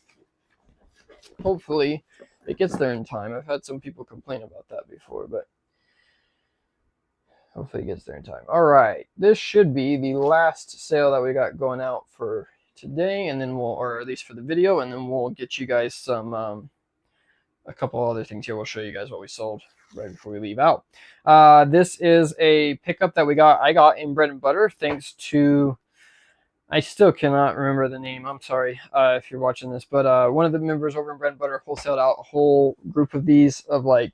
Hopefully it gets there in time. I've had some people complain about that before, but hopefully it gets there in time. All right, this should be the last sale that we got going out for today, and then we'll, or at least for the video, and then we'll get you guys some, a couple other things here. We'll show you guys what we sold right before we leave out. This is a pickup that I got in bread and butter, thanks to, I still cannot remember the name. I'm sorry if you're watching this, but one of the members over in bread and butter wholesaled out a whole group of these, of like,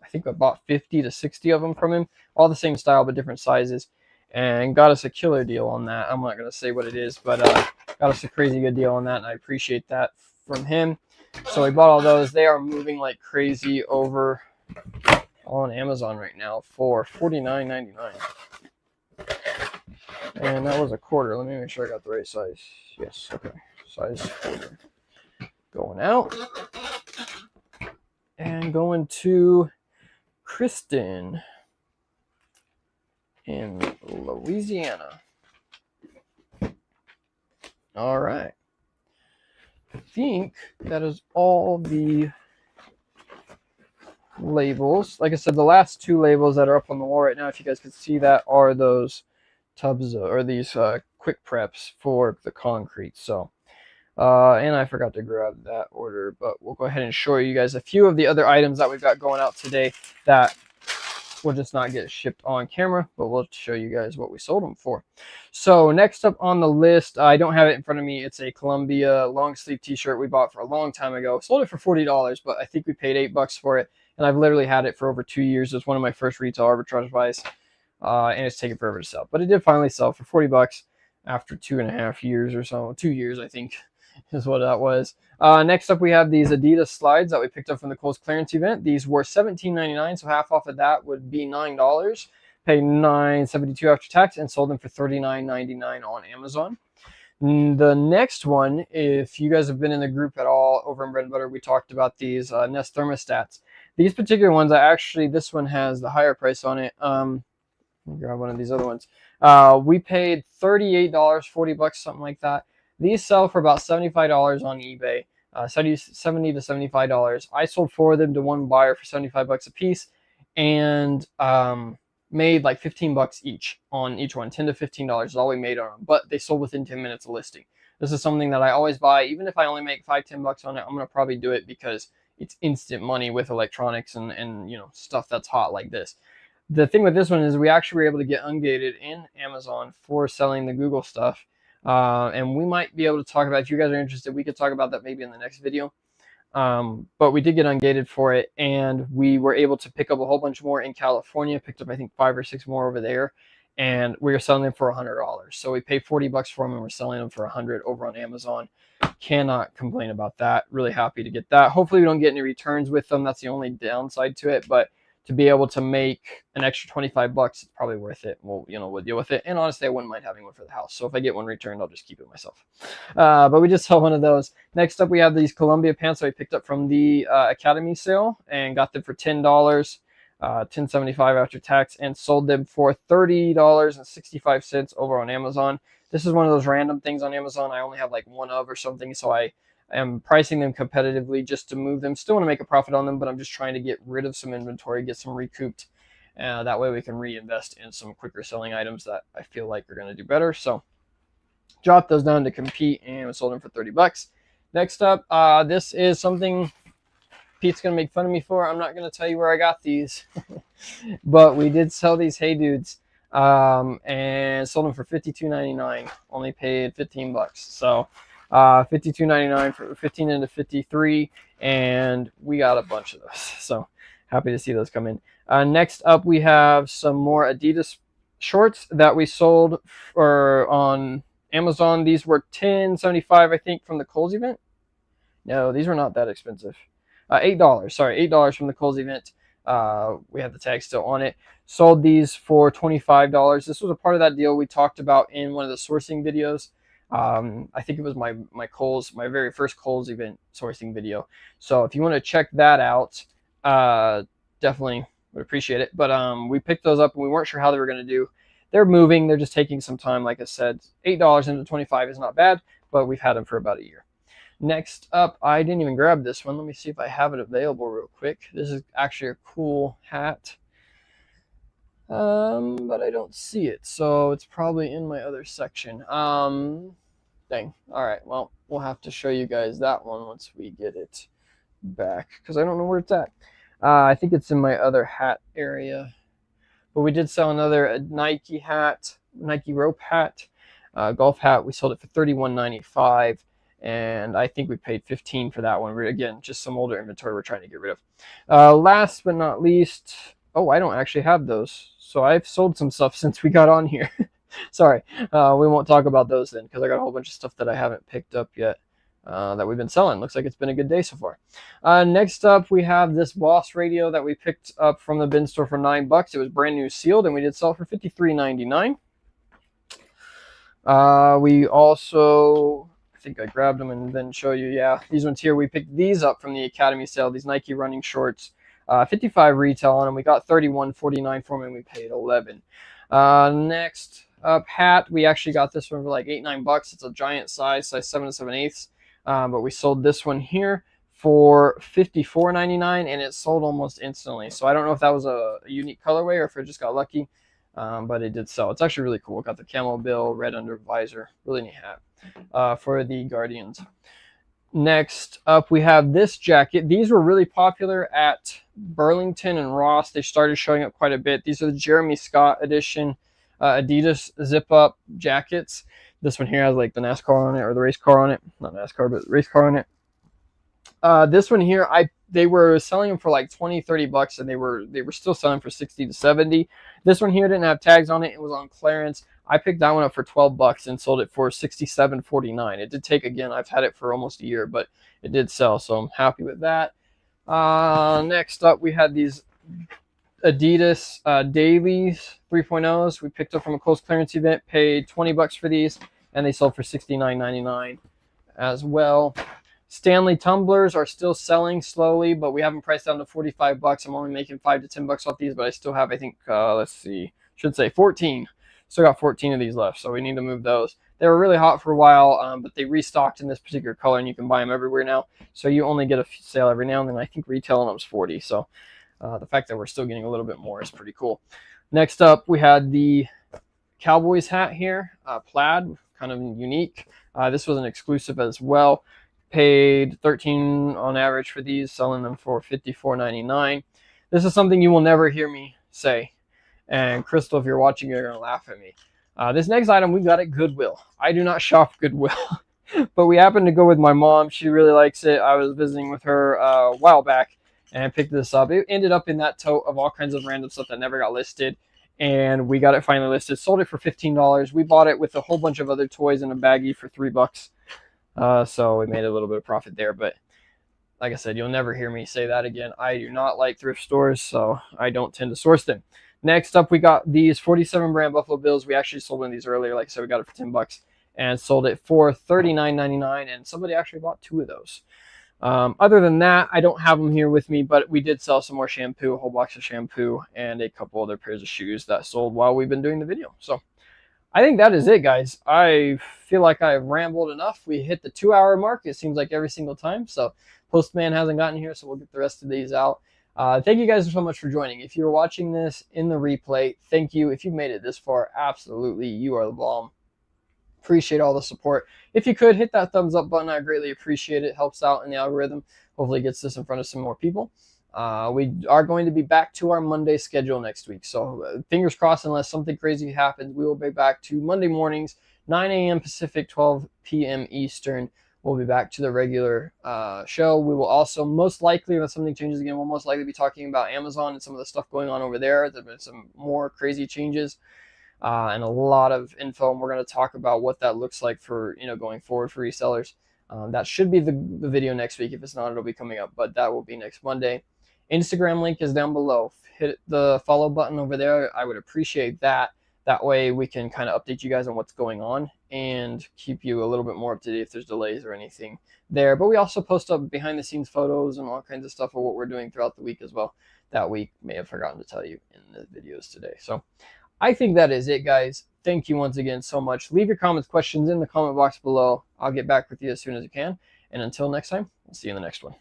I think I bought 50 to 60 of them from him, all the same style but different sizes, and got us a killer deal on that. I'm not going to say what it is, but got us a crazy good deal on that, and I appreciate that from him. So we bought all those. They are moving like crazy over on Amazon right now for $49.99. And that was a quarter. Let me make sure I got the right size. Yes, okay. Size quarter. Going out. And going to Kristen in Louisiana. All right. I think that is all the labels. Like I said, the last 2 labels that are up on the wall right now, if you guys can see that, are those tubs, or these quick preps for the concrete. So and I forgot to grab that order, but we'll go ahead and show you guys a few of the other items that we've got going out today that will just not get shipped on camera, but we'll show you guys what we sold them for. So next up on the list, I don't have it in front of me. It's a Columbia long sleeve t-shirt we bought for a long time ago. Sold it for $40, but I think we paid $8 for it, and I've literally had it for over 2 years. It's one of my first retail arbitrage buys, and it's taken forever to sell, but it did finally sell for $40 after 2.5 years or so. 2 years, I think, is what that was. Next up, we have these Adidas slides that we picked up from the Kohl's clearance event. These were $17.99, so half off of that would be $9. Paid $9.72 after tax, and sold them for $39.99 on Amazon. The next one, if you guys have been in the group at all over in Bread and Butter, we talked about these Nest thermostats. These particular ones, this one has the higher price on it. Let me grab one of these other ones. We paid $38, $40, something like that. These sell for about $75 on eBay. 70 to $75. I sold 4 of them to one buyer for 75 bucks a piece, and made like 15 bucks each on each one. $10 to $15 is all we made on them, but they sold within 10 minutes of listing. This is something that I always buy. Even if I only make 5-10 bucks on it, I'm gonna probably do it because it's instant money with electronics and stuff that's hot like this. The thing with this one is we actually were able to get ungated in Amazon for selling the Google stuff. And we might be able to talk about, if you guys are interested, we could talk about that maybe in the next video. But we did get ungated for it, and we were able to pick up a whole bunch more in California. Picked up I think 5 or 6 more over there, and we were selling them for $100. So we paid 40 bucks for them, and we're selling them for 100 over on Amazon. Cannot complain about that. Really happy to get that. Hopefully we don't get any returns with them. That's the only downside to it, but to be able to make an extra 25 bucks, it's probably worth it. We'll deal with it. And honestly, I wouldn't mind having one for the house. So if I get one returned, I'll just keep it myself. But we just saw one of those. Next up, we have these Columbia pants that I picked up from the Academy sale and got them for $10, $10.75 after tax, and sold them for $30.65 over on Amazon. This is one of those random things on Amazon I only have like one of or something, so I am pricing them competitively just to move them. Still want to make a profit on them, but I'm just trying to get rid of some inventory, get some recouped. That way we can reinvest in some quicker selling items that I feel like are going to do better. So drop those down to compete, and we sold them for 30 bucks. Next up, this is something Pete's going to make fun of me for. I'm not going to tell you where I got these, but we did sell these Hey Dudes, and sold them for $52.99. Only paid 15 bucks. So $52.99 for 15 into 53, and we got a bunch of those. So happy to see those come in. Next up, we have some more Adidas shorts that we sold on Amazon. These were $10.75, I think, from the Kohl's event. No, these were not that expensive. $8. Sorry, $8 from the Kohl's event. We have the tag still on it. Sold these for $25. This was a part of that deal we talked about in one of the sourcing videos. I think it was my very first Kohl's event sourcing video. So if you want to check that out, definitely would appreciate it. But we picked those up, and we weren't sure how they were going to do. They're moving. They're just taking some time. Like I said, $8 into 25 is not bad, but we've had them for about a year. Next up, I didn't even grab this one. Let me see if I have it available real quick. This is actually a cool hat, but I don't see it, so it's probably in my other section. Dang. All right, well, we'll have to show you guys that one once we get it back, because I don't know where it's at. I think it's in my other hat area, but we did sell another Nike hat, Nike rope hat, golf hat. We sold it for $31.95. And I think we paid $15 for that one. Again, just some older inventory we're trying to get rid of. Last but not least, oh, I don't actually have those. So I've sold some stuff since we got on here. Sorry, we won't talk about those then, because I got a whole bunch of stuff that I haven't picked up yet that we've been selling. Looks like it's been a good day so far. Next up, we have this Boss radio that we picked up from the bin store for $9. It was brand new sealed, and we did sell it for $53.99. We also, I think I grabbed them and then show you. Yeah, these ones here, we picked these up from the Academy sale, these Nike running shorts. 55 retail on them. We got $31.49 for them, and we paid $11. Next up, hat. We actually got this one for like $8-9. It's a giant size 7 7/8. But we sold this one here for $54.99, and it sold almost instantly. So I don't know if that was a unique colorway or if it just got lucky, but it did sell. It's actually really cool. It got the camo bill, red under visor, really neat hat for the Guardians. Next up, we have this jacket. These were really popular at Burlington and Ross. They started showing up quite a bit. These are the Jeremy Scott edition Adidas zip-up jackets. This one here has like the NASCAR on it, or the race car on it. Not NASCAR, but race car on it. This one here, they were selling them for like 20-30 bucks, and they were still selling for 60 to 70. This one here didn't have tags on it. It was on clearance. I picked that one up for 12 bucks and sold it for $67.49. It did take, again, I've had it for almost a year, but it did sell, so I'm happy with that. Next up, we had these Adidas Dailies 3.0s. We picked up from a Kohl's clearance event, paid 20 bucks for these, and they sold for $69.99 as well. Stanley tumblers are still selling slowly, but we have them priced down to 45 bucks. I'm only making 5 to 10 bucks off these, but I still have, I think, let's see, should say 14. Still got 14 of these left, so we need to move those. They were really hot for a while, but they restocked in this particular color, and you can buy them everywhere now. So you only get a sale every now and then. I think retail on them is $40. So the fact that we're still getting a little bit more is pretty cool. Next up, we had the Cowboys hat here, plaid, kind of unique. This was an exclusive as well. Paid $13 on average for these, selling them for $54.99. This is something you will never hear me say. And Crystal, if you're watching, you're gonna laugh at me. This next item we got at Goodwill. I do not shop Goodwill, but we happened to go with my mom. She really likes it. I was visiting with her a while back and picked this up. It ended up in that tote of all kinds of random stuff that never got listed, and we got it finally listed. Sold it for $15. We bought it with a whole bunch of other toys in a baggie for $3. So we made a little bit of profit there, but like I said, you'll never hear me say that again. I do not like thrift stores, so I don't tend to source them. Next up, we got these 47 brand Buffalo Bills. We actually sold one of these earlier. Like I said, we got it for $10 and sold it for $39.99, and somebody actually bought 2 of those. Other than that, I don't have them here with me, but we did sell some more shampoo, a whole box of shampoo, and a couple other pairs of shoes that sold while we've been doing the video. So I think that is it, guys. I feel like I've rambled enough. We hit the 2-hour mark, it seems like, every single time. So Postman hasn't gotten here, so we'll get the rest of these out. Thank you guys so much for joining. If you're watching this in the replay, thank you. If you've made it this far, absolutely, you are the bomb. Appreciate all the support. If you could, hit that thumbs up button. I greatly appreciate it. Helps out in the algorithm. Hopefully gets this in front of some more people. We are going to be back to our Monday schedule next week. So fingers crossed, unless something crazy happens, we will be back to Monday mornings, 9 a.m. Pacific, 12 p.m. Eastern. We'll be back to the regular show. We will also most likely, if something changes again, we'll most likely be talking about Amazon and some of the stuff going on over there. There's been some more crazy changes and a lot of info, and we're going to talk about what that looks like for going forward for resellers. That should be the video next week. If it's not, it'll be coming up, but that will be next Monday. Instagram link is down below. Hit the follow button over there. I would appreciate that. That way we can kind of update you guys on what's going on and keep you a little bit more up to date if there's delays or anything there. But we also post up behind the scenes photos and all kinds of stuff of what we're doing throughout the week as well that we may have forgotten to tell you in the videos today. So I think that is it, guys. Thank you once again so much. Leave your comments, questions in the comment box below. I'll get back with you as soon as I can. And until next time, we'll see you in the next one.